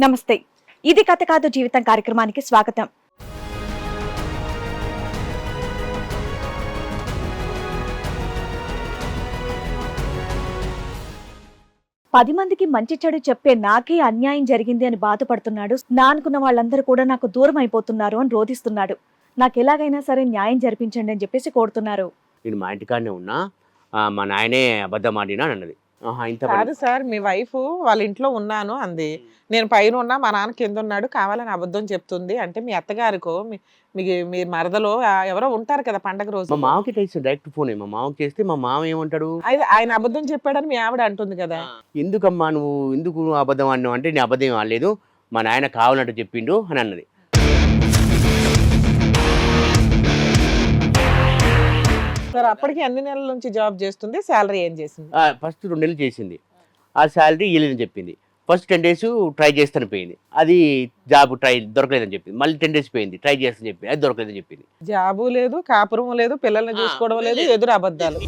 నమస్తే. ఇది కథ కాదు జీవితం కార్యక్రమానికి స్వాగతం. పది మందికి మంచి చెడు చెప్పే నాకే అన్యాయం జరిగింది అని బాధపడుతున్నాడు. నా అనుకున్న వాళ్ళందరూ కూడా నాకు దూరం అయిపోతున్నారు అని రోధిస్తున్నాడు. నాకు ఎలాగైనా సరే న్యాయం జరిపించండి అని చెప్పేసి కోరుతున్నారు. నేను మా ఇంటికాడనే ఉన్నా, మా నాయనే అబద్ధం ఆడినా అని అన్నది. ఇంత కాదు సార్, మీ వైఫ్ వాళ్ళ ఇంట్లో ఉన్నాను అంది. నేను పైన ఉన్నా, మా నాన్న కింద ఉన్నాడు, కావాలని అబద్ధం చెప్తుంది అంటే మీ అత్తగారికో మీ మరదలో ఎవరో ఉంటారు కదా పండగ రోజు. మా మామకి తెలిసి డైరెక్ట్ ఫోన్ మా మామకి చేస్తే మా మామ ఏమంటాడు, ఆయన అబద్ధం చెప్పాడని మీ ఆవిడ అంటుంది కదా. ఎందుకమ్మా నువ్వు ఎందుకు అబద్ధం ఆడినావు అంటే నేను అబద్ధం ఆడలేదు, మా నాయన కావాలంటే చెప్పిండు అని అన్నది. సార్ అప్పటికి ఎన్ని నెలల నుంచి జాబ్ చేస్తుంది, శాలరీ ఏం చేసింది? ఫస్ట్ 2 నెలలు చేసింది, ఆ శాలరీ ఇవ్వలేదని చెప్పింది. ఫస్ట్ 10 days ట్రై చేస్తాను పోయింది, అది జాబ్ దొరకలేదని చెప్పింది. మళ్ళీ 10 days పోయింది, ట్రై చేస్తాను చెప్పింది, అది దొరకలేదని చెప్పింది. జాబు లేదు, కాపురం లేదు, పిల్లల్ని చూసుకోవడం లేదు, ఎదురు అబద్ధాలు.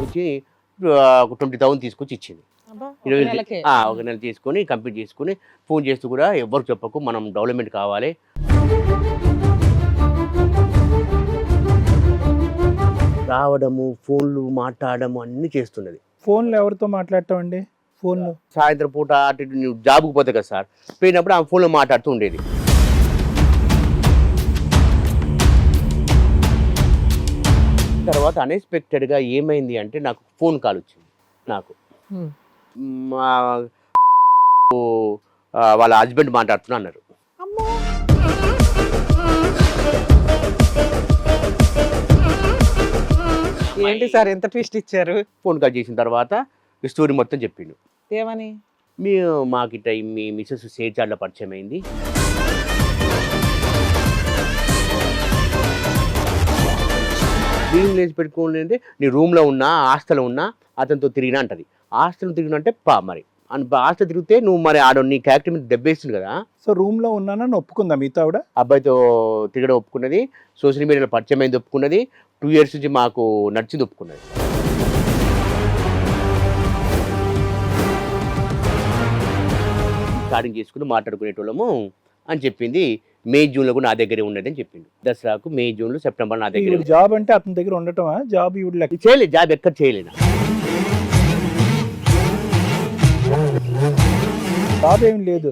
వచ్చి ఒక 20,000 తీసుకొచ్చి ఇచ్చింది. ఒక నెల తీసుకొని కంప్లీట్ చేసుకుని ఫోన్ చేస్తూ కూడా ఎవరికి చెప్పకు, మనం డెవలప్మెంట్ కావాలి. రావడము, ఫోన్లు మాట్లాడము అన్ని చేస్తున్నది. ఫోన్లు ఎవరితో మాట్లాడటం అండి? ఫోన్లు సాయంత్రం పూట అటు ఇటు నువ్వు జాబ్కి పోతే కదా సార్, పోయినప్పుడు ఆ ఫోన్లో మాట్లాడుతూ ఉండేది. తర్వాత అన్ఎక్స్పెక్టెడ్గా ఏమైంది అంటే నాకు ఫోన్ కాల్ వచ్చింది. నాకు మా వాళ్ళ హస్బెండ్ మాట్లాడుతున్నా అన్నారు. ఏంటి సార్ ఎంత ట్విస్ట్ ఇచ్చారు? ఫోన్ కాల్ చేసిన తర్వాత ఈ స్టోరీ మొత్తం చెప్పిండు. ఏమని? మాకు ఇట్లా మీ మిస్సెస్ సేచాడ్లో పరిచయం అయింది, దీని లేచి పెట్టుకోండి, నీ రూమ్లో ఉన్నా హాస్టల్లో ఉన్నా అతనితో తిరిగినా అంటది. హాస్టల్ తిరిగిన అంటే మరి హాస్టల్ తిరిగితే నువ్వు మరి ఆడ నీ క్యారెక్టర్ మీద దెబ్బేస్తుంది కదా. సో రూమ్ లో ఉన్నానని ఒప్పుకుందా మీతో ఆవిడ? అబ్బాయితో తిరగడం ఒప్పుకున్నది, సోషల్ మీడియాలో పరిచయం అయింది ఒప్పుకున్నది, 2 years నుంచి మాకు నచ్చింది ఒప్పుకున్నది. స్టార్టింగ్ చేసుకుని మాట్లాడుకునేటోళ్ళము అని చెప్పింది. మే జూన్లో కూడా నా దగ్గరే ఉన్నది అని చెప్పిండు. దసరాకు మే జూన్లో సెప్టెంబర్ నా దగ్గర. జాబ్ అంటే అతని దగ్గర ఉండటమా? జాబ్ ఇవిడ చేయలేదు, జాబ్ ఎక్కడ చేయలేను. జాబ్ ఏం లేదు,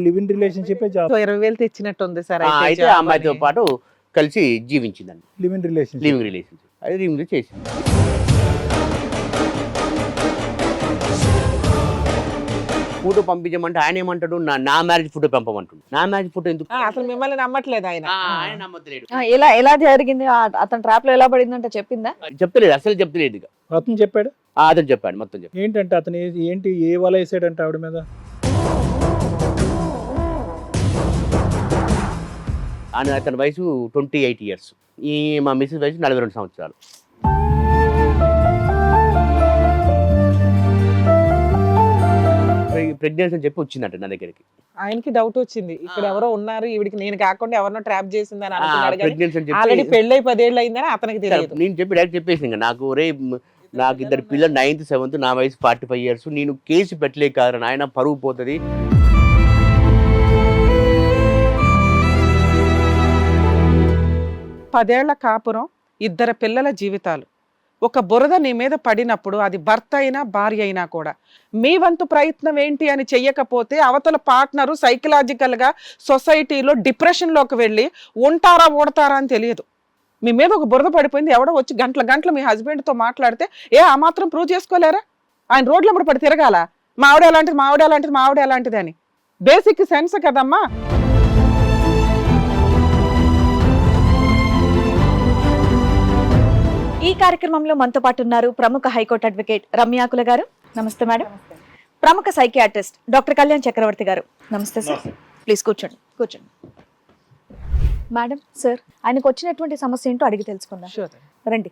లివ్ ఇన్ రిలేషన్షిప్ జాబ్. 20,000 తెచ్చినట్టుంది సార్. అయితే ఆ అమ్మాయితో పాటు కలిసి జీవించిందండి. లివ్ ఇన్ రిలేషన్షిప్ అది రిమూవ్ చేసింది. ఫోటో పంపించమంటే ఆయన ఏమంటాడు, నా మ్యారేజ్ ఫోటో పంపమంటాడు. నా మ్యారేజ్ ఫోటో ఎందుకు? అసలు మిమ్మల్ని నమ్మట్లేదు ఆయన. నమ్మట్లేడు. ఎలా జరిగింది? అతని ట్రాప్ లో ఎలా పడిందంటే చెప్పిందా? చెప్తలేదు, అసలు చెప్తలేదు. ఇక అతను చెప్పాడు, అతను చెప్పాడు మొత్తం చెప్పాడు. ఏంటంటే అతను ఏంటి ఏ వల వేసాడంటే ఆవిడ మీద? అతని వయసు 28 years, ఈ మా మిస్సెస్ వయసు 42 సంవత్సరాలు. ప్రెగ్నెన్సీ అని చెప్పి వచ్చిందంట నా దగ్గరికి. ఆయనకి డౌట్ వచ్చింది, ఇక్కడ ఎవరో ఉన్నారు, ఈవిడికి నేను కాకుండా ఎవరినో ట్రాప్ చేసిందని ప్రెగ్నెన్సీ అని ఆల్రెడీ చెప్పి పెళ్ళై 10 ఏళ్ళు అయిందని అతనికి తెలియదు. నేను చెప్పి డైరెక్ట్ చెప్పేసి ఇంకా నాకు నాకు 2 పిల్లలు, 9th 7th, నా వయసు 45 years, నేను కేసు పెట్టలే కాదు ఆయన పరువు పోతుంది. పదేళ్ల కాపురం, 2 పిల్లల జీవితాలు, ఒక బురద నీ మీద పడినప్పుడు అది భర్త అయినా భార్య అయినా కూడా మీ వంతు ప్రయత్నం ఏంటి అని చెయ్యకపోతే అవతల పార్ట్నరు సైకలాజికల్గా సొసైటీలో డిప్రెషన్లోకి వెళ్ళి ఉంటారా ఓడతారా అని తెలియదు. మీ మీద ఒక బురద పడిపోయింది, ఎవడో వచ్చి గంటలు మీ హస్బెండ్తో మాట్లాడితే ఆ మాత్రం ప్రూవ్ చేసుకోలేరా? ఆయన రోడ్ల మీద పడి తిరగాల, మా ఆవిడ ఎలాంటిది, మా ఆవిడ ఎలాంటిది, మా ఆవిడ ఎలాంటిది అని. బేసిక్ సెన్స్ కదమ్మా. ఈ కార్యక్రమంలో మనతో పాటు ఉన్నారు ప్రముఖ హైకోర్టు అడ్వకేట్ రమ్యాకుల గారు. నమస్తే మేడం. ప్రముఖ సైకియాట్రిస్ట్ డాక్టర్ కళ్యాణ్ చక్రవర్తి గారు. నమస్తే సార్. ప్లీజ్ కూర్చోండి. మేడం, సార్ ఆయనకు వచ్చినటువంటి సమస్య ఏంటో అడిగి తెలుసుకుందాం. రండి.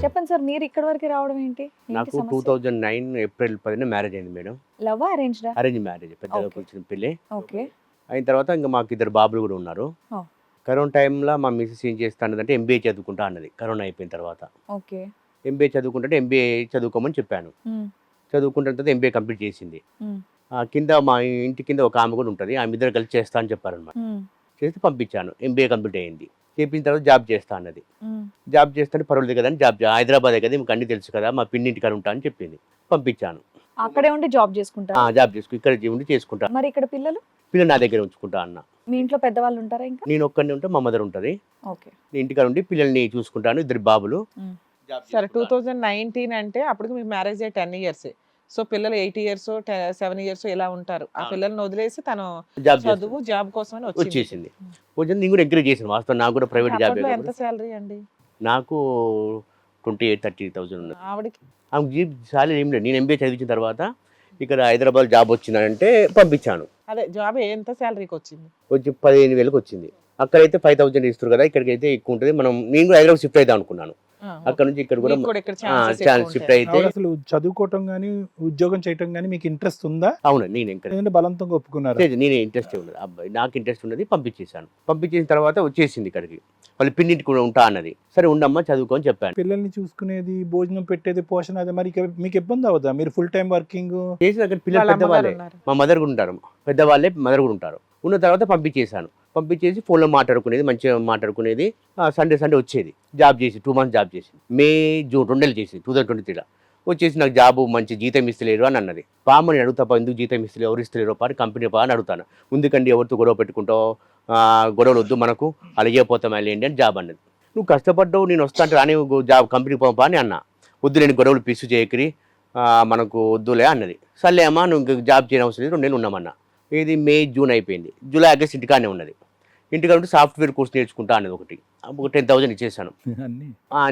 చెప్పండి సార్, మీరు ఇక్కడ వరకు రావడం ఏంటి? నాకు 2009 ఏప్రిల్ 10న మ్యారేజ్ అయింది madam. Love arranged? Arrange marriage, పెద్దగా వచ్చిన పెళ్ళి. ఓకే. అయిన తర్వాత ఇంకా మాకు 2 బాబులు కూడా ఉన్నారు. కరోనా టైంలో మా మిస్సెస్ ఏం చేస్తా అన్నదంటే ఎంబీఏ చదువుకుంటా అన్నది కరోనా అయిపోయిన తర్వాత. ఓకే. ఎంబీఏ చదువుకుంటే ఎంబీఏ చదువుకోమని చెప్పాను. చదువుకుంటున్న తర్వాత ఎంబీఏ కంప్లీట్ చేసింది. కింద మా ఇంటి కింద ఒక ఆమె కూడా ఉంటుంది, ఆమె ఇద్దరు కలిసి చేస్తా అని చెప్పారనమాట. చేసి పంపించాను. ఎంబీఏ కంప్లీట్ అయ్యింది. చేపించిన తర్వాత జాబ్ చేస్తా అన్నది. జాబ్ చేస్తుంటే పర్వాలేదు కదా అని హైదరాబాదే కదా, మీకు అన్ని తెలుసు కదా, మా పిన్ని ఇంటికాడ ఉంటా అని చెప్పింది. పంపించాను. అక్కడే ఉండి జాబ్ చేసుకుంటారు. జాబ్ చేసుకు ఇక్కడ ఉండి చేసుకుంటా. మరి ఇక్కడ పిల్లలు పిల్లలు నా దగ్గర ఉంచుకుంటా అన్న. మీ ఇంట్లో పెద్దవాళ్ళు ఉంటారా ఇంకా? నేను ఒక్కడిని ఉంటే మా మదర్ ఉంటుంది. ఓకే. నేను ఇంటికాడ ఉండి పిల్లల్ని చూసుకుంటాను, ఇద్దరు బాబులు. సరే 2019 అంటే అప్పటికి మీకు మ్యారేజ్ అయ్యి 10 ఇయర్స్. సో పిల్లలు 8 ఇయర్స్ 7 ఇయర్స్ ఇలా ఉంటారు. ఆ పిల్లల్ని వదిలేసి తను చదువు జాబ్ కోసం వచ్చేసింది. కొంచెం నేను కూడా ఎంకరేజ్ చేసాను. వాస్తవం నాకు కూడా ప్రైవేట్ జాబ్. ఎంత శాలరీ అండి? నాకు 28,000-30,000 ఉన్నది. ఆవిడకి ఆమె జీప్ సాలరీ ఏం లేదు. నేను ఎంబీఏ చదివించిన తర్వాత ఇక్కడ హైదరాబాద్ జాబ్ వచ్చిందంటే పంపించాను. అదే జాబ్ ఎంత శాలరీకి వచ్చింది? వచ్చి 15,000 వచ్చింది. అక్కడైతే 5,000 ఇస్తారు కదా, ఇక్కడికైతే ఎక్కువ ఉంటుంది. నేను కూడా హైదరాబాద్ షిఫ్ట్ అవుదాం అనుకున్నాను. అక్కడ నుంచి ఇక్కడ కూడా షిఫ్ట్ అయితే. అసలు చదువుకోవటం గానీ ఉద్యోగం చేయటం గానీ మీకు ఇంట్రెస్ట్ ఉందా? అవును, నేను ఎంకరేజ్ బలంతంగా ఒప్పుకున్నారు. నేనే ఇంట్రెస్ట్ ఉన్నది, అబ్బాయి నాకు ఇంట్రెస్ట్ ఉన్నది. పంపించేశాను. పంపించేసిన తర్వాత వచ్చేసింది ఇక్కడికి. వాళ్ళ పిన్నింటికి కూడా ఉంటా అన్నది. సరే ఉండమ్మా చదువుకో అని చెప్పాను. పిల్లల్ని చూసుకునేది, భోజనం పెట్టేది, పోషణ, అది మరి మీకు ఇబ్బంది అవుదా? మీరు ఫుల్ టైం వర్కింగ్ చేసిన అక్కడ పిల్లలు పెద్దవాళ్ళే, మా మదర్ కూడా ఉంటారు, పెద్దవాళ్ళే మదర్ కూడా ఉంటారు. ఉన్న తర్వాత పంపించేశాను. పంపించేసి ఫోన్లో మాట్లాడుకునేది, మంచిగా మాట్లాడుకునేది. సండే వచ్చేది. జాబ్ చేసి 2 months జాబ్ చేసి మే జూన్ 2 నెలలు చేసి 2023 వచ్చేసి నాకు జాబు మంచి జీతం ఇస్తలేరు అని అన్నది. పామని అడుగుతాపా, ఎందుకు జీతం ఇస్తలేరు, ఎవరు ఇస్తలేరు పాటు కంపెనీ పా అని అడుగుతాను. ముందుకండి ఎవరితో గొడవ పెట్టుకుంటావు, గొడవలు వద్దు మనకు, అలాగే పోతాం వెళ్ళండి అని జాబ్ అన్నది. నువ్వు కష్టపడ్డావు, నేను వస్తా అంటే రాని జాబ్ కంపెనీ పోపా అని అన్నా. వద్దు నేను గొడవలు పిసు చేయకరి, మనకు వద్దులే అన్నది. సర్లే అమ్మా నువ్వు జాబ్ చేయని అవసరం లేదు, 2 నెలలు ఉన్నామన్నా. ఇది మే జూన్ అయిపోయింది. జూలై ఆగస్ట్ ఇంటికానే ఉన్నది. ఇంటికాడ ఉంటే సాఫ్ట్వేర్ కోర్స్ నేర్చుకుంటా అన్నది ఒక 10,000 ఇచ్చేసాను.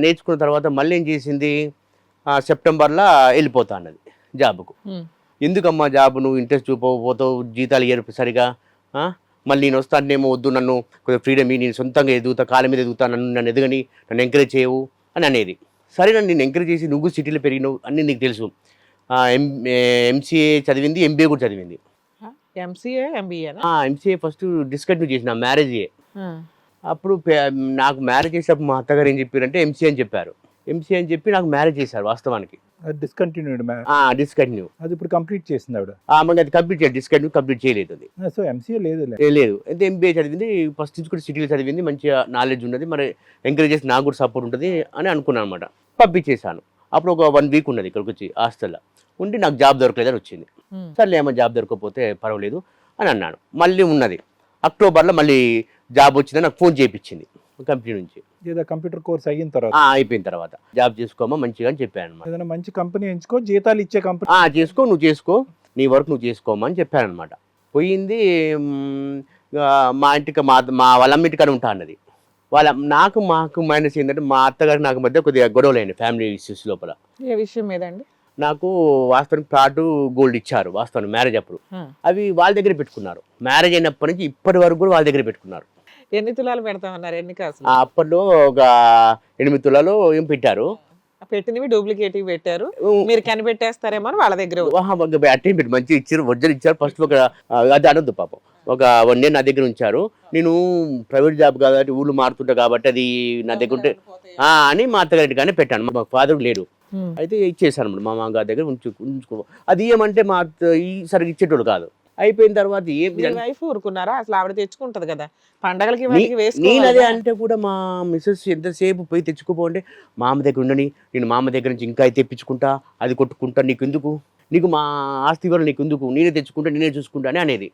నేర్చుకున్న తర్వాత మళ్ళీ ఏం చేసింది, సెప్టెంబర్లో వెళ్ళిపోతా అన్నది జాబ్కు. ఎందుకమ్మా జాబ్ నువ్వు ఇంట్రెస్ట్ చూపకపోతావు, జీతాలు ఇయ్యరు సరిగా, మళ్ళీ నేను వస్తానేమో, వద్దు నన్ను కొద్దిగా ఫ్రీడమ్, నేను సొంతంగా ఎదుగుతా, కాళ్ళ మీద ఎదుగుతా, నన్ను ఎదగని, నన్ను ఎంకరేజ్ చేయవు అని అనేది. సరే నన్ను నేను ఎంకరేజ్ చేసి, నువ్వు సిటీలో పెరిగినావు అన్నీ నీకు తెలుసు. ఎంసీఏ చదివింది, ఎంబీఏ కూడా చదివింది. ఎంసీఏ ఫస్ట్ డిస్కంటిన్యూ చేసిన మ్యారేజ్. అప్పుడు నాకు మ్యారేజ్ చేసేటప్పుడు మా అత్తగారు ఏం చెప్పారంటే ఎంసీఏ అని చెప్పారు. ఎంసీఏ అని చెప్పి నాకు మ్యారేజ్ చేశారు. వాస్తవానికి డిస్కంటిన్యూ అది ఇప్పుడు కంప్లీట్ చేసింది ఆవిడ. అది కంప్లీట్ చేయాలి, డిస్కంటిన్యూ కంప్లీట్ చేయలేదు. అది సో ఎంసీఏ లేదు. అయితే ఎంబీఏ చదివింది, ఫస్ట్ నుంచి కూడా సిటీలో చదివింది, మంచిగా నాలెడ్జ్ ఉన్నది, మరి ఎంకరేజ్ చేసి నాకు కూడా సపోర్ట్ ఉంటుంది అని అనుకున్నాను అనమాట. పంపించేశాను. అప్పుడు ఒక 1 week ఉన్నది ఇక్కడికి వచ్చి హాస్టల్లో ఉండి, నాకు జాబ్ దొరకలేదని వచ్చింది. సర్లే ఏమో జాబ్ దొరకకపోతే పర్వాలేదు అని అన్నాను. మళ్ళీ ఉన్నది అక్టోబర్లో మళ్ళీ జాబ్ వచ్చిందని నాకు ఫోన్ చేయించింది కంపెనీ నుంచి. కంప్యూటర్ కోర్స్ అయిపోయిన తర్వాత జాబ్ చేసుకోమా మంచిగా అని చెప్పాను అనమాట. మంచి కంపెనీ ఎంచుకో, జీతాలు ఇచ్చే కంపెనీ చేసుకో, నువ్వు చేసుకో, నీ వర్క్ నువ్వు చేసుకోమా అని చెప్పాను అనమాట. పోయింది. మా ఇంటికి మా వాళ్ళమ్మ ఇంటికాడ ఉంటా అన్నది. మాకు మైనస్ ఏంటంటే, మా అత్తగారికి నాకు మధ్య కొద్దిగా గొడవలు అయ్యండి ఫ్యామిలీ ఇష్యూస్ లోపల. ఏ విషయం మీదండి? నాకు వాస్తవానికి ప్లాటు గోల్డ్ ఇచ్చారు వాస్తవానికి మ్యారేజ్ అప్పుడు. అవి వాళ్ళ దగ్గర పెట్టుకున్నారు. మ్యారేజ్ అయినప్పటి నుంచి ఇప్పటి వరకు కూడా వాళ్ళ దగ్గర పెట్టుకున్నారు. ఎన్ని తులాలు పెడతామన్నారు? ఎన్ని కాసు? అప్పట్లో ఒక 8 తులాలు ఏం పెట్టారు. పెట్టినవి డూప్లికేట్ పెట్టారు, మీరు కనిపెట్టేస్తారేమో అని వాళ్ళ దగ్గర అట్టేం పెట్టి మంచిగా ఇచ్చారు, ఒరిజినల్ ఇచ్చారు. ఫస్ట్ ఒక అది అనొద్దు పాపం, ఒక 1 year నా దగ్గర ఉంచారు. నేను ప్రైవేట్ జాబ్ కాబట్టి ఊళ్ళు మారుతుంటా కాబట్టి అది నా దగ్గర ఉంటే అని మా అత్తగారి కానీ పెట్టాను. మా ఫాదర్ లేడు, అయితే ఇచ్చేసాను మా మామగారి దగ్గర ఉంచుకో. అది ఏమంటే మా ఈసారి ఇచ్చేటోళ్ళు కాదు. అయిపోయిన తర్వాత వైఫ్ ఊరుకున్నారా? అసలు ఆవిడ తెచ్చుకుంటది కదా పండగలకి. నేను అదే అంటే కూడా మా మిస్సెస్ ఎంతసేపు పోయి తెచ్చుకోపోంటే, మామ దగ్గర ఉండని, నేను మామ దగ్గర నుంచి ఇంకా తెప్పించుకుంటా, అది కొట్టుకుంటా, నీకు మా ఆస్తి వల్ల నీకు ఎందుకు, నేనే తెచ్చుకుంటా, నేనే చూసుకుంటా అని అనేది.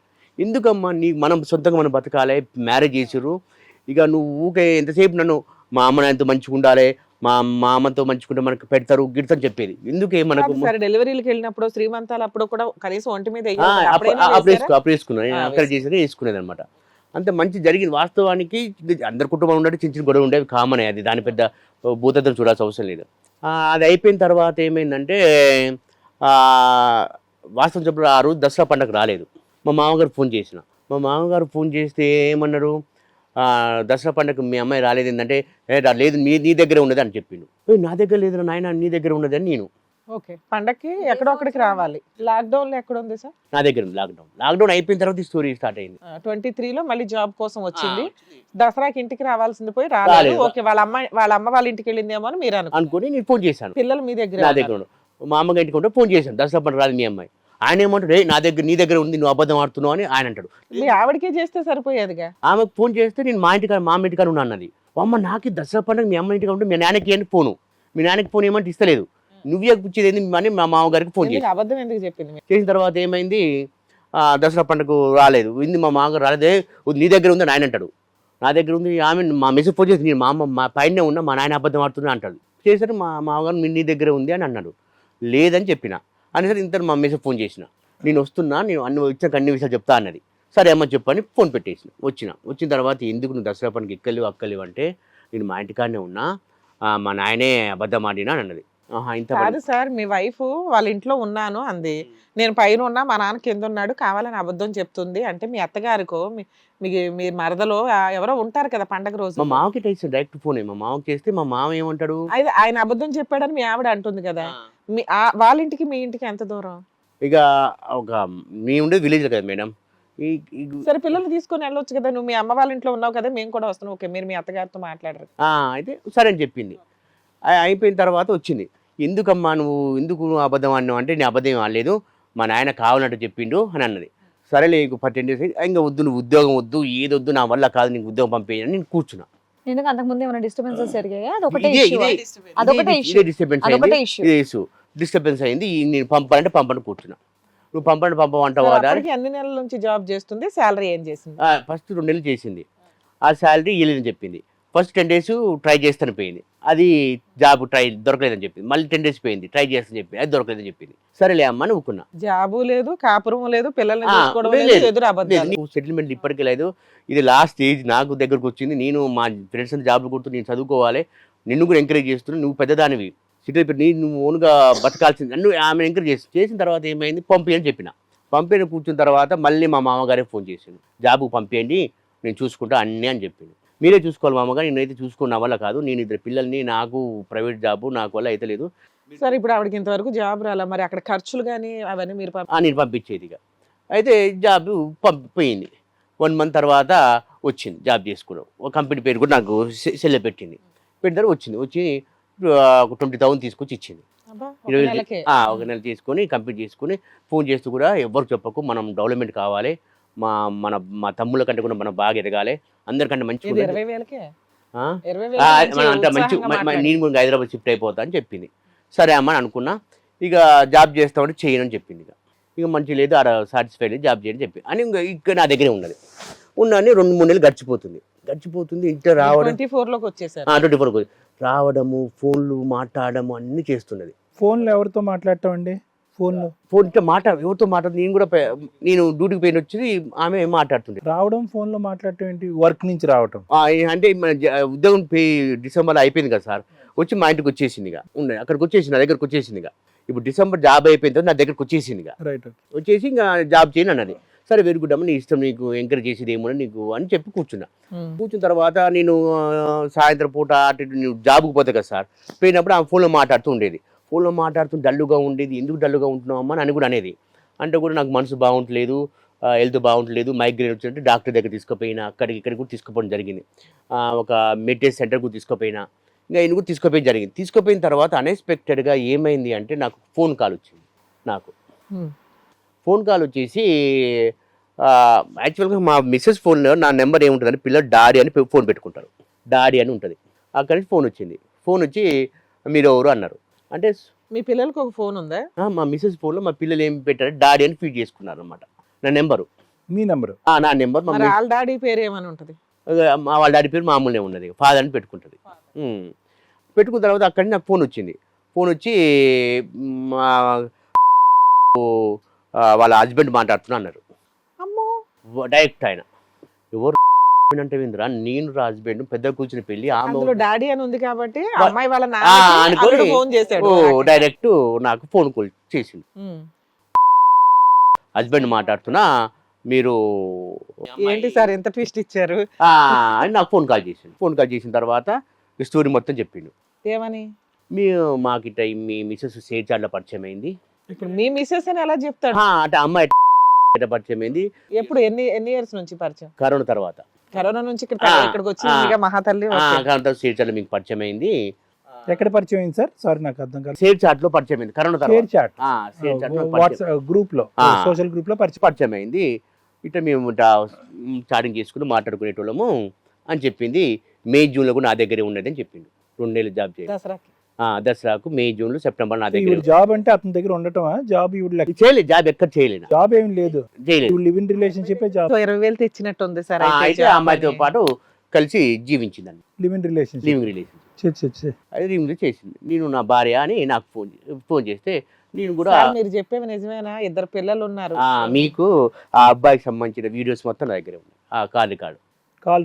ఎందుకమ్మా మనం సొంతంగా మనం బతకాలి, మ్యారేజ్ చేసిర్రు, ఇక నువ్వు ఊకే ఎంతసేపు నన్ను మా అమ్మ నాయనతో మంచిగా ఉండాలి, మా అమ్మతో మంచుకుంటే మనకు పెడతారు గిడతని చెప్పేది. ఎందుకే మనకు డెలివరీకి వెళ్ళినప్పుడు శ్రీమంతాలు అప్పుడు కూడా కనీసం ఒంటి మీద అప్పుడు వేసుకున్నాను, అక్కడ చేసేది వేసుకునేది అనమాట. అంత మంచి జరిగింది. వాస్తవానికి అందరి కుటుంబం ఉండేది, చిన్న చిన్న గొడవ ఉండేవి కామన్. అది దాని పెద్ద భూతత్వం చూడాల్సిన అవసరం లేదు. అది అయిపోయిన తర్వాత ఏమైందంటే, వాస్తవం చెప్పడం ఆ రోజు దసరా పండుగ రాలేదు. మా మామగారు ఫోన్ చేసిన. మా మామగారు ఫోన్ చేస్తే ఏమన్నారు, దసరా పండుగ మీ అమ్మాయి రాలేదు ఏంటంటే, లేదు నీ దగ్గర ఉన్నది అని చెప్పిండు. నా దగ్గర లేదు నాయన, నీ దగ్గర ఉన్నది అని నేను. ఓకే, పండక్కి ఎక్కడో అక్కడికి రావాలి. లాక్డౌన్ లో ఎక్కడ ఉంది సార్? నా దగ్గర ఉంది లాక్డౌన్ అయిపోయిన తర్వాత ఈ స్టోరీ స్టార్ట్ అయింది. 23లో మళ్ళీ జాబ్ కోసం వచ్చింది. దసరాకి ఇంటికి రావాల్సింది పోయి రాలేదు. రాలేదు. ఓకే, వాళ్ళ అమ్మ వాళ్ళ ఇంటికి వెళ్ళిందేమో అని మీరు అనుకుని నేను ఫోన్ చేశాను. పిల్లలు మీ దగ్గర నా దగ్గర ఉండు. మా అమ్మగా ఇంటికి ఉంటే ఫోన్ చేశాను, దసరా పండుగ రాదు మీ అమ్మాయి. ఆయన ఏమంటాడు, నీ దగ్గర ఉంది, నువ్వు అబద్ధం ఆడుతున్నావు అని ఆయన అంటాడు. మీ ఆవిడకే చేస్తే సరిపోయేదిగా. ఆమెకు ఫోన్ చేస్తే నేను మా అమ్మ ఇంటికాడ ఉన్నా అన్నది. అమ్మ నాకు దసరా పండుగ మీ అమ్మ ఇంటికి ఉంటే మీ నాన్నకి ఏంటి ఫోను, మీ నాన్నకి ఫోన్ ఏమంటే ఇస్తలేదు, నువ్వే కూర్చేది ఏంది అని మా మామగారికి ఫోన్ చేసి అబద్ధం ఎందుకు చెప్పింది? చేసిన తర్వాత ఏమైంది, దసరా పండుగ రాలేదు, ఇంది మా మామగారు రాలేదే, నీ దగ్గర ఉందని ఆయన అంటాడు. నా దగ్గర ఉంది ఆమె మా మెసేజ్ ఫోన్ చేసి నేను మా అమ్మ మా పైన ఉన్నా, మా నాయన అబద్ధం ఆడుతున్నా అంటాడు. చేశారు మా మామగారు నీ దగ్గర ఉంది అని అన్నాడు. లేదని చెప్పిన అనేసరి ఇంత మా మెసేజ్ ఫోన్ చేసిన, నేను వస్తున్నా, నేను అన్ని విషయాలు చెప్తా అన్నది. సరే అమ్మ చెప్పని ఫోన్ పెట్టేసిన. వచ్చిన తర్వాత ఎందుకు నువ్వు దసరా పండుగ ఎక్కలేవు అంటే, నేను మా ఇంటికాడనే ఉన్నా, మా నాయనే అబద్ధం ఆడినా అని అన్నది. ఇంత కాదు సార్, మీ వైఫ్ వాళ్ళ ఇంట్లో ఉన్నాను అంది, నేను పైన ఉన్నా మా నాన్న కింద ఉన్నాడు కావాలని అబద్ధం చెప్తుంది అంటే, మీ అత్తగారికో మీ మరదలో ఎవరో ఉంటారు కదా పండగ రోజు. మా మామకి చేసి డైరెక్ట్ ఫోన్ మా మామకి చేస్తే మా మామ ఏమంటాడు, ఆయన అబద్ధం చెప్పాడని మీ ఆవిడ అంటుంది కదా. వాళ్ళ ఇంటికి మీ ఇంటికి ఎంత దూరం? ఇక ఒక మీ ఉండేది విలేజ్ కదా మేడం. సరే పిల్లల్ని తీసుకొని వెళ్ళొచ్చు కదా, నువ్వు మీ అమ్మ వాళ్ళ ఇంట్లో ఉన్నావు కదా, మేము కూడా వస్తున్నాం. ఓకే, మీరు మీ అత్తగారితో మాట్లాడరు. అయితే సరే అని చెప్పింది. అయిపోయిన తర్వాత వచ్చింది, ఎందుకమ్మా ఎందుకు అబద్ధం అన్నావు అంటే, నేను అబద్ధం ఆడలేదు, మా నాయన కావాలంటే చెప్పిండు అని అన్నది. సరేలే 10 days ఇంకా వద్దు, నువ్వు ఉద్యోగం వద్దు, ఏదొద్దు, నా వల్ల కాదు, నీకు ఉద్యోగం పంపేయని నేను కూర్చున్నా. ఎందుకు అంతకుముందు ఏమైనా డిస్టర్బెన్సెస్ జరిగాయా? డిస్టర్బెన్స్ అయింది. నేను పంపని కూర్చున్నా. నువ్వు పంపమంటావా? ఎన్ని నెలల నుంచి జాబ్ చేస్తుంది? శాలరీ ఏం చేసింది? ఫస్ట్ 2 నెలలు చేసింది. ఆ శాలరీ ఇవ్వలేదని చెప్పింది. ఫస్ట్ 10 days ట్రై చేస్తాను పోయింది, అది జాబ్ దొరకలేదని చెప్పింది. మళ్ళీ 10 days పోయింది, ట్రై చేస్తాను చెప్పింది, అది దొరకలేదని చెప్పింది. సరేలే అమ్మ అని ఊకున్నా. జాబు లేదు, కాపురం లేదు, పిల్లల్ని సెటిల్మెంట్ ఇప్పటికీ లేదు. ఇది లాస్ట్ స్టేజ్ నాకు దగ్గరకు వచ్చింది. నేను మా ఫ్రెండ్స్ జాబ్లు కొడుతూ నేను చదువుకోవాలి, నిన్ను కూడా ఎంకరేజ్ చేస్తున్నాను, నువ్వు పెద్దదానివి, సిటీ నువ్వు ఓన్గా బతకాల్సింది నన్ను ఆమె ఎంకరేజ్ చేసిన తర్వాత ఏమైంది, పంపించని చెప్పిన. పంపిన కూర్చున్న తర్వాత మళ్ళీ మా మామగారే ఫోన్ చేసిండు, జాబుకు పంపించండి, నేను చూసుకుంటా అన్నీ అని చెప్పింది. మీరే చూసుకోవాలి మామగారు, నేనైతే చూసుకున్న వల్ల కాదు, నేను 2 పిల్లల్ని, నాకు ప్రైవేట్ జాబు, నాకు వల్ల అయితే లేదు. సరే, ఇప్పుడు ఆవిడకి ఇంతవరకు జాబ్ రాలా, మరి అక్కడ ఖర్చులు కానీ అవన్నీ మీరు నేను పంపించేది. ఇక అయితే జాబ్ పోయింది. 1 month తర్వాత వచ్చింది, జాబ్ చేసుకున్నాం. ఒక కంపెనీ పేరు కూడా నాకు సెల్లె పెట్టింది. పెట్టిన వచ్చి 20,000 తీసుకొచ్చి ఇచ్చింది. 1 నెల తీసుకొని కంప్లీట్ చేసుకుని ఫోన్ చేస్తూ కూడా, ఎవరికి చెప్పకు, మనం డెవలప్మెంట్ కావాలి, మా తమ్ముళ్ళ కంటే కూడా మనం బాగా ఎదగాలి, అందరికంటే మంచిగా అంటే నేను కూడా హైదరాబాద్ షిఫ్ట్ అయిపోతా అని చెప్పింది. సరే అమ్మ అని అనుకున్నా. ఇక జాబ్ చేస్తామంటే చేయనని చెప్పింది. ఇక మంచి లేదు, ఆడ సాటిస్ఫైడ్ లేదు, జాబ్ చేయని చెప్పి అని ఇంకా నా దగ్గరే ఉన్నది. ఉన్నాను 2-3 నెలలు గడిచిపోతుంది. ఇంట్లో రావడం 24లోకి వచ్చేసారు. 24 రావడము, ఫోన్లు మాట్లాడము అన్ని చేస్తున్నది. ఫోన్లో ఎవరితో మాట్లాడటం అండి? ఫోన్ ఎవరితో మాట్లాడుతుంది, నేను డ్యూటీకి పోయిన వచ్చి ఆమె మాట్లాడుతుంది. రావడం ఫోన్లో మాట్లాడటం ఏంటి? వర్క్ నుంచి రావటం అంటే ఉద్యోగం డిసెంబర్లో అయిపోయింది కదా సార్, వచ్చి మా ఇంటికి వచ్చేసింది. ఇక ఉన్నాయి అక్కడికి వచ్చేసింది, నా దగ్గరకు వచ్చేసింది. ఇక ఇప్పుడు డిసెంబర్ జాబ్ అయిపోయిన తర్వాత నా దగ్గరకు వచ్చేసింది. ఇక వచ్చేసి ఇంకా జాబ్ చేయను అన్నది. సరే వెరీ గుడ్ అమ్మ, నీ ఇష్టం, నీకు ఎంకరేజ్ చేసేది ఏమో నీకు అని చెప్పి కూర్చున్నా. కూర్చున్న తర్వాత నేను సాయంత్రం పూట అటు నువ్వు జాబ్కి పోతే కదా సార్, పోయినప్పుడు ఆమె ఫోన్లో మాట్లాడుతూ ఉండేది. ఫోన్లో మాట్లాడుతూ డల్లుగా ఉండేది. ఎందుకు డల్లుగా ఉంటున్నావు అమ్మ అని కూడా అనేది. అంటే కూడా నాకు మనసు బాగుంటలేదు, హెల్త్ బాగుంటలేదు, మైగ్రేన్ వచ్చినట్టు డాక్టర్ దగ్గర తీసుకుపోయినా, ఇక్కడికి కూడా తీసుకుపోవడం జరిగింది. ఒక మెడిటేషన్ సెంటర్ కూడా తీసుకుపోయినా, ఇంకా ఈయన కూడా తీసుకుపోయి జరిగింది. తీసుకుపోయిన తర్వాత అన్ఎక్స్పెక్టెడ్గా ఏమైంది అంటే, నాకు ఫోన్ కాల్ వచ్చింది. ఫోన్ కాల్ వచ్చేసి యాక్చువల్గా మా మిస్సెస్ ఫోన్లో నా నెంబర్ ఏముంటుందని, పిల్లలు డాడీ అని ఫోన్ పెట్టుకుంటారు, డాడీ అని ఉంటుంది. అక్కడి నుంచి ఫోన్ వచ్చింది. ఫోన్ వచ్చి మీరు ఎవరు అన్నారు. అంటే మీ పిల్లలకు ఒక ఫోన్ ఉందా? మా మిస్సెస్ ఫోన్లో మా పిల్లలు ఏం పెట్టారు, డాడీ అని ఫీడ్ చేసుకున్నారు అనమాట. నా నెంబరు, మీ నెంబరు, నా నెంబర్. వాళ్ళ డాడీ పేరు ఏమని ఉంటుంది? వాళ్ళ డాడీ పేరు మామూలుగా ఉన్నది, ఫాదర్ అని పెట్టుకుంటుంది. పెట్టుకున్న తర్వాత అక్కడి నాకు ఫోన్ వచ్చింది. ఫోన్ వచ్చి వాళ్ళ హస్బెండ్ మాట్లాడుతున్నా అన్నారు. డైరెక్ట్ ఆయన, ఎవరు అంటే విందురా, నేను హస్బెండ్, పెద్ద కూర్చుని పెళ్లి, డాడీ అని ఉంది కాబట్టి అమ్మాయి వాళ్ళ నాన్న ఫోన్ చేశాడు. డైరెక్ట్ నాకు ఫోన్ కాల్ చేసింది. హస్బెండ్ మాట్లాడుతున్నా, మీరు ఏంటి సార్ ఎంత ట్విస్ట్ ఇచ్చారు అని నాకు ఫోన్ కాల్ చేసింది. ఫోన్ కాల్ చేసిన తర్వాత స్టోరీ మొత్తం చెప్పిండు. ఏమని? మాకు ఇట్లా మీ మిస్సెస్ సేచార్లో పరిచయం అయింది. ఇప్పుడు మీ మిస్సెస్ అని ఎలా చెప్తాడు? అంటే అమ్మాయి ఎట్లా పరిచయం అయింది. ఎప్పుడు ఎన్ని ఇయర్స్ నుంచి పరిచయం? కరోనా తర్వాత. కరోనా నుంచి ఇక్కడికి వచ్చింది మహాతల్లి. కరోనా తర్వాత సేచార్లో మీకు పరిచయం అయింది. ఎక్కడ పరిచయం అయింది సార్? సారీ నాకు అర్థం కాదు. షేర్ చాట్ లో పరిచయం అయింది కరోనా తర్వాత. షేర్ చాట్, షేర్ చాట్ లో వాట్సాప్ గ్రూప్ లో, సోషల్ గ్రూప్ లో పరిచయం అయింది. ఇట్లా మేము చాటింగ్ చేసుకుని మాట్లాడుకునేటోళ్ళము అని చెప్పింది. మే జూన్ లో కూడా నా దగ్గరే ఉన్నది అని చెప్పింది. 2 నెలలు జాబ్ చేయాలి దసరాకి. దసరాకు మే జూన్ లో సెప్టెంబర్ నా దగ్గర. జాబ్ అంటే అతని దగ్గర ఉండటమా? జాబ్ చేయలేదు, జాబ్ ఎక్కడ చేయలేదు, జాబ్ ఏం లేదు, చేయలేదు. Live in relationship job. 20,000 తెచ్చినట్టుంది సార్. అయితే ఆ అమ్మాయితో పాటు కలిసి జీవించిందండి. Live in relationship. Living relation అది లివింగ్ చేసింది. నేను నా భార్య అని నాకు ఫోన్ చేస్తే నేను కూడా మీరు చెప్పేవి నిజమేనా? 2 పిల్లలు ఉన్నారు మీకు ఆ అబ్బాయికి సంబంధించిన వీడియోస్ మొత్తం నా దగ్గర ఉన్నాయి. ఆ కాల్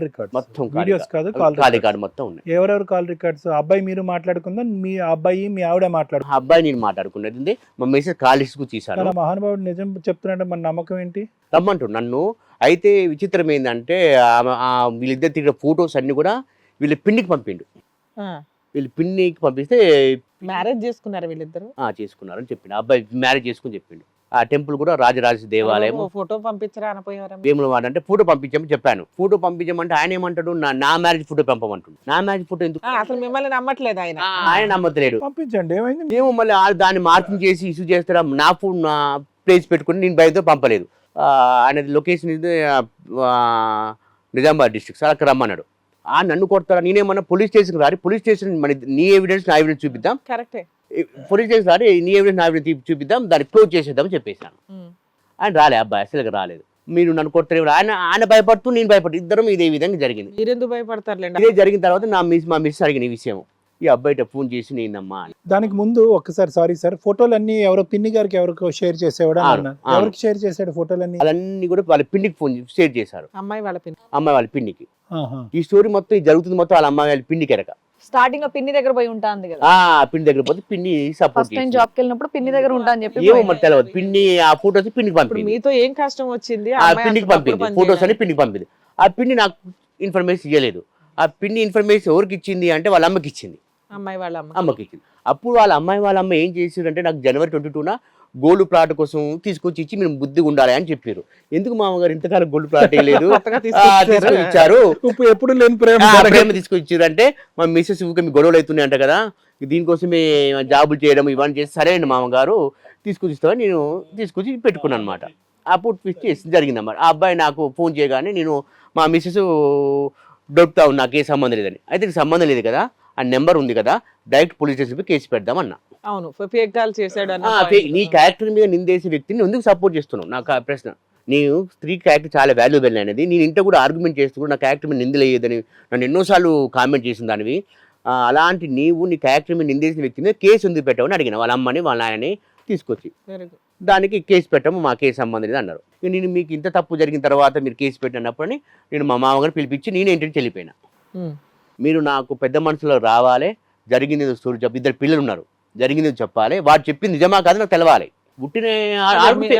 రికార్డ్ మొత్తం, వీడియోస్ కాదు కాల్ రికార్డ్ మొత్తం ఉన్నాయి. ఎవరెవరు కాల్ రికార్డ్స్? అబ్బాయి మీరు మాట్లాడుకుందా, మీ అబ్బాయి మీ ఆవిడ మాట్లాడు? అబ్బాయి నేను మాట్లాడుకున్నది. మా మెసేజ్ కాల్ కు తీసాను. మహానుభావుడు నిజం చెప్తున్నాడు, మన నమ్మకం ఏంటి? రమ్మంటు నన్ను. అయితే విచిత్రం ఏంటంటే వీళ్ళిద్దరు తిరిగిన ఫొటోస్ అన్ని కూడా వీళ్ళ పిన్నికి పంపిండు. వీళ్ళు పిన్నికి పంపిస్తే మ్యారేజ్ చేసుకున్నారు వీళ్ళిద్దరు. చేసుకున్నారని చెప్పిండు. అబ్బాయి మ్యారేజ్ చేసుకుని చెప్పిండు. ఆ టెంపుల్ కూడా రాజరాజ దేవాలయం. ఫోటో పంపించరా అనపోయారు? వేములవాడ అంటే ఫోటో పంపించమని చెప్పాను. ఫోటో పంపించమంటే ఆయన ఏమంటాడు, నా మ్యారేజ్ ఫోటో పంపమంటాడు. నా మ్యారేజ్ ఫోటో ఎందుకు? అసలు మిమ్మల్ని నమ్మట్లేదు ఆయన. ఆయన నమ్మట్లేడు. పంపించండి, ఏమైంది? మేము మళ్ళీ దాన్ని మార్కింగ్ చేసి ఇష్యూ చేస్తారా, నా ఫోన్ నా ప్లేస్ పెట్టుకుని నేను బయటతో పంపలేదు. ఆయన లొకేషన్ నిజామాబాద్ డిస్ట్రిక్ట్ సార్, అక్కడ రమ్మన్నాడు. నన్ను కొడతారా? నేనేమన్నా పోలీస్ స్టేషన్ రారి, పోలీస్ స్టేషన్ మన నీ ఎవిడెన్స్ నా ఎవిడెన్స్ చూపిద్దాం, కరెక్టే. పోలీస్ స్టేషన్ రారి నీ ఎవిడెన్స్ నా ఎవిడెన్స్ చూపిద్దాం, దాన్ని క్లోజ్ చేసేద్దాం చెప్పేసాను. ఆయన రాలే, అబ్బాయి అసలు రాలేదు. మీరు నన్ను కొట్టారు, ఆయన భయపడుతూ నేను భయపడుతూ, ఇద్దరం ఇదే విధంగా జరిగింది. మీరెందుకు భయపడతారులేండి? ఇదే జరిగిన తర్వాత మా మిస్ అడిగిన ఈ విషయం, ఈ అబ్బాయి ఫోన్ చేసి నేనమ్మా అని. దానికి ముందు ఒక్కసారి సారీ సార్, ఫోటోలన్నీ ఎవరో పిన్ని గారికి ఎవరికో షేర్ చేసేవాడు అన్నారు. ఎవరికి షేర్ చేశాడు ఫోటోలన్నీ? అవన్నీ కూడా వాళ్ళ పిన్నికి ఫోన్ షేర్ చేశారు. అమ్మాయి వాళ్ళ పిన్నికి. ఈ స్టోరీ మొత్తం జరుగుతుంది మొత్తం వాళ్ళ అమ్మాయి వాళ్ళ పిన్నికి ఎరక. స్టార్టింగ్ పిన్ని దగ్గర పోయి ఉంటాంది కదా, పిన్ని దగ్గర పోతే పిన్ని సపోర్ట్ చేసింది. జాబ్కి వెళ్ళినప్పుడు పిన్ని దగ్గర ఉంటా అని చెప్పి ఏమో మరి తెలియదు. పిన్ని ఆ ఫోటోస్ పిన్నికి పంపింది. మీతో ఏం కష్టం వచ్చింది? ఆ పిన్నికి పంపింది, ఫోటోస్ అని పిన్నికి పంపింది. ఆ పిన్ని నాకు ఇన్ఫర్మేషన్ ఇవ్వలేదు. ఆ పిన్ని ఇన్ఫర్మేషన్ ఎవరికి ఇచ్చింది అంటే వాళ్ళ అమ్మకి ఇచ్చింది. అమ్మకి ఇచ్చింది. అప్పుడు వాళ్ళ అమ్మ ఏం చేసిందంటే, నాకు జనవరి 22న గోల్డ్ ప్లాట్ కోసం తీసుకొచ్చి ఇచ్చి మేము బుద్ధిగా ఉండాలి అని చెప్పారు. ఎందుకు మామగారు ఇంతకాలం గోల్డ్ ప్లాట్ లేదు ఇచ్చారు, ఎప్పుడు లేని ప్రేమ తీసుకొచ్చారు అంటే, మా మిస్సెస్ ఊకే మీ గొడవలు అవుతున్నాయి అంట కదా, దీనికోసమే జాబులు చేయడం ఇవన్నీ చేసి, సరే అండి మామగారు తీసుకొచ్చి ఇస్తామని నేను తీసుకొచ్చి పెట్టుకున్నాను అనమాట. అప్పుడు ట్విస్ట్ చేసి జరిగిందన్నమాట. ఆ అబ్బాయి నాకు ఫోన్ చేయగానే నేను మా మిస్సెస్ దొరుకుతా ఉన్నా, నాకు ఏ సంబంధం లేదని. అయితే సంబంధం లేదు కదా, ఆ నెంబర్ ఉంది కదా, డైరెక్ట్ పోలీస్ స్టేషన్ కేసు పెడదామన్నా. అవును, ఫేక్ కాల్ చేశాడు. నీ క్యారెక్టర్ మీద నిందేసే వ్యక్తిని ఎందుకు సపోర్ట్ చేస్తున్నావు? నాకు ఆ ప్రశ్న. నేను స్త్రీ క్యారెక్టర్ చాలా వాల్యుబుల్ అనేది, నేను ఇంట్లో కూడా ఆర్గ్యుమెంట్ చేస్తూ కూడా నా క్యారెక్టర్ మీద నిందలేదని నన్ను ఎన్నోసార్లు కామెంట్ చేసిన దానివి. అలాంటి నీవు నీ క్యారెక్టర్ మీద నిందేసిన వ్యక్తి మీద కేసు ఎందుకు పెట్టామని అడిగిన వాళ్ళ అమ్మని వాళ్ళ నాయనని తీసుకొచ్చి. దానికి కేసు పెట్టాము, మా కేసు సంబంధం లేదు అన్నారు. నేను మీకు ఇంత తప్పు జరిగిన తర్వాత మీరు కేసు పెట్టినప్పుడు నేను మా మామగారిని పిలిపించి నేను ఇంటికి వెళ్ళిపోయినా. మీరు నాకు పెద్ద మనుషులో రావాలి, జరిగింది స్టోరీ చెప్పి, 2 పిల్లలు ఉన్నారు, జరిగింది చెప్పాలి, వాడు చెప్పింది నిజమా కాదు నాకు తెలవాలి.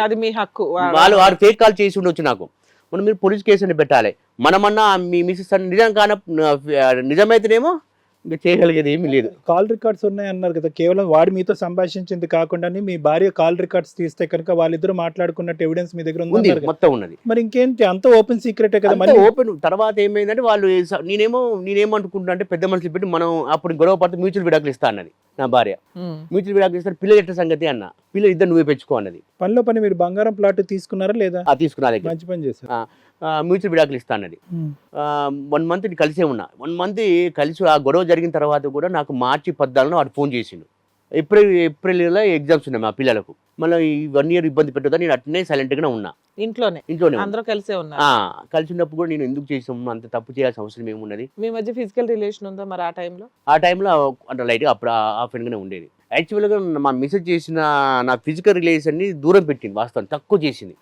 అది మీ హక్కు. వాడు ఫేక్ కాల్ చేసి ఉండొచ్చు నాకు, మనం మీరు పోలీస్ కేసు అని పెట్టాలి. మనమన్నా మీ మిస్సెస్ నిజం కాన నిజమైతేనేమో ఇంకా చేయగలిగేది ఏమీ లేదు. కాల్ రికార్డ్స్ ఉన్నాయి అన్నారు కదా, కేవలం వాడు మీతో సంభాషించింది కాకుండా మీ భార్య కాల్ రికార్డ్స్ తీస్తే కనుక వాళ్ళిద్దరు మాట్లాడుకున్నట్టు ఎవిడెన్స్ మీ దగ్గర ఉంది, మొత్తం ఉన్నది. మరి ఇంకేంటి, అంత ఓపెన్ సీక్రెటే కదా. ఓపెన్ తర్వాత ఏమైందంటే వాళ్ళు నేనేమనుకుంటున్నా అంటే, పెద్ద మనుషులు పెట్టి మనం అప్పుడు గొడవ పడితే మ్యూచువల్ విడాకులు ఇస్తా అన్నది నా భార్య. మ్యూచువల్ విడాకులు ఇస్తారు, పిల్లలు ఎట్ట సంగతి అన్న, పిల్లలు ఇద్దరు నువ్వే పెంచుకో అన్నది. పనిలో పని మీరు బంగారం ప్లాట్ తీసుకున్నారా లేదా? తీసుకున్నా, మంచి పని చేశారు. మ్యూచువల్ విడాకులు ఇస్తా అన్నది. 1 మంత్ కలిసే ఉన్నా. 1 మంత్ కలిసి ఆ గొడవ జరిగిన తర్వాత కూడా నాకు మార్చి 14న వాడు ఫోన్ చేసిండు. ఏప్రిల్లో ఎగ్జామ్స్ ఉన్నాయి మా పిల్లలకు, మళ్ళీ ఈ 1 ఇయర్ ఇబ్బంది పెట్టొద్దని నేను అట్నే సైలెంట్గానే ఉన్నా. ఇంట్లోనే అందరూ కలిసే ఉన్నారు. కలిసి ఉన్నప్పుడు కూడా నేను ఎందుకు చేసాము, అంత తప్పు చేయాల్సిన అవసరం ఏమున్నది? మీ మధ్య ఫిజికల్ రిలేషన్ ఉందా మరి ఆ టైంలో? ఆ టైంలో అంటే లైట్గా అప్పుడు ఆఫ్ గానే ఉండేది. యాక్చువల్గా మా మిస్సెస్ చేసిన నా ఫిజికల్ రిలేషన్ని దూరం పెట్టింది, వాస్తవం తక్కువ చేసింది.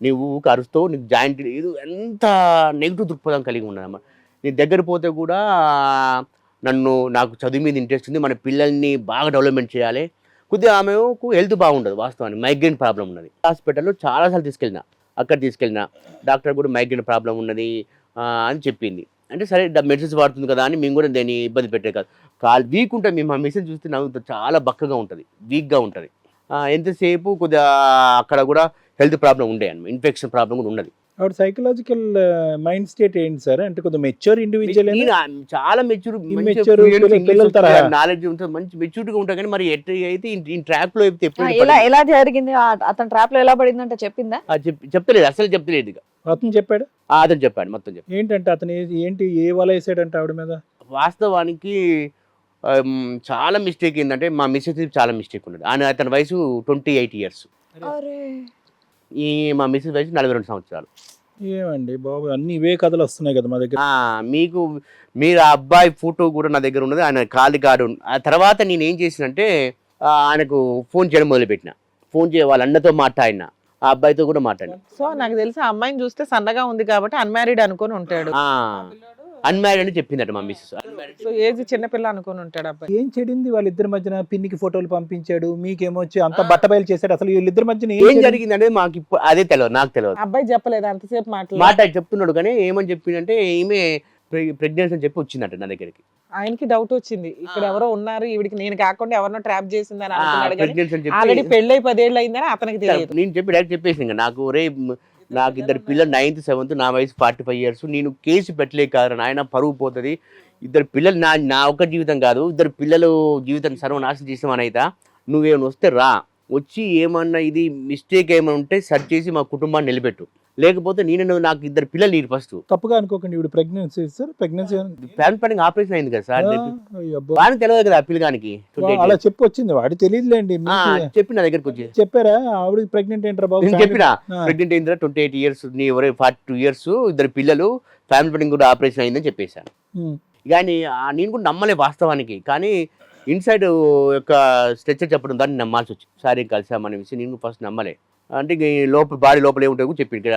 నువ్వు అరుస్తావు, నీకు జాయింట్ లేదు, ఎంత నెగిటివ్ దృక్పథం కలిగి ఉన్నానమ్మా. నీ దగ్గర పోతే కూడా నాకు చదువు మీద ఇంట్రెస్ట్ ఉంది, మన పిల్లల్ని బాగా డెవలప్మెంట్ చేయాలి, కొద్దిగా ఆమెకు హెల్త్ బాగుండదు, వాస్తవానికి మైగ్రేన్ ప్రాబ్లం ఉన్నది. హాస్పిటల్లో చాలాసార్లు తీసుకెళ్ళినా, అక్కడ తీసుకెళ్ళినా డాక్టర్ కూడా మైగ్రేన్ ప్రాబ్లం ఉన్నది అని చెప్పింది. అంటే సరే మెడిసిన్స్ వాడుతుంది కదా అని మేము కూడా దాన్ని ఇబ్బంది పెట్టే కాదు. కాలు వీక్ ఉంటుంది. మేము మా మిస్సెస్ చూస్తే నవ్వుతుంది, చాలా బక్కగా ఉంటుంది, వీక్గా ఉంటుంది. ఎంతసేపు కొద్దిగా అక్కడ కూడా హెల్త్ ప్రాబ్లం ఉండే అన్నమాట, ఇన్ఫెక్షన్ ప్రాబ్లం కూడా ఉన్నది. ఆవిడ సైకలాజికల్ మైండ్ స్టేట్ ఏంటి సార్? అంటే కొంచెం మెచ్యూర్ ఇండివిజువల్ చాలా మెచ్యూర్ పిల్లల తరహా నాలెడ్జ్ ఉంటుంది, మంచి మెచ్యూర్గా ఉంటుంది. కానీ మరి ఎట్లా అయితే ఈ ట్రాప్ లో అయితే ఎప్పుడు ఎలా జరిగింది అతను ట్రాప్ లో ఎలా పడిందంటే చెప్పిందా? చెప్తలేదు, అసలు చెప్తలేదు. ఇక అతను చెప్పాడు, అతను చెప్పాడు, మొత్తం చెప్పాడు. ఏంటంటే అతను ఏంటి ఏ వల వేసాడంటే ఆవిడ మీద? వాస్తవానికి చాలా మిస్టేక్ ఏంటంటే మా మిస్సెస్ చాలా మిస్టేక్ ఉన్నది. అతని వయసు 28 years, ఈ మా మిస్సెస్ వయసు 42 సంవత్సరాలు. ఏమండి బాబు, అన్ని ఇవే కథలు వస్తున్నాయి కదా మా దగ్గర. మీరు ఆ అబ్బాయి ఫోటో కూడా నా దగ్గర ఉన్నది, ఆయన కాలి కార్డు. ఆ తర్వాత నేను ఏం చేసినంటే ఆయనకు ఫోన్ చేయడం మొదలుపెట్టిన. ఫోన్ వాళ్ళ అన్నతో మాట్లాడిన, ఆ అబ్బాయితో కూడా మాట్లాడిన. సో నాకు తెలిసి ఆ అమ్మాయిని చూస్తే సన్నగా ఉంది కాబట్టి అన్మ్యారీడ్ అనుకొని ఉంటాడు. అన్మ్యారీడ్ అని చెప్పిందట మా మిస్సెస్. సో ఏజ్ చిన్నపిల్ల అనుకొని ఉంటాడు అబ్బాయి. ఏం చెడింది వాళ్ళిద్దరి మధ్యన? పిన్నికి ఫోటోలు పంపించాడు, మీకేమో వచ్చి అంత బట్టబయలు చేశాడు. అసలు వీళ్ళిద్దరి మధ్యన ఏం జరిగింది అనేది మాకు ఇప్పుడు అదే తెలియదు, నాకు తెలియదు. అబ్బాయి చెప్పలేదు అంతసేపు మాట్లాడి చెప్తున్నాడు. కానీ ఏమని చెప్పిందంటే ఈమె ప్రెగ్నెన్సీ అని చెప్పి వచ్చిందట నా దగ్గరికి. ఆయనకి డౌట్ వచ్చింది, ఇక్కడ ఎవరో ఉన్నారు, ఈవిడికి నేను కాకుండా ఎవరినో ట్రాప్ చేసిందని అనుకున్నాడు. ప్రెగ్నెన్సీ అని ఆల్రెడీ చెప్పి పెళ్ళై 10 ఏళ్ళు అయిందని అతనికి తెలియదు. నేను చెప్పి డైరెక్ట్ చెప్పేసి ఇంకా నాకు ఇద్దరు పిల్లలు 9th 7th, నా వయసు 45 years. నేను కేసు పెట్టలేక కాదు నాయన, పరువు పోతుంది. ఇద్దరు పిల్లలు నా ఒక్క జీవితం కాదు, ఇద్దరు పిల్లలు జీవితం సర్వనాశనం చేసామని అయితే నువ్వేమైనా వస్తే రా, వచ్చి ఏమన్నా ఇది మిస్టేక్ ఏమైనా ఉంటే సర్చ్ చేసి మా కుటుంబాన్ని నిలబెట్టు, లేకపోతే నాకు ఇద్దరు పిల్లలు నీరు. ఫస్ట్ తప్పుగా అనుకోకండి, ఇప్పుడు pregnancy sir, pregnancy family planning operation అయింది కదా సార్, వాడిని తెలియదు కదా ఆ పిల్లగానికి. అలా చెప్పి వచ్చింది, వాడు తెలియదులేండి. చెప్పి నా దగ్గరకు వచ్చి చెప్పారా ఆవిడ ప్రెగ్నెంట్ ఏంటారా బాబు? నేను చెప్పిన ప్రెగ్నెంట్ అయిందిరా, 28 years, నీ ఎవరే 42 years, ఇద్దరు పిల్లలు, ఫ్యామిలీ ప్లానింగ్ కూడా ఆపరేషన్ అయిందని చెప్పేశాను. కానీ నేను కూడా నమ్మలే వాస్తవానికి. కానీ ఇన్సైడ్ యొక్క స్ట్రెచ్చర్ చెప్పడం దాన్ని నమ్మాల్సి వచ్చింది. సారీ కలిసామనే విషయం నేను ఫస్ట్ నమ్మలే. అంటే లోపల బాడీ లోపల ఏముంటాయి చెప్పి ఇక్కడ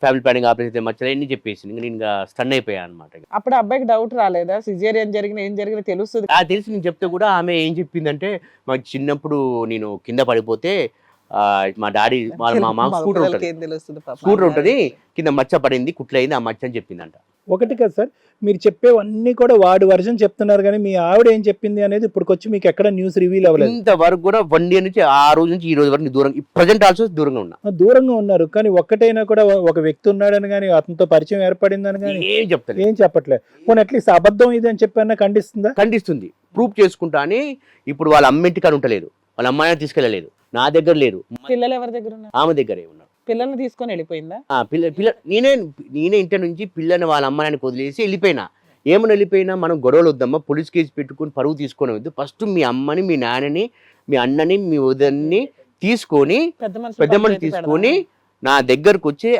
ఫ్యామిలీ ప్లానింగ్ ఆపరేషన్ మచ్చలు అన్ని చెప్పేసి నేను ఇంకా స్టన్ అయిపోయాను అనమాట. అప్పుడు అబ్బాయికి డౌట్ రాలేదా, సిజేరియన్ జరిగిన ఏం జరిగిన తెలుస్తుంది? తెలిసి నేను చెప్తే కూడా ఆమె ఏం చెప్పిందంటే, మాకు చిన్నప్పుడు నేను కింద పడిపోతే మా డాడీ మా మామ స్కూటర్ ఉంటుంది, కింద మచ్చ పడింది, కుట్లయింది, ఆ మచ్చ అని చెప్పిందంట. ఒకటి కదా సార్, మీరు చెప్పేవన్నీ కూడా వాడి వర్షన్ చెప్తున్నారు, కానీ మీ ఆవిడ ఏం చెప్పింది అనేది ఇప్పటికొచ్చి మీకు ఎక్కడ న్యూస్ రివీల్ అవ్వలేదు. ఇంతవరకు కూడా 1 year నుంచి ఆ రోజు నుంచి ఈ రోజు వరకు దూరం, ప్రజెంట్ ఆల్సో దూరంగా ఉన్నారు. కానీ ఒక్కటైనా కూడా ఒక వ్యక్తి ఉన్నాడని కానీ అతనితో పరిచయం ఏర్పడిందని కానీ ఏం చెప్పట్లేదు. పోనీ అట్లీస్ట్ అబద్ధం ఇది అని చెప్పన్నా ఖండిస్తుంది. ప్రూఫ్ చేసుకుంటా అని. ఇప్పుడు వాళ్ళ అమ్మింటికాడ ఉంటలేదు, వాళ్ళ అమ్మాయిని తీసుకెళ్ళలేదు, నా దగ్గర లేరు. పిల్లలు ఎవరి దగ్గర ఉన్నారు? ఆమె దగ్గరే ఉన్నారు. పిల్లల్ని తీసుకొని వెళ్ళిపోయిందా? నేనే ఇంటి నుంచి పిల్లని వాళ్ళ అమ్మాయిని వదిలేసి వెళ్ళిపోయినా. ఏమని వెళ్ళిపోయినా, మనం గొడవలు వద్దమ్మా, పోలీస్ కేసు పెట్టుకుని పరువు తీసుకొని వద్దు, ఫస్ట్ మీ అమ్మని, మీ నాన్నని, మీ అన్నని, మీ వదిన్ని తీసుకొని పెద్ద మనిషి తీసుకొని నా దగ్గరకు వచ్చి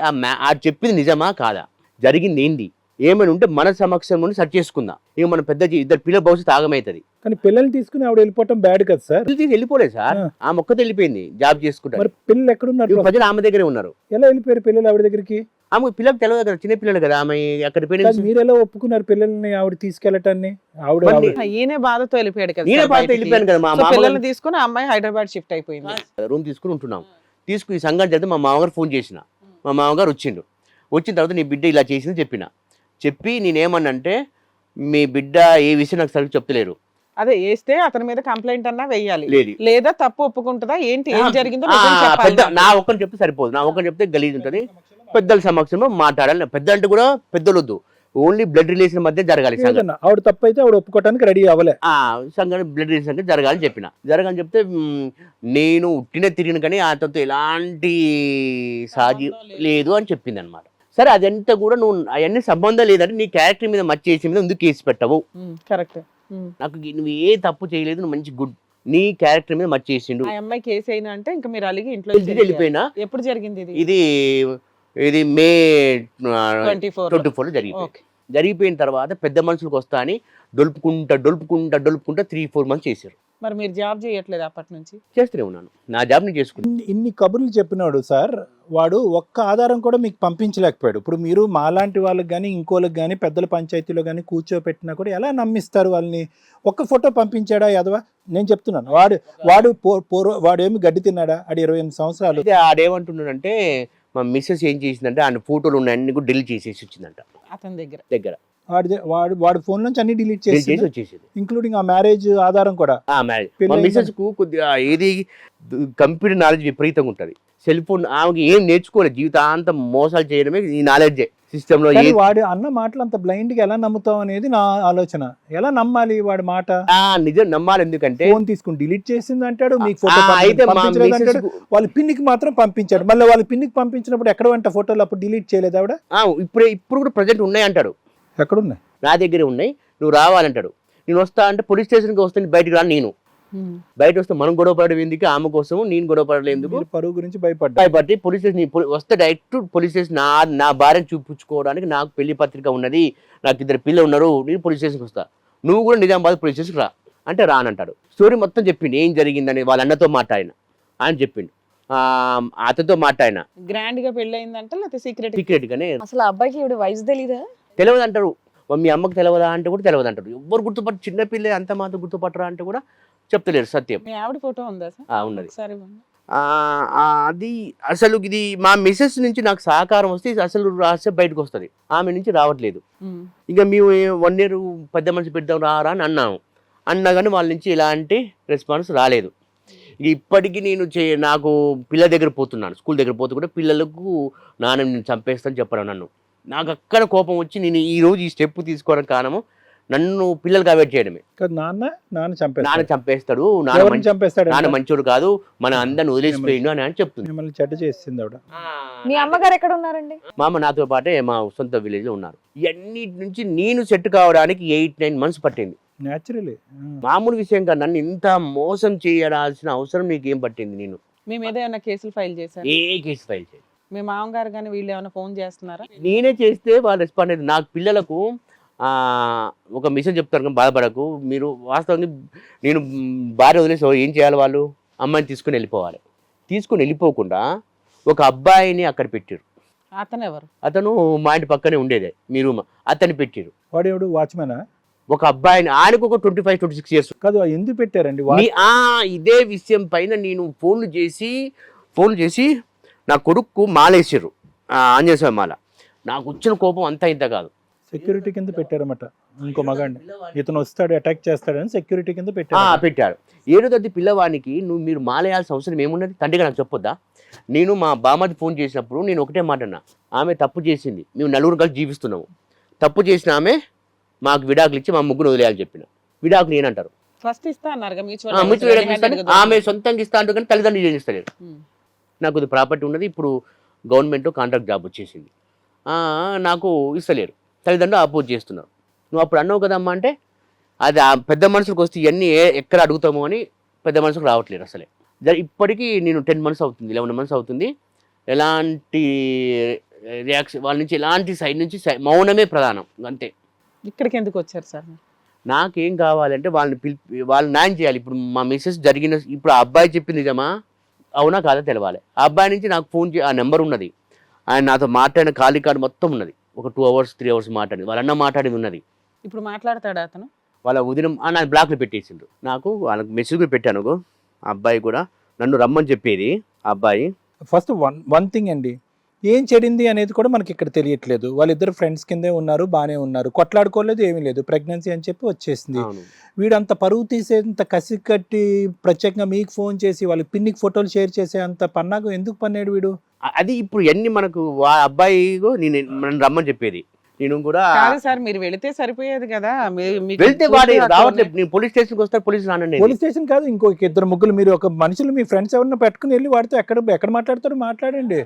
ఆ చెప్పింది నిజమా కాదా, జరిగింది ఏంది, ఏమైనా ఉంటే మన సమక్షంలో సెర్చ్ చేసుకుందాం. ఇక మన ఇద్దరు పిల్లల భవిష్యత్తు ఆగమవుతుంది. కానీ పిల్లల్ని తీసుకుని ఆవిడ వెళ్ళిపోవటం బ్యాడ్ కదా సార్? వెళ్ళిపోలేదు సార్, ఆ మొక్కతో వెళ్ళిపోయింది జాబ్ చేసుకుంటారు. పిల్లలు ఎక్కడున్నారు? ప్రజలు ఆమె దగ్గరే ఉన్నారు. ఎలా వెళ్ళిపోయారు పిల్లలు ఆవిడ దగ్గరికి? ఆమె పిల్లలు తెలియదు కదా, చిన్న పిల్లలు కదా, ఆమె అక్కడ మీరు ఎలా ఒప్పుకున్నారు పిల్లల్ని ఆవిడ తీసుకెళ్ళటాన్ని? ఈయన బాధతో వెళ్ళిపోయాడు కదా, నేనే బాధతో వెళ్ళిపోయాను కదా. మా పిల్లల్ని తీసుకుని అమ్మాయి హైదరాబాద్ షిఫ్ట్ అయిపోయింది. రూమ్ తీసుకుని ఉంటున్నాం. ఈ సంఘటన జరిగితే మా మామగారు ఫోన్ చేసిన, మా మామగారు వచ్చిండు. వచ్చిన తర్వాత నీ బిడ్డ ఇలా చేసింది చెప్పి నేనేమన్నంటే, మీ బిడ్డ ఏ విషయం నాకు సరిగ్గా చెప్తలేరు. అదే వేస్తే అతని మీద కంప్లైంట్ అన్నా వేయాలి, లేదు లేదా తప్పు ఒప్పుకుంటుందా ఏంటి, ఏం జరిగిందో నా ఒక్కరిని చెప్తే సరిపోదు, నా ఒక్కరిని చెప్తే గలీజ్ ఉంటుంది. పెద్దల సమక్షంలో మాట్లాడాలి. పెద్ద అంటే కూడా పెద్దలు వద్దు, ఓన్లీ బ్లడ్ రిలేషన్ మధ్య జరగాలి. ఆవిడ తప్పు అయితే ఆవిడ ఒప్పుకోవడానికి రెడీ అవ్వలే. సంఘటన బ్లడ్ రిలేషన్ జరగాలని చెప్పిన. జరగాలని చెప్తే నేను ఉట్టిన తిరిగిన కానీ అతనితో ఎలాంటి సాజీ లేదు అని చెప్పింది అనమాట. సరే, అదంతా కూడా నువ్వు అవన్నీ సంబంధం లేదంటే నీ క్యారెక్టర్ మీద మచ్చ చేసే మీద ఎందుకు కేసు పెట్టవు? కరెక్ట్. నాకు నువ్వు ఏ తప్పు చేయలేదు, నువ్వు మంచి గుడ్, నీ క్యారెక్టర్ మీద మచ్చ చేసిండు. ఆ అమ్మాయి కేసు అయినా అంటే ఇంకా మీరు అలిగి ఇంట్లో వెళ్ళిపోయినా. ఎప్పుడు జరిగింది ఇది May 24 జరిగిపోయిన తర్వాత పెద్ద మనుషులకు వస్తా అని దొలుపుకుంటా 3-4 months చేశారు. మరి మీరు జాబ్ చేయట్లేదు అప్పటి నుంచి? చేస్తూనే ఉన్నాను, నా జాబ్ నేను చేసుకున్నాను. ఇన్ని కబుర్లు చెప్పినాడు సార్, వాడు ఒక్క ఆధారం కూడా మీకు పంపించలేకపోయాడు. ఇప్పుడు మీరు మాలాంటి వాళ్ళకి కానీ ఇంకోళ్ళకి కానీ పెద్దల పంచాయతీలో కానీ కూర్చోపెట్టినా కూడా ఎలా నమ్మిస్తారు వాళ్ళని? ఒక్క ఫోటో పంపించాడా యాదవ? నేను చెప్తున్నాను, వాడేమి గడ్డి తిన్నాడా? ఆడు 28 సంవత్సరాలు. ఆడేమంటున్నాడంటే, మా మిస్సెస్ ఏం చేసిందంటే ఆయన ఫోటోలు ఉన్నాయన్ని కూడా డిలీట్ చేసేసి వచ్చిందంట అతని దగ్గర. వాడి ఫోన్ నుంచి అన్ని డిలీట్ నేను చేసి చేసి వచ్చేసేది. ఇంక్లూడింగ్ ఆ మ్యారేజ్ ఆధారం కూడా. మ్యారేజ్ పెళ్ళి మా అయిందా? మిసెస్ కు కొద్దిగా ఏది కంప్యూటర్ నాలెడ్జ్ విపరీతంగా ఉంటుంది. సెల్ ఫోన్ ఆమెకి ఏం నేర్చుకోలేదు, జీవితాంతం మోసాలు చేయడమే ఈ నాలెడ్జే. సిస్టమ్ లో కానీ వాడి అన్న మాటలు అంత బ్లైండ్ గా ఎలా నమ్ముతాం అనేది నా ఆలోచన. ఎలా నమ్మాలి వాడి మాట? నిజం నమ్మాలి, ఎందుకంటే ఫోన్ తీసుకుని డిలీట్ చేసింది అంటాడు, మీకు ఫోటో అయితే మా పంపించలేదు మిసెస్ అంటాడు. వాళ్ళ పిన్నికి మాత్రం పంపించాడు. మళ్ళీ వాళ్ళ పిన్నికి పంపించినప్పుడు ఎక్కడ వంట ఫోటోలు అప్పుడు డిలీట్ చేయలేదు ఆవిడ? ఇప్పుడు కూడా ప్రజెంట్ ఉన్నాయి అంటాడు, ఎక్కడున్నాయి? నా దగ్గరే ఉన్నాయి, నువ్వు రావాలంటాడు. నేను వస్తా అంటే పోలీస్ స్టేషన్కి వస్తే బయటకు రాను. నేను బయట వస్తే మనం గొడవ పడడం ఎందుకు, ఆమె కోసం నేను గొడవ పడలేదు ఎందుకు, మీరు పరువు గురించి భయపడ్డా. భయపడి పోలీస్ స్టేషన్ వస్తే డైరెక్ట్ పోలీస్ స్టేషన్ నా భార్యను చూపించుకోవడానికి నాకు పెళ్లి పత్రిక ఉన్నది, నాకు 2 పిల్లలు ఉన్నారు, నేను పోలీస్ స్టేషన్కి వస్తా, నువ్వు కూడా నిజామాబాద్ పోలీస్ స్టేషన్కి రా అంటే రానంటాడు. స్టోరీ మొత్తం చెప్పిండు, ఏం జరిగిందని వాళ్ళ అన్నతో మాట్లాడిన ఆయన చెప్పిండు, అతనితో మాట్లాడిన. గ్రాండ్ గా పెళ్లి అయిందంటే లేకపోతే సీక్రెట్? సీక్రెట్ గానే అసలు ఆ అబ్బాయికి ఇప్పుడు వయసు తెలీదా? తెలియదు అంటారు. మీ అమ్మకి తెలియదా అంటే కూడా తెలియదు అంటారు. ఎవరు గుర్తుపట్టు, చిన్నపిల్లే అంత మాత్రం గుర్తుపట్టరా అంటే కూడా చెప్తలేరు సత్యం. మీ ఆవిడ ఫోటో ఉందా సార్? ఉన్నది. ఒకసారి ఇవ్వండి. అది అసలు ఇది మా మిసెస్ నుంచి నాకు సహకారం వస్తే ఇది అసలు రహస్యం బయటకు వస్తుంది, ఆమె నుంచి రావట్లేదు. ఇక మేము 1 year పెద్ద మనిషి పెడదాం రారా అని అన్నాము, అన్నా కానీ వాళ్ళ నుంచి ఎలాంటి రెస్పాన్స్ రాలేదు. ఇక ఇప్పటికీ నాకు పిల్లల దగ్గర పోతున్నాను, స్కూల్ దగ్గర పోతూ కూడా పిల్లలకు నాన్న నేను చంపేస్తాను చెప్పడం నన్ను. నాకు అక్కడ కోపం వచ్చి నేను ఈ రోజు ఈ స్టెప్ తీసుకోవడానికి కారణము నన్ను పిల్లలకి అవాయిడ్ చేయడమే. నాన్న చంపేస్తాడు, చంపేస్తాడు, నాన్న మంచోడు కాదు, మన అందరిని వదిలేసిపోయిండు అని చెప్తుంది. మిమ్మల్ని చెడ్డ చేసింది ఆవిడ. మీ అమ్మగారు ఎక్కడ ఉన్నారండి? మా అమ్మ నాతో పాటే మా సొంత విలేజ్ లో ఉన్నారు. ఇవన్నీ నుంచి నేను సెట్ కావడానికి 8-9 months పట్టింది. న్యాచురలీ మామూలు విషయం కాదు, నన్ను ఇంత మోసం చేయాల్సిన అవసరం నీకేం పట్టింది? నేను మీ మీద ఏమైనా కేసులు ఫైల్ చేశారు? ఏ కేసు ఫైల్ చేయాలి? మీ మామగారు కానీ వీళ్ళు ఏమైనా ఫోన్ చేస్తున్నారా? నేనే చేస్తే వాళ్ళు రెస్పాండ్ అయ్యింది. నాకు పిల్లలకు ఒక మిషన్ చెప్తారు కానీ బాధపడకు, మీరు వాస్తవంగా నేను భార్య వదిలేసి ఏం చేయాలి, వాళ్ళు అమ్మాయిని తీసుకుని వెళ్ళిపోవాలి. తీసుకుని వెళ్ళిపోకుండా ఒక అబ్బాయిని అక్కడ పెట్టారు. అతను ఎవరు? అతను మా ఇంటి పక్కనే ఉండేది, మీ రూమ్, అతన్ని పెట్టారు. వాడేవాడు వాచ్మెనా? ఒక అబ్బాయిని, ఆయనకు ఒక 25-26 years. కాదు, ఎందుకు పెట్టారండి? ఇదే విషయం పైన నేను ఫోన్లు చేసి నా కొడుకు మాలేసారు, ఆంజనేయ స్వామి మాల. నాకు వచ్చిన కోపం అంతా ఇంత కాదు. సెక్యూరిటీ కింద పెట్టారన్నమాట. ఇంకో మగాడిని ఇతను వస్తాడు అటాక్ చేస్తాడని సెక్యూరిటీ కింద పెట్టారు. 7వ తరగతి పిల్లవానికి మీరు మాలేయాల్సిన అవసరం ఏమున్నది? తండ్రిగా నాకు చెప్పొద్దా? నేను మా బామ్మది ఫోన్ చేసినప్పుడు నేను ఒకటే మాట అన్నా, ఆమె తప్పు చేసింది, మేము 4 కలిసి జీవిస్తున్నాము, తప్పు చేసిన ఆమె మాకు విడాకులు ఇచ్చి మా ముగ్గురు వదిలేయాలని చెప్పిన. విడాకులు ఏనంటారు? ఫస్ట్ ఇస్తా అన్నారు, ఆమె సొంతంగా ఇస్తా అంటూ కానీ తల్లిదండ్రులు ఏం ఇస్తలేరు. నాకు ఇది ప్రాపర్టీ ఉన్నది, ఇప్పుడు గవర్నమెంట్ కాంట్రాక్ట్ జాబ్ వచ్చేసింది, నాకు ఇస్తలేరు, తల్లిదండ్రులు అపోజ్ చేస్తున్నారు. నువ్వు అప్పుడు అన్నావు కదమ్మా అంటే, అది ఆ పెద్ద మనుషులకు వస్తే ఇవన్నీ ఎక్కడ అడుగుతాము అని పెద్ద మనుషులకు రావట్లేదు అసలే. ఇప్పటికీ నేను 10 months అవుతుంది, 11 months అవుతుంది, ఎలాంటి రియాక్షన్ వాళ్ళ నుంచి, ఎలాంటి సైడ్ నుంచి మౌనమే ప్రధానం అంతే. ఇక్కడికి ఎందుకు వచ్చారు సార్? నాకేం కావాలంటే వాళ్ళు న్యాయం చేయాలి. ఇప్పుడు మా మిస్సెస్ జరిగిన, ఇప్పుడు ఆ అబ్బాయి చెప్పింది నిజమా అవునా కాదా తెలవాలి. ఆ అబ్బాయి నుంచి నాకు ఫోన్ ఆ నెంబర్ ఉన్నది, ఆయన నాతో మాట్లాడిన ఖాళీ కార్డు మొత్తం ఉన్నది, ఒక 2 hours 3 hours మాట్లాడింది, వాళ్ళన్న మాట్లాడింది ఉన్నది. ఇప్పుడు మాట్లాడతాడు అతను? వాళ్ళ ఉదయం నా బ్లాక్లో పెట్టేసిండ్రు. నాకు వాళ్ళకి మెసేజ్ కూడా పెట్టాను, ఆ అబ్బాయి కూడా నన్ను రమ్మని చెప్పేది. ఆ అబ్బాయి ఫస్ట్ వన్ థింగ్ అండి, ఏం చెడింది అనేది కూడా మనకి ఇక్కడ తెలియట్లేదు. వాళ్ళిద్దరు ఫ్రెండ్స్ కిందే ఉన్నారు, బాగానే ఉన్నారు, కొట్లాడుకోలేదు, ఏమీ లేదు, ప్రెగ్నెన్సీ అని చెప్పి వచ్చేసింది. వీడంత పరువు తీసేంత కసి కట్టి ప్రత్యేకంగా మీకు ఫోన్ చేసి వాళ్ళ పిన్నికి ఫోటోలు షేర్ చేసే అంత పన్నాగం ఎందుకు పన్నాడు వీడు? అది ఇప్పుడు ఎన్ని మనకు అబ్బాయి నన్ను రమ్మని చెప్పేది. నేను కూడా సార్ మీరు వెళితే సరిపోయేది కదా, వెళ్తే వాడు రావట్లేదు. నేను పోలీస్ స్టేషన్కి వస్తాను, పోలీసులు రానండి. పోలీస్ స్టేషన్ కాదు, ఇంకో 2-3 మీరు ఒక మనుషులు మీ ఫ్రెండ్స్ ఎవరిని పెట్టుకుని వెళ్ళి వాడితో ఎక్కడ మాట్లాడతారో మాట్లాడండి.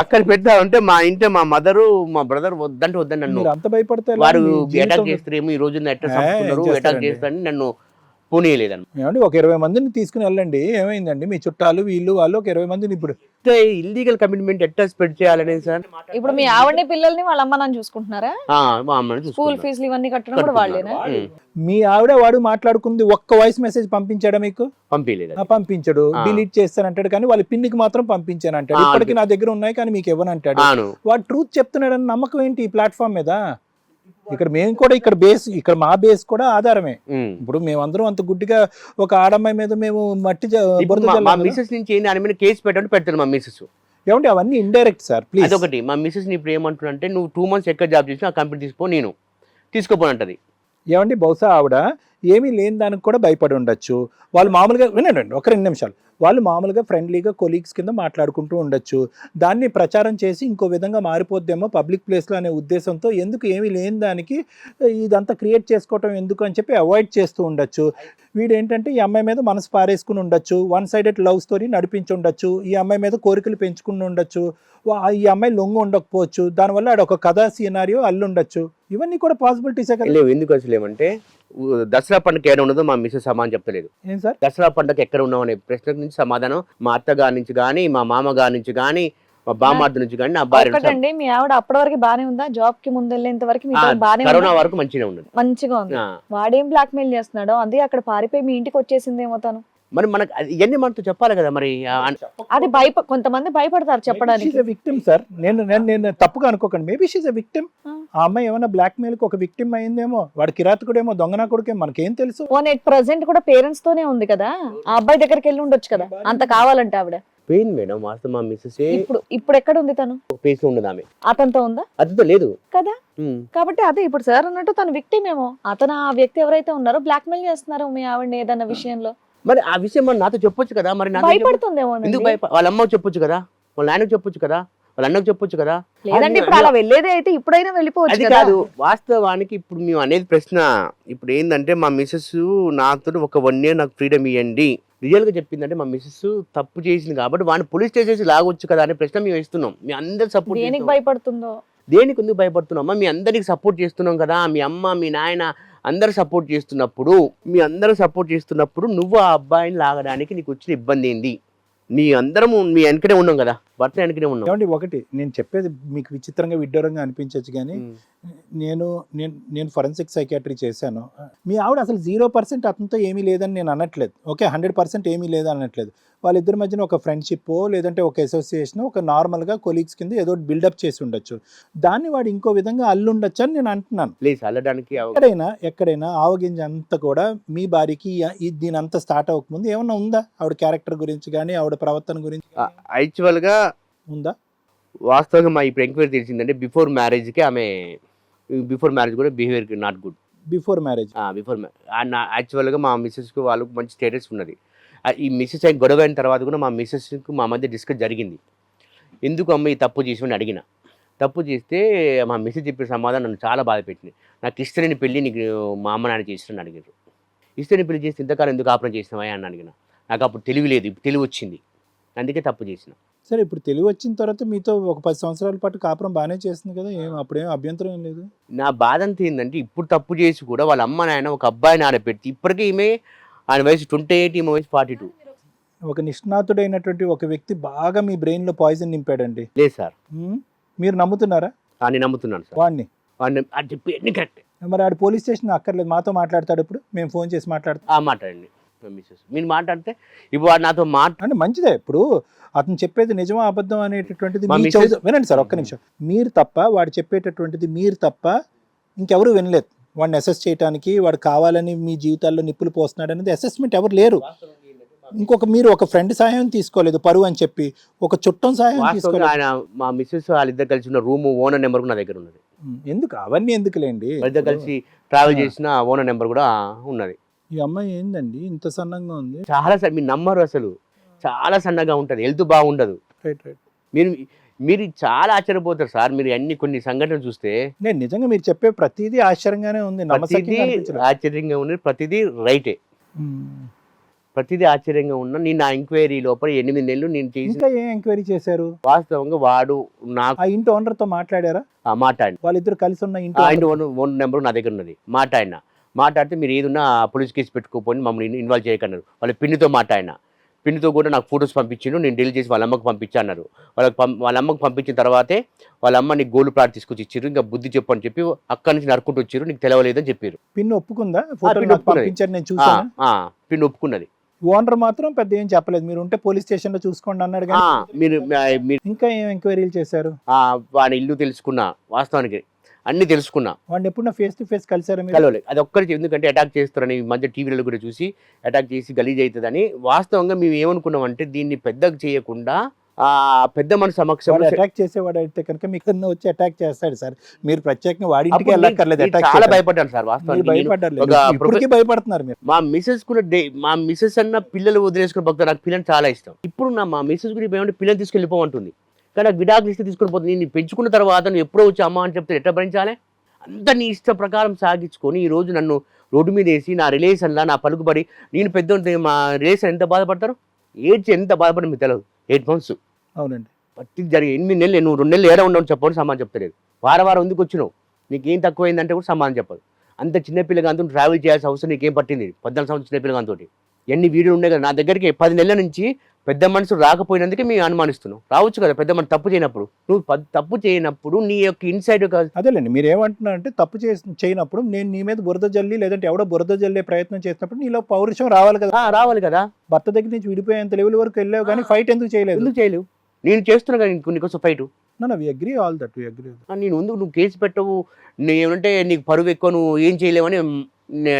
అక్కడ పెడతా ఉంటే మా ఇంట్లో మా మదరు మా బ్రదర్ వద్దంటే నన్ను అంత భయపడతారు. వారు అటాక్ చేస్తారేమో, ఈ రోజు అటాక్ చేస్తారని నన్ను పోనీయలేదన్న. ఏమండి, ఒక 20 మందిని తీసుకుని వెళ్ళండి, ఏమైందండి? మీ చుట్టాలు వీళ్ళు వాళ్ళు ఒక 20 మందిని. ఇప్పుడు ఇల్లీగల్ కమిట్మెంట్ ఎట్లా స్ప్రెడ్ చేయాలనేది సార్. ఇప్పుడు మీ ఆవిడని పిల్లల్ని వాళ్ళ అమ్మ నాన్న చూసుకుంటున్నారా? మా అమ్మని స్కూల్ ఫీజులు ఇవన్నీ కట్టడం కూడా వాళ్ళేనా? మీ ఆవిడ వాడు మాట్లాడుకుంది, ఒక్క వాయిస్ మెసేజ్ పంపించాడా మీకు? పంపించలేదు. పంపించడు, డిలీట్ చేస్తానంటాడు, కానీ వాళ్ళ పిన్నికి మాత్రం పంపించానంటాడు. ఇప్పటికి నా దగ్గర ఉన్నాయి కానీ మీకు ఇవ్వనంటాడు. వాడు ట్రూత్ చెప్తున్నాడని నమ్మకం ఏంటి ఈ ప్లాట్ఫామ్ మీద? ఇక్కడ మేము కూడా ఇక్కడ మా బేస్ కూడా ఆధారమే. ఇప్పుడు మేమందరం అంత గుడ్డిగా ఒక ఆడమ్మాయి మీద మేము మట్టి కేసు పెట్టాను మా మిసెస్. ఏమంటే అవన్నీ ఇండైరెక్ట్ సార్, ప్లీజ్. అదొకటి. మా మిసెస్ ని ఇప్పుడు ఏమంటున్నా అంటే, నువ్వు 2 months ఎక్కడ జాబ్ చేసినా ఆ కంపెనీ తీసుకో, నేను తీసుకోపోని అంటది. ఏమండి బహుశా ఆవిడ ఏమీ లేని దానికి కూడా భయపడి ఉండొచ్చు. వాళ్ళు మామూలుగా వినండి ఒక 2 నిమిషాలు. వాళ్ళు మామూలుగా ఫ్రెండ్లీగా కొలీగ్స్ కింద మాట్లాడుకుంటూ ఉండొచ్చు. దాన్ని ప్రచారం చేసి ఇంకో విధంగా మారిపోద్దేమో పబ్లిక్ ప్లేస్లో అనే ఉద్దేశంతో ఎందుకు ఏమీ లేని దానికి ఇదంతా క్రియేట్ చేసుకోవటం ఎందుకు అని చెప్పి అవాయిడ్ చేస్తూ ఉండొచ్చు. వీడేంటంటే ఈ అమ్మాయి మీద మనసు పారేసుకుని ఉండొచ్చు, 1-sided లవ్ స్టోరీ నడిపించి ఉండొచ్చు, ఈ అమ్మాయి మీద కోరికలు పెంచుకుని ఉండొచ్చు, ఈ అమ్మాయి లొంగు ఉండకపోవచ్చు, దానివల్ల ఆడ ఒక కథా సీనారియో అల్లు ఉండొచ్చు. ఇవన్నీ కూడా పాసిబిలిటీసే కదా. లేవు. ఎందుకు అసలు ఏమంటే దసరా పండుగ ఏమైనా ఉన్నదో మా మిస్సెస్ సమాధానం చెప్తలేదు. ఏం సార్ దసరా పండుగ ఎక్కడ ఉన్నావు అనే ప్రశ్న నుంచి సమాధానం మా అత్తగారి నుంచి కానీ, మా మామగారి నుంచి కానీ, మా బామ్మార్ది నుంచి కానీ, నా భార్య నుంచి ఒకటండి, మీ ఆవిడ అప్పటి వరకు బానే ఉందా? జాబ్ కి ముందు వెళ్ళేంత వరకు మీతో బానే కరోనా ఉందా? వరకు మంచిగా ఉన్నది. మంచిగా ఉంది. ఆ. వాడేం బ్లాక్ మెయిల్ చేస్తున్నాడో అందుకే అక్కడ పారిపోయి మీ ఇంటికి వచ్చేసిందేమో తను. మరి మనకు ఇవన్నీ మనతో చెప్పాలి కదా. మరి అది కొంతమంది భయపడతారు చెప్పడానికి. విక్టిమ్ సార్, నేను తప్పుగా అనుకోకండి. Maybe she's a victim. ఆ అమ్మాయి ఏమైనా బ్లాక్ మెయిల్ కి ఒక విక్టిమ్ అయిందేమో, వాడు కిరాతకుడేమో, దొంగనా కొడుకేమో, మనకేం తెలుసు. ప్రెసెంట్ కూడా పేరెంట్స్ తోనే ఉంది కదా, ఆ అబ్బాయి దగ్గరికి వెళ్ళి ఉండొచ్చు కదా అంత కావాలంటే. ఆవిడ పెయిన్ మేడం వాస్తవం. మా మిస్సెస్ ఇప్పుడు ఎక్కడ ఉంది తను? పేస్ ఉండదు. ఆమె అతనితో ఉందా? అతనితో లేదు కదా. కాబట్టి అదే ఇప్పుడు సార్ అన్నట్టు తను విక్టిమ్ ఏమో. అతను ఆ వ్యక్తి ఎవరైతే ఉన్నారో బ్లాక్ మెయిల్ చేస్తున్నారు మీ ఆవిడని ఏదన్న విషయంలో. మరి ఆ విషయం మరి నాతో చెప్పొచ్చు కదా. మరి భయపడుతుందేమో. ఎందుకు వాళ్ళ అమ్మకు చెప్పొచ్చు కదా, వాళ్ళ నాన్నకు చెప్పొచ్చు కదా, వాళ్ళ అన్నకు చెప్పొచ్చు కదా. లేదంటే ఇప్పుడు అలా వెళ్ళేదే అయితే ఇప్పుడైనా వెళ్ళిపోవచ్చు అది కదా. కాదు వాస్తవానికి. ఇప్పుడు మేము అనేది ప్రశ్న ఇప్పుడు ఏంటంటే, మా మిస్సెస్ నాతో ఒక 1 year నాకు ఫ్రీడమ్ ఇవ్వండి రియల్ గా చెప్పిందంటే, మా మిస్సెస్ తప్పు చేసింది కాబట్టి వాడిని పోలీస్ స్టేషన్ లాగొచ్చు కదా అనే ప్రశ్న మేము ఇస్తున్నాం. మీ అందరు సపోర్ట్ దేనికి భయపడుతుందో, దేనికి ఎందుకు భయపడుతున్నామా? మీ అందరికి సపోర్ట్ చేస్తున్నాం కదా. మీ అమ్మ మీ నాయన అందరు సపోర్ట్ చేస్తున్నప్పుడు, మీ అందరూ సపోర్ట్ చేస్తున్నప్పుడు నువ్వు ఆ అబ్బాయిని లాగడానికి నీకు వచ్చిన ఇబ్బంది ఏంది? మీ అందరము మీ వెనకనే ఉన్నాం కదా, భర్త వెనకనే ఉన్నాం. ఏమండి ఒకటి నేను చెప్పేది మీకు విచిత్రంగా విడ్డూరంగా అనిపించచ్చు కానీ, నేను ఫోరెన్సిక్ సైకాట్రీ చేశాను. మీ ఆవిడ అసలు 0% అతనితో ఏమీ లేదని నేను అనట్లేదు. ఓకే, 100% ఏమీ లేదని అనట్లేదు. వాళ్ళిద్దరి మధ్యన ఒక ఫ్రెండ్షిప్ లేదంటే ఒక అసోసియేషన్, ఒక నార్మల్గా కొలీగ్స్ కింద ఏదో బిల్డప్ చేసి ఉండొచ్చు. దాన్ని వాడు ఇంకో విధంగా అల్లుండొచ్చు అని నేను అంటున్నాను. ప్లీజ్ అల్లడానికి ఎక్కడైనా ఆవగింజ అంతా కూడా మీ భార్యకి దీని అంతా స్టార్ట్ అవ్వకముందు ఏమన్నా ఉందా? ఆవిడ క్యారెక్టర్ గురించి కానీ, ఆవిడ ప్రవర్తన గురించి యాక్చువల్ గా ఉందా? వాస్తవంగా మా ఇప్పుడు ఎంక్వైరీ తెలిసిందంటే, బిఫోర్ మ్యారేజ్ కూడా behaviour not good. Before marriage యాక్చువల్గా మా మిస్సెస్కి వాళ్ళకు మంచి స్టేటస్ ఉన్నది. ఈ మిస్సెస్ అయి గొడవ అయిన తర్వాత కూడా మా మిస్సెస్కి మా మధ్య డిస్కస్ జరిగింది. ఎందుకు అమ్మ ఈ తప్పు చేసి అడిగిన. తప్పు చేస్తే మా మిస్సెస్ చెప్పిన సమాధానం నన్ను చాలా బాధ పెట్టింది. నాకు ఇష్టలేని పెళ్ళి నీకు మా అమ్మ నాన్న చేసినని అడిగారు. ఇష్టలేని పెళ్లి చేస్తే ఇంతకాలం ఎందుకు ఆపరేట్ చేసినావా అని అడిగిన. నాకు అప్పుడు తెలివి లేదు, ఇప్పుడు తెలివి వచ్చింది, అందుకే తప్పు చేసిన. సరే, ఇప్పుడు తెలివి వచ్చిన తర్వాత మీతో ఒక 10 సంవత్సరాల పాటు కాపురం బాగానే చేస్తుంది కదా, అప్పుడేం అభ్యంతరం ఏం లేదు. నా బాధ అంతా ఏంటంటే, ఇప్పుడు తప్పు చేసి కూడా వాళ్ళ అమ్మ నాయన ఒక అబ్బాయిని ఆడపెట్టి, ఇప్పటికీ ఆయన వయసు 28, ఈమె వయసు 42. ఒక నిష్ణాతుడైనటువంటి ఒక వ్యక్తి బాగా మీ బ్రెయిన్ లో పాయిజన్ నింపాడండి. లేదు సార్. మీరు నమ్ముతున్నారా? నేను నమ్ముతున్నాను సార్. వాడిని అది చెప్పి అన్ని కరెక్ట్. మరి ఆడు పోలీస్ స్టేషన్ అక్కర్లేదు, మాతో మాట్లాడతాడు. ఇప్పుడు మేము ఫోన్ చేసి మాట్లాడతాం. మాట్లాడండి మిస్సెస్, మీరు మాట్లాడితే ఇప్పుడు వాడు నాతో అంటే మంచిదే. ఇప్పుడు అతను చెప్పేది నిజమా అబద్ధం అనేటటువంటిది వినండి సార్ ఒక్క నిమిషం. మీరు తప్ప వాడు చెప్పేటటువంటిది మీరు తప్ప ఇంకెవరు వినలేదు. వాడిని అసెస్ చేయడానికి, వాడు కావాలని మీ జీవితాల్లో నిప్పులు పోస్తున్నాడు అనేది అసెస్మెంట్ ఎవరు లేరు. మీరు ఒక ఫ్రెండ్ సహాయం తీసుకోలేదు పరువు అని చెప్పి, ఒక చుట్టం సహాయం తీసుకోలేదు. ఆయన మా మిస్సెస్ వాళ్ళిద్దరు కలిసి ఉన్న రూమ్ ఓనర్ నెంబర్ నా దగ్గర ఉన్నది. ఎందుకు అవన్నీ ఎందుకులేండి, వాళ్ళిద్దరు కలిసి ట్రావెల్ చేసిన ఓనర్ నెంబర్ కూడా ఉన్నది. ఈ అమ్మాయి ఏందండి ఇంత సన్నంగా ఉంది? చాలా మీరు నమ్మరు, అసలు చాలా సన్నగా ఉంటది, హెల్త్ బాగుండదు. మీరు చాలా ఆశ్చర్యపోతారు సార్, మీరు అన్ని కొన్ని సంఘటనలు చూస్తే. నేను నిజంగా మీరు చెప్పే ప్రతిదీ ఆశ్చర్యంగానే ఉంది, ఆశ్చర్యంగా ఉంది, ప్రతిదీ రైటే, ప్రతిదీ ఆశ్చర్యంగా ఉన్నా. నేను నా ఎంక్వైరీ లోపల 8 నెలలు నేను చేసి. ఇంకా ఏం ఎంక్వైరీ చేశారు? వాస్తవంగా వాడు నాకు ఆ ఇంటి ఓనర్ తో మాట్లాడారా? మాట్లాడి, వాళ్ళిద్దరు కలిసి ఉన్న ఇంటి ఓనర్ నెంబర్ నా దగ్గర ఉన్నది. మాట్లాడితే మీరు ఏదున్నా పోలీస్ కేసు పెట్టుకోపోయి మమ్మల్ని ఇన్వాల్వ్ చేయకన్నారు. వాళ్ళ పిన్నితో మాట్లాడినా, పిన్నితో కూడా నాకు ఫొటోస్ పంపించిండు, నేను డెలిట్ చేసి వాళ్ళ అమ్మకు పంపించా అన్నారు. వాళ్ళ అమ్మకు పంపించిన తర్వాతే వాళ్ళ అమ్మ నీకు గోల్డ్ ప్లాట్ తీసుకొచ్చి ఇచ్చారు, ఇంకా బుద్ధి చెప్పు అని చెప్పి అక్కడి నుంచి నరుకుంటూ వచ్చారు, నీకు తెలవలేదని చెప్పారు. పిన్ ఒప్పుకుందా? పిన్ ఒప్పుకున్నది. ఓనర్ మాత్రం పెద్ద ఏం చెప్పలేదు, మీరు ఉంటే పోలీస్ స్టేషన్ లో చూసుకోండి అన్నాడు. మీరు ఇంకా ఏం ఎంక్వైరీలు చేశారు? వాడి ఇల్లు తెలుసుకున్నా, వాస్తవానికి అన్ని తెలుసుకున్నా. వాడిని ఎప్పుడు ఫేస్ టు ఫేస్ కలిసారా? కలవలేదు. అది ఒక్కరికి, ఎందుకంటే అటాక్ చేస్తారని మధ్య టీవీలలో కూడా చూసి అటాక్ చేసి గలీజ్ అవుతుందని. వాస్తవంగా మేము ఏమనుకున్నాం అంటే, దీన్ని పెద్దగా చేయకుండా ఆ పెద్ద మన సమక్షంలో అటాక్ చేసేవాడు అయితే కనుక మీకు వచ్చి అటాక్ చేస్తాడు సార్. మీరు ప్రత్యేకంగా వాడి ఇంటికి అప్పుడు వెళ్ళక్కర్లేదు. నేను అటాక్ చాలా భయపడ్డాను సార్ వాస్తవానికి. నేను భయపడ్డారు, ఒక ఇప్పటికీ భయపడుతున్నారు మీరు. మా మిసెస్ కూడా మా మిసెస్ అన్న పిల్లలు వదిలేసుకుని భక్తులు, నాకు పిల్లలు చాలా ఇష్టం. ఇప్పుడు మా మిసెస్ కూడా ఏమంటే పిల్లలు తీసుకెళ్ళిపోమంటుంది, కానీ నాకు విడాకులు ఇస్తే తీసుకొని పోతుంది. నేను పెంచుకున్న తర్వాత నువ్వు ఎప్పుడో వచ్చి అమ్మ అని చెప్తే ఎట్లా భరించాలి? అంత నీ ఇష్ట ప్రకారం సాగించుకొని ఈ రోజు నన్ను రోడ్డు మీద వేసి నా రిలేషన్లా నా పలుకుబడి నేను పెద్ద మా రిలేషన్ ఎంత బాధపడతారు, ఏడ్చి ఎంత బాధపడి మీకు తెలియదు. 8 months అవునండి. పట్టి జరిగి 8 నెలలు, నువ్వు 2 నెలలు ఏడా ఉండవు చెప్పని సమాధానం చెప్తలేదు. వారం ఎందుకు వచ్చినావు, నీకేం తక్కువైందంటే కూడా సమాధానం చెప్పదు. అంత చిన్నపిల్లగాంతో ట్రావెల్ చేయాల్సిన అవసరం నీకేం పట్టింది? 14 సంవత్సరం చిన్నపిల్లగాంతో ఎన్ని వీడియోలు ఉన్నాయి కదా నా దగ్గరికి. 10 నెలల నుంచి పెద్ద మనుషులు రాకపోయినందుకే మేము అనుమానిస్తున్నాం. రావచ్చు కదా పెద్ద మనిషి తప్పు చేయనప్పుడు. నువ్వు తప్పు చేయనప్పుడు నీ యొక్క ఇన్సైడ్ అదేలేండి, మీరు ఏమంటున్నారు అంటే తప్పు చేయనప్పుడు నేను నీ మీద బురద జల్లి లేదంటే ఎవడో బురద జల్లే ప్రయత్నం చేసినప్పుడు నీలో పౌరుషం రావాలి కదా. రావాలి కదా. భర్త దగ్గర నుంచి విడిపోయేంత లెవెల్ వరకు వెళ్ళావు, కానీ ఫైట్ ఎందుకు చేయలేదు? ఎందుకు చేయలేవు? నేను చేస్తున్నా కదా నీకోసం fight. We agree all that, we agree. నేను ముందు నువ్వు కేసు పెట్టవు, ఏమంటే నీకు పరువు ఎక్కువ, నువ్వు ఏం చేయలేవని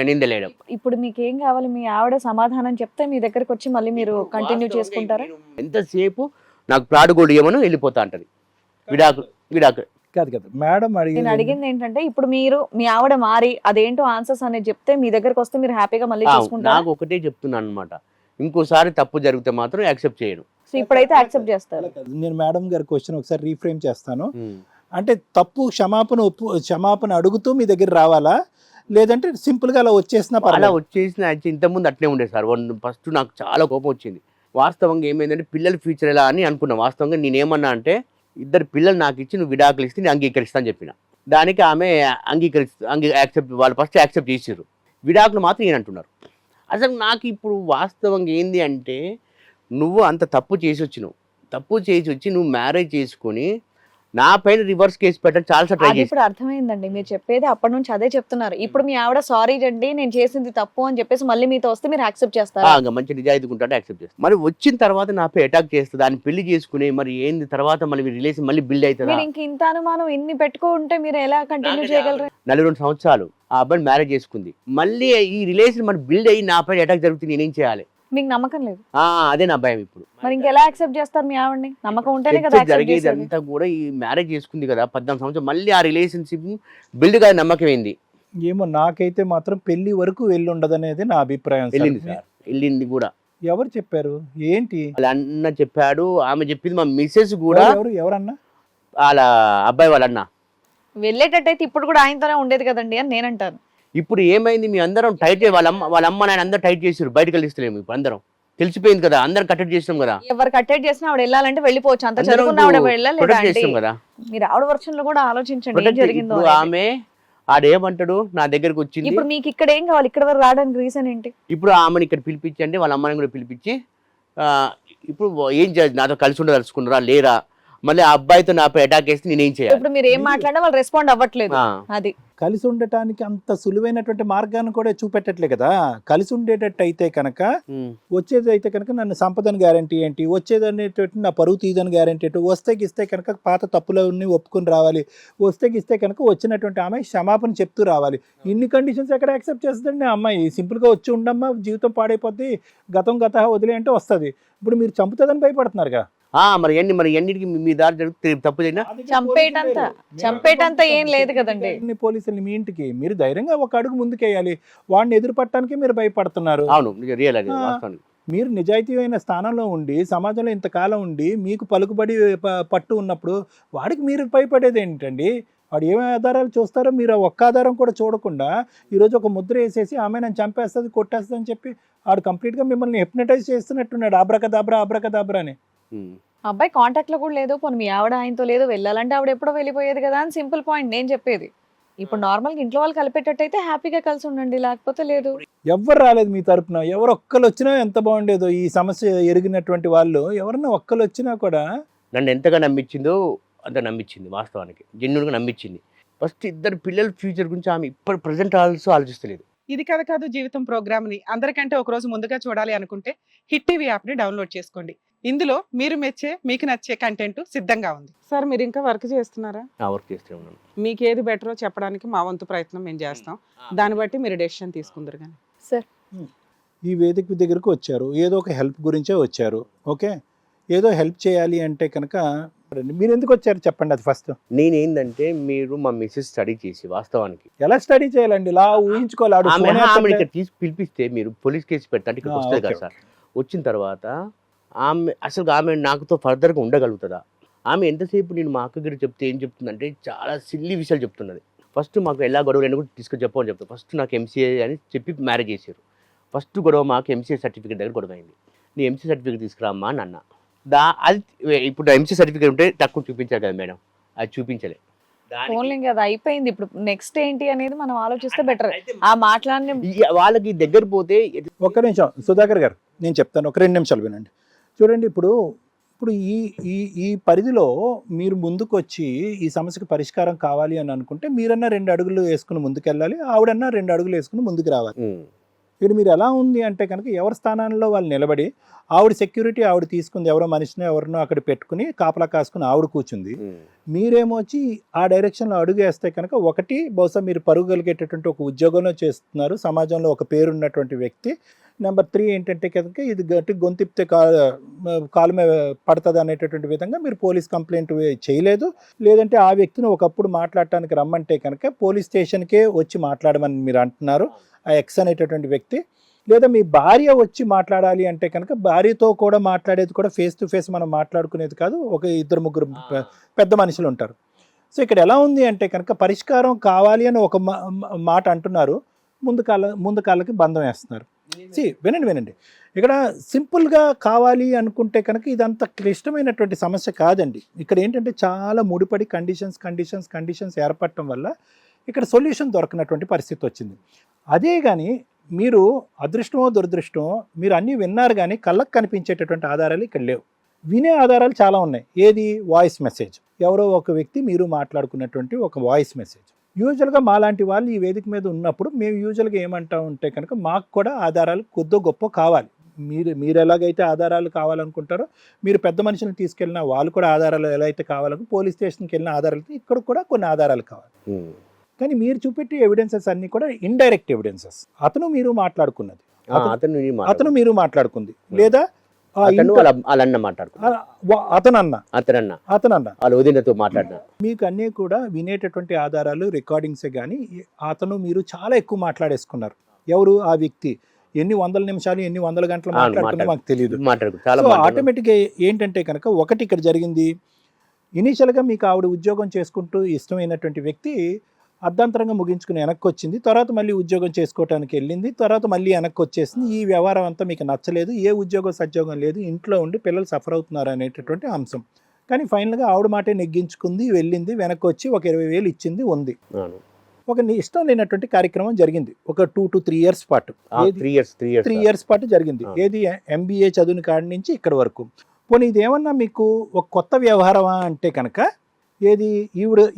నిందలేయడం. ఇప్పుడు మీకు ఏం కావాలి? మీ ఆవిడ సమాధానం చెప్తే మీ దగ్గరకు వచ్చి మళ్ళీ మీరు కంటిన్యూ చేసుకుంటారా? ఎంతసేపు నాకు ప్రాడు గోల్డ్ ఇవ్వమను వెళ్ళిపోతా అంటది. విడాకు కాదు కదా మేడం, నేను అడిగింది ఏంటంటే ఇప్పుడు మీరు మీ ఆవిడ మారి అదేంటో ఆన్సర్స్ అనేది చెప్తే మీ దగ్గరకు వస్తే మీరు హ్యాపీగా మళ్ళీ చేసుకుంటారా? నాకు ఒకటే చెప్తున్నాను అనమాట, ఇంకోసారి తప్పు జరిగితే మాత్రం యాక్సెప్ట్ చేయను. సో ఇప్పుడైతే యాక్సెప్ట్ చేస్తారు. నేను మేడం గారి క్వశ్చన్ ఒకసారి రీఫ్రేమ్ చేస్తాను. అంటే తప్పు క్షమాపణ అడుగుతూ మీ దగ్గర రావాలా, లేదంటే సింపుల్ గా అలా వచ్చేసిన అలా వచ్చేసిన ఇంతకుముందు అట్లే ఉండేది సార్. ఫస్ట్ నాకు చాలా కోపం వచ్చింది. వాస్తవంగా ఏమైందంటే పిల్లల ఫ్యూచర్ ఎలా అని అనుకున్నా. వాస్తవంగా నేనేమన్నా అంటే 2 పిల్లలు నాకు ఇచ్చి నువ్వు విడాకులు ఇస్తే నేను అంగీకరిస్తా అని చెప్పిన. దానికి ఆమె వాళ్ళు ఫస్ట్ యాక్సెప్ట్ చేసారు. విడాకులు మాత్రం ఈయన అంటున్నారు. అసలు నాకు ఇప్పుడు వాస్తవంగా ఏంది అంటే, నువ్వు అంత తప్పు చేసి వచ్చి నువ్వు మ్యారేజ్ చేసుకొని నా పైన రివర్స్ కేసు పెట్టడం చాలా ట్రై చేసి. ఇప్పుడు అర్థమైందండి మీరు చెప్పేది. అప్పటి నుంచి అదే చెప్తున్నారు. ఇప్పుడు మీ ఆవిడ సారీ అండి నేను చేసింది తప్పు అని చెప్పేసి మళ్ళీ మీతో వస్తే మీరు యాక్సెప్ట్ చేస్తారా? మంచి నిజాయితీగా ఉంటాడు, యాక్సెప్ట్ చేస్తాను. మరి వచ్చిన తర్వాత నాపై అటాక్ చేస్తుంది, దాన్ని పెళ్లి చేసుకుని మరి ఏంది తర్వాత మళ్ళీ రిలేషన్ మళ్ళీ బిల్డ్ అవుతుందా? మీరు ఇంత అనుమానం ఎన్ని పెట్టుకుంటే మీరు ఎలా కంటిన్యూ చేయగలరు? 42 సంవత్సరాలు ఆ అబ్బాయిని మ్యారేజ్ చేసుకుంది, మళ్ళీ ఈ రిలేషన్ మరి బిల్డ్ అయ్యి నాపై అటాక్ జరుగుతుంది, నేనేం చేయాలి? మీకు నమ్మకం లేదు? అదే నా భయం. ఇప్పుడు మరి ఇంకెలా యాక్సెప్ట్ చేస్తారు మీ ఆవిడని? నమ్మకం ఉంటేనే కదా జరిగేది అంతా కూడా. ఈ మ్యారేజ్ చేసుకుంది కదా 14 సంవత్సరం, మళ్ళీ ఆ రిలేషన్షిప్ బిల్డ్ గా నమ్మకం ఏంది? ఏమో నాకైతే మాత్రం పెళ్లి వరకు వెళ్ళి ఉండదనేది నా అభిప్రాయం. వెళ్ళింది కూడా. ఎవరు చెప్పారు ఏంటి? వాళ్ళ అన్న చెప్పాడు, ఆమె చెప్పింది. మా మిసెస్ కూడా. ఎవరన్నా? వాళ్ళ అబ్బాయి వాళ్ళ అన్న. వెళ్ళేటట్టయితే ఇప్పుడు కూడా ఆయనతోనే ఉండేది కదండి అని నేను అంటాను. ఇప్పుడు ఏమైంది, మీ అందరం టైట్, వాళ్ళ అమ్మ నాయన అందరూ టైట్ చేసారు, బయటకు వెళ్ళిస్తలేము. ఇప్పుడు అందరం తెలిసిపోయింది కదా, అందరం కట్టెట్ చేసినాం కదా. ఎవరు కట్టెట్ చేసినా ఆవిడ వెళ్ళాలంటే వెళ్ళిపోవచ్చు, అంత చదువుకున్న ఆవిడ వెళ్ళలేదు కదా. మీరు ఆవిడ వర్షన్ లో కూడా ఆలోచించండి ఏం జరిగిందో. ఆమె ఆడేమంటాడు, నా దగ్గరకు వచ్చింది. ఇప్పుడు మీకు ఇక్కడ ఏం కావాలి? ఇక్కడ వరకు రావడానికి రీజన్ ఏంటి? ఇప్పుడు ఆమెను ఇక్కడ పిలిపించండి, వాళ్ళ అమ్మని కూడా పిలిపించి ఇప్పుడు ఏం చేయాలి, నాతో కలిసి ఉండదలుచుకున్నారా లేరా, మళ్ళీ ఆ అబ్బాయితో నాపై అటాక్ చేస్తే నేనేం చేయాలి? ఇప్పుడు మీరు ఏం మాట్లాడినా వాళ్ళు రెస్పాండ్ అవ్వట్లేదు. అది కలిసి ఉండటానికి అంత సులువైనటువంటి మార్గాన్ని కూడా చూపెట్టట్లే కదా. కలిసి ఉండేటట్టు అయితే కనుక, వచ్చేది అయితే కనుక నన్ను సంపదని గ్యారంటీ ఏంటి, వచ్చేది అనేటువంటి నా పరువు తీదని గ్యారంటీ ఏంటి, వస్తే గిస్తే కనుక పాత తప్పులన్నీ ఒప్పుకొని రావాలి, వస్తే గిస్తే కనుక వచ్చినటువంటి ఆమె క్షమాపణ చెప్తూ రావాలి. ఇన్ని కండిషన్స్ ఎక్కడ యాక్సెప్ట్ చేస్తుందండి అమ్మాయి? సింపుల్గా వచ్చి ఉండమ్మా, జీవితం పాడైపోద్ది, గత వదిలే అంటే వస్తుంది. ఇప్పుడు మీరు చంపుతుందని భయపడుతున్నారుగా. మరి ఎన్నిటికి మీ దారి జరుగుతుంది, తప్పు చేసినా చంపేటంతా ఏం లేదు కదండి. పోలీసులు మీ ఇంటికి మీరు ధైర్యంగా ఒక అడుగు ముందుకేయాలి, వాడిని ఎదురుపట్టడానికి మీరు భయపడుతున్నారు. అవును, రియల్ అది వాస్తవం. మీరు నిజాయితీ అయిన స్థానంలో ఉండి సమాజంలో ఇంతకాలం ఉండి మీకు పలుకుబడి పట్టు ఉన్నప్పుడు వాడికి మీరు భయపడేది ఏంటండి? వాడు ఏమి ఆధారాలు చూస్తారో మీరు ఒక్క ఆధారం కూడా చూడకుండా ఈరోజు ఒక ముద్ర వేసేసి ఆమె నన్ను చంపేస్తుంది కొట్టేస్తుంది అని చెప్పి వాడు కంప్లీట్గా మిమ్మల్ని హిప్నటైజ్ చేస్తున్నట్టున్నాడు. అబ్రకదాబ్రా అని. అబ్బాయి కాంటాక్ట్ లో కూడా లేదు, పోనీ మీ ఆవిడ ఆయనతో లేదు, వెళ్ళాలంటే ఆవిడ ఎప్పుడో వెళ్ళిపోయేది కదా అని సింపుల్ పాయింట్ నేను చెప్పేది. ఇప్పుడు నార్మల్ గా ఇంట్లో వాళ్ళు కలిపేటట్టయితే హ్యాపీగా కలిసి ఉండండి, లేకపోతే లేదు. ఎవరు రాలేదు మీ తరపున, ఎవరు ఒక్కరు వచ్చినా ఎంత బాగుండేదో. ఈ సమస్య ఎరిగినటువంటి వాళ్ళు ఎవరన్నా ఒక్కరు వచ్చినా కూడా. నన్ను ఎంతగా నమ్మించిందో అంత నమ్మించింది, వాస్తవానికి జెన్యూన్గా నమ్మించింది. ఫస్ట్ 2 పిల్లల ఫ్యూచర్ గురించి ఆమె ఇప్పుడు ప్రజెంట్ ఆలోచిస్తలేదు. ఇది కథ కాదు జీవితం ప్రోగ్రామ్ ని అందరికంటే ఒక రోజు ముందుగా చూడాలి అనుకుంటే హిట్ టీవీ యాప్ ని డౌన్లోడ్ చేసుకోండి. ఇందులో మీరు మెచ్చే మీకు నచ్చే కంటెంట్ సిద్ధంగా ఉంది. సార్ మీరు ఇంకా వర్క్ చేస్తున్నారా? వర్క్ చేస్తూ ఉన్నాను. మీకు ఏది బెటరో చెప్పడానికి మా వంతు ప్రయత్నం మేము చేస్తాం, దాన్ని బట్టి మీరు డెసిషన్ తీసుకుందరు. కానీ సార్ ఈ వేదిక దగ్గరకు వచ్చారు, ఏదో ఒక హెల్ప్ గురించే వచ్చారు. ఓకే, ఏదో హెల్ప్ చేయాలి అంటే కనుక మీరు ఎందుకు వచ్చారు చెప్పండి అది ఫస్ట్. నేనేందంటే మీరు మా మిస్సెస్ స్టడీ చేసి వాస్తవానికి ఎలా స్టడీ చేయాలండి, ఇలా ఊహించుకోవాలి. ఆవిడ ఆమె phone ఎత్తట్లే. ఇక్కడ తీసి పిలిపిస్తే మీరు పోలీస్ కేసు పెడతాంటే ఇక్కడ వస్తుంది ఓకే. కదా సార్. వచ్చిన తర్వాత ఆమె నాకుతో ఫర్దర్గా ఉండగలుగుతుందా? ఆమె ఎంతసేపు నేను మా అక్క గారు చెప్తే ఏం చెప్తుందంటే చాలా సిల్లీ విషయాలు చెప్తున్నది. ఫస్ట్ మాకు ఎలా గొడవ నేను కూడా చెప్పని చెప్తాను. ఫస్ట్ నాకు ఎంసీఏ అని చెప్పి మ్యారేజ్ చేశారు. ఫస్ట్ గొడవ మాకు ఎంసీఏ సర్టిఫికేట్ దగ్గర గొడవ అయింది. నీ ఎంసీ సర్టిఫికేట్ తీసుకురామ్మా అని అన్న. అది ఇప్పుడు ఎంసీ సర్టిఫికేట్ ఉంటే తక్కువ చూపించాలి కదా మేడం, అది చూపించలే. ఫోన్లో ఇంకా అది అయిపోయింది. ఇప్పుడు నెక్స్ట్ ఏంటి అనేది మనం ఆలోచిస్తే బెటర్. ఆ మాట్లాడిన వాళ్ళకి దగ్గర పోతే ఒక్క నిమిషం సుధాకర్ గారు, నేను చెప్తాను, ఒక 2 నిమిషాలు వినండి. చూడండి, ఇప్పుడు ఈ ఈ ఈ పరిధిలో మీరు ముందుకు వచ్చి ఈ సమస్యకు పరిష్కారం కావాలి అని అనుకుంటే మీరన్నా 2 అడుగులు వేసుకుని ముందుకెళ్ళాలి, ఆవిడన్నా 2 అడుగులు వేసుకుని ముందుకు రావాలి. ఇక్కడ మీరు ఎలా ఉంది అంటే కనుక ఎవరి స్థానాల్లో వాళ్ళు నిలబడి, ఆవిడ సెక్యూరిటీ ఆవిడ తీసుకుంది, ఎవరో మనిషిని ఎవరినో అక్కడ పెట్టుకుని కాపలా కాసుకుని ఆవిడ కూర్చుంది. మీరేమో వచ్చి ఆ డైరెక్షన్లో అడుగు వేస్తే కనుక ఒకటి బహుశా మీరు పరుగలిగేటటువంటి ఒక ఉద్యోగంలో చేస్తున్నారు, సమాజంలో ఒక పేరున్నటువంటి వ్యక్తి. నెంబర్ 3 ఏంటంటే కనుక ఇది గట్టి గొంతిప్తే కాలు మీద పడుతుంది అనేటటువంటి విధంగా మీరు పోలీస్ కంప్లైంట్ చేయలేదు. లేదంటే ఆ వ్యక్తిని ఒకప్పుడు మాట్లాడటానికి రమ్మంటే కనుక పోలీస్ స్టేషన్కే వచ్చి మాట్లాడమని మీరు అంటున్నారు, ఆ ఎక్స్ అనేటటువంటి వ్యక్తి. లేదా మీ భార్య వచ్చి మాట్లాడాలి అంటే కనుక భార్యతో కూడా మాట్లాడేది కూడా ఫేస్ టు ఫేస్ మనం మాట్లాడుకునేది కాదు, ఒక 2-3 పెద్ద మనుషులు ఉంటారు. సో ఇక్కడ ఎలా ఉంది అంటే కనుక పరిష్కారం కావాలి అని ఒక మాట అంటున్నారు, ముందు కాళ్ళకి బంధం వేస్తున్నారు. వినండి, ఇక్కడ సింపుల్గా కావాలి అనుకుంటే కనుక ఇదంత క్లిష్టమైనటువంటి సమస్య కాదండి. ఇక్కడ ఏంటంటే చాలా ముడిపడి కండిషన్స్ ఏర్పడటం వల్ల ఇక్కడ సొల్యూషన్ దొరకనటువంటి పరిస్థితి వచ్చింది. అదే కానీ మీరు అదృష్టమో దురదృష్టమో మీరు అన్నీ విన్నారు కానీ కళ్ళకు కనిపించేటటువంటి ఆధారాలు ఇక్కడ లేవు. వినే ఆధారాలు చాలా ఉన్నాయి. ఏది? వాయిస్ మెసేజ్, ఎవరో ఒక వ్యక్తి మీరు మాట్లాడుకున్నటువంటి ఒక వాయిస్ మెసేజ్. యూజువల్గా మాలాంటి వాళ్ళు ఈ వేదిక మీద ఉన్నప్పుడు మేము యూజువల్గా ఏమంటా ఉంటే కనుక మాకు కూడా ఆధారాలు కొద్దో గొప్ప కావాలి. మీరు ఎలాగైతే ఆధారాలు కావాలనుకుంటారో, మీరు పెద్ద మనుషులను తీసుకెళ్ళినా వాళ్ళు కూడా ఆధారాలు ఎలా అయితే కావాలనుకో, పోలీస్ స్టేషన్కి వెళ్ళిన ఆధారాలు ఇక్కడ కూడా కొన్ని ఆధారాలు కావాలి. కానీ మీరు చూపెట్టే ఎవిడెన్సెస్ అన్నీ కూడా ఇండైరెక్ట్ ఎవిడెన్సెస్. అతను మీరు మాట్లాడుకున్నది, అతను మీరు మాట్లాడుకుంది, లేదా మీకు అన్నీ కూడా వినేటటువంటి ఆధారాలు రికార్డింగ్సే. కానీ అతను మీరు చాలా ఎక్కువ మాట్లాడేసుకున్నారు. ఎవరు ఆ వ్యక్తి? ఎన్ని 100 నిమిషాలు ఎన్ని 100 గంటలు మాట్లాడుకున్నా మాకు తెలియదు. ఆటోమేటిక్గా ఏంటంటే కనుక ఒకటి ఇక్కడ జరిగింది, ఇనీషియల్గా మీకు ఆవిడ ఉద్యోగం చేసుకుంటూ ఇష్టమైనటువంటి వ్యక్తి అర్ధాంతరంగా ముగించుకుని వెనక్కి వచ్చింది, తర్వాత మళ్ళీ ఉద్యోగం చేసుకోవడానికి వెళ్ళింది, తర్వాత మళ్ళీ వెనక్కి వచ్చేసింది. ఈ వ్యవహారం అంతా మీకు నచ్చలేదు, ఏ ఉద్యోగం సద్యోగం లేదు, ఇంట్లో ఉండి పిల్లలు సఫర్ అవుతున్నారు అనేటటువంటి అంశం. కానీ ఫైనల్గా ఆవిడ మాటే నెగ్గించుకుంది, వెళ్ళింది, వెనక్కి వచ్చి ఒక 20,000 ఇచ్చింది, ఉంది. ఒక ఇష్టం లేనటువంటి కార్యక్రమం జరిగింది ఒక 2 to 3 years పాటు. 3 years పాటు జరిగింది. ఏది? MBA చదువుని కాడి నుంచి ఇక్కడ వరకు. పోనీ ఇదేమన్నా మీకు ఒక కొత్త వ్యవహారమా అంటే కనుక ఏది?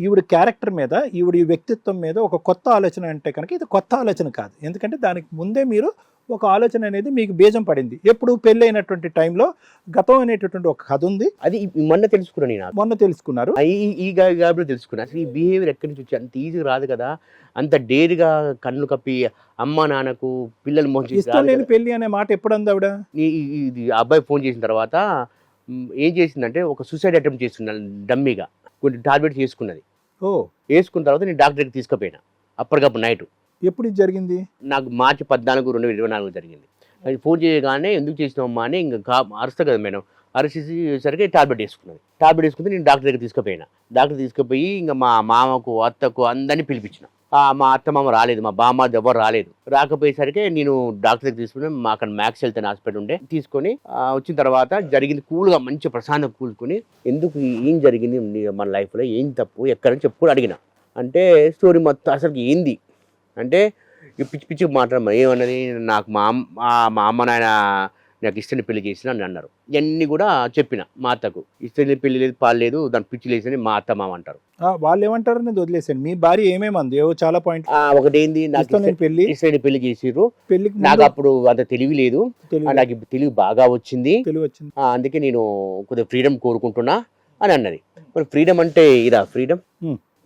ఈవిడ క్యారెక్టర్ మీద, ఈవిడ వ్యక్తిత్వం మీద ఒక కొత్త ఆలోచన అంటే కనుక ఇది కొత్త ఆలోచన కాదు. ఎందుకంటే దానికి ముందే మీరు ఒక ఆలోచన అనేది మీకు బీజం పడింది. ఎప్పుడు పెళ్ళి అయినటువంటి టైంలో గతం అనేటటువంటి ఒక కథ ఉంది. అది మొన్న తెలుసుకున్నారు. తెలుసుకున్నా. అసలు ఈ బిహేవియర్ ఎక్కడి నుంచి వచ్చి అంత ఈజీగా రాదు కదా, అంత డేర్గా కన్ను కప్పి అమ్మ నాన్నకు పిల్లలు మోసం ఇష్టం లేని పెళ్లి అనే మాట ఎప్పుడు అంది ఆవిడ? ఇది అబ్బాయి ఫోన్ చేసిన తర్వాత ఏం చేసిందంటే ఒక సూసైడ్ అటెంప్ట్ చేస్తున్నాను డమ్మీగా, కొన్ని టాబ్లెట్స్ వేసుకున్నది. వేసుకున్న తర్వాత నేను డాక్టర్ దగ్గరికి తీసుకుపోయినా అప్పటికప్పుడు నైట్. ఎప్పుడు ఇది జరిగింది? నాకు March 14, 2024 జరిగింది. అది ఫోన్ చేయగానే ఎందుకు చేసినామమ్మా అని ఇంకా అరుస్తా కదా మేడం, అరిచేసరికి టాబ్లెట్ వేసుకుంటే నేను డాక్టర్ దగ్గర తీసుకుపోయినా. డాక్టర్ తీసుకుపోయి ఇంకా మా మామకు అత్తకు అందరినీ పిలిపించిన. మా అత్త మామ రాలేదు, మా బామ్మ ఎవరు రాలేదు. రాకపోయేసరికి నేను డాక్టర్ దగ్గర తీసుకుని అక్కడ మ్యాక్స్ హెల్త్ అని హాస్పిటల్ ఉండే తీసుకొని వచ్చిన తర్వాత జరిగింది కూల్గా మంచి ప్రశాంతంగా కూల్చుకొని ఎందుకు ఏం జరిగింది మన లైఫ్లో, ఏం తప్పు ఎక్కడని చెప్పుకొని అడిగిన. అంటే స్టోరీ మొత్తం అసలు ఏంది అంటే పిచ్చి మాట్లాడమని ఏమన్నది, నాకు మా అమ్మ నాయన నాకు ఇష్టం పెళ్లి చేసిన అని అన్నారు. ఇవన్నీ కూడా చెప్పిన మా అత్తకు. ఇష్టం పెళ్లి లేదు, పాలు లేదు, దాని పిచ్చి లేదని మా అత్త మామ అంటారు. వాళ్ళు ఏమంటారు అనేది వదిలేసాను. మీ భార్య ఏమేమంది? చాలా పాయింట్. ఒకటి ఏంది, నాకు ఇష్టం పెళ్లి చేసిర్రు, నాకు అప్పుడు అంత తెలివి లేదు, నాకు తెలివి బాగా వచ్చింది, అందుకే నేను కొద్దిగా ఫ్రీడమ్ కోరుకుంటున్నా అని అన్నది. మరి ఫ్రీడమ్ అంటే ఇదా ఫ్రీడమ్?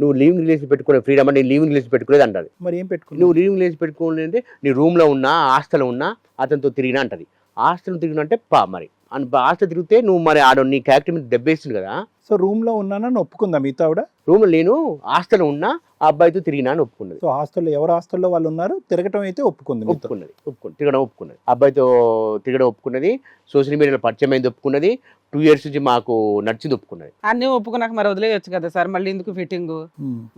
నువ్వు లీవింగ్ రిలేషన్ పెట్టుకునే ఫ్రీడమ్ అంటే నేను లీవింగ్ రిలేషన్ పెట్టుకునేది అంటది. మరి ఏం పెట్టుకుని? నువ్వు లీవింగ్ రిలేషన్ పెట్టుకోలేదంటే నీ రూమ్లో ఉన్నా హాస్టల్లో ఉన్నా అతనితో తిరిగినా అంటది. హాస్టల్ తిరిగినా అంటే మరి అని హాస్టల్ తిరిగితే నువ్వు మరి ఆడ నీ క్యారెక్టర్ మీద దెబ్బేస్తుంది కదా. సో రూమ్ లో ఉన్నానని ఒప్పుకుందా మీతో ఆవిడ? రూమ్ నేను హాస్టల్ ఉన్నా ఆ అబ్బాయితో తిరిగినా అని ఒప్పుకున్నది. సో హాస్టల్లో ఎవరు హాస్టల్లో వాళ్ళు ఉన్నారు, తిరగటం అయితే ఒప్పుకుంది మీతో. ఒప్పుకున్నది తిరగడం ఒప్పుకున్నది, అబ్బాయితో తిరగడం ఒప్పుకున్నది, సోషల్ మీడియాలో పరిచయం అయింది ఒప్పుకున్నది, 2 years నుంచి మాకు నడిచింది ఒప్పుకున్నది. అన్నీ ఒప్పుకున్నాక మరి వదిలేయచ్చు కదా సార్, మళ్ళీ ఎందుకు ఫిట్టింగ్?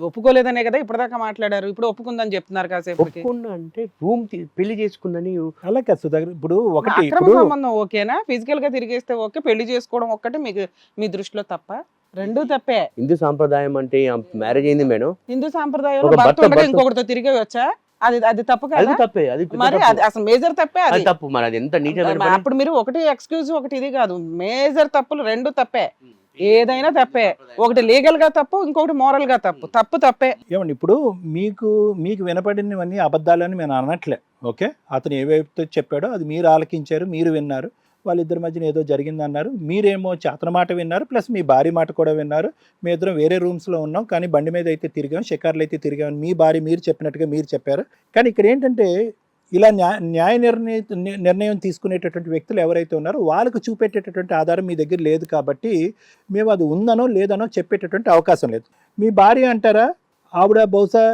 ఒప్పుకోలేదనే కదా ఇప్పటిదాకా మాట్లాడారు, ఇప్పుడు ఒప్పుకుందని చెప్తున్నారు కాసేపు. ఒప్పుకున్నా అంటే రూమ్ పెళ్లి చేసుకుందని. అలా కాదు సుధాకర్, ఇప్పుడు ఒకటి అక్రమ ఇప్పుడు సంబంధం ఓకేనా? ఫిజికల్ గా తిరిగేస్తే ఓకే, పెళ్లి చేసుకోవడం ఒక్కటే మీకు మీ దృష్టిలో తప్ప? రెండూ తప్పే. హిందూ సాంప్రదాయం అంటే మ్యారేజ్ అయింది మేడం. హిందూ సాంప్రదాయంలో ఒక భర్త భర్త- ఉండగా ఇంకొకరితో తిరిగే వచ్చా? అది తప్పు అది కదా తప్పే, అది మరి? తప్పు. అది అసలు మేజర్ తప్పే అది అది. తప్పు మరి, అది ఎంత నీచమైన పని. అప్పుడు మీరు ఒకటి ఎక్స్క్యూజ్ ఒకటి ఇది కాదు, మేజర్ తప్పులు రెండు తప్పే. ఏదైనా తప్పే, ఒకటి లీగల్ గా తప్పు, ఇంకొకటి మోరల్ గా తప్పు. తప్పు తప్పే. ఏమండి ఇప్పుడు మీకు వినపడినవన్నీ అబద్ధాలని నేను అనట్లే, ఓకే? అతను ఏవైతే చెప్పాడో అది మీరు ఆలకించారు, మీరు విన్నారు, వాళ్ళిద్దరి మధ్యన ఏదో జరిగింది అన్నారు, మీరేమో వచ్చి అతని మాట విన్నారు, ప్లస్ మీ భార్య మాట కూడా విన్నారు. మీ ఇద్దరం వేరే రూమ్స్లో ఉన్నాం, కానీ బండి మీద అయితే తిరిగాం, షికార్లు అయితే తిరిగాం, మీ భార్య మీరు చెప్పినట్టుగా మీరు చెప్పారు. కానీ ఇక్కడ ఏంటంటే ఇలా న్యాయ నిర్ణయం తీసుకునేటటువంటి వ్యక్తులు ఎవరైతే ఉన్నారో వాళ్ళకు చూపెట్టేటటువంటి ఆధారం మీ దగ్గర లేదు, కాబట్టి మేము అది ఉందనో లేదనో చెప్పేటటువంటి అవకాశం లేదు. మీ భార్య అంటారా, ఆవిడ బహుశా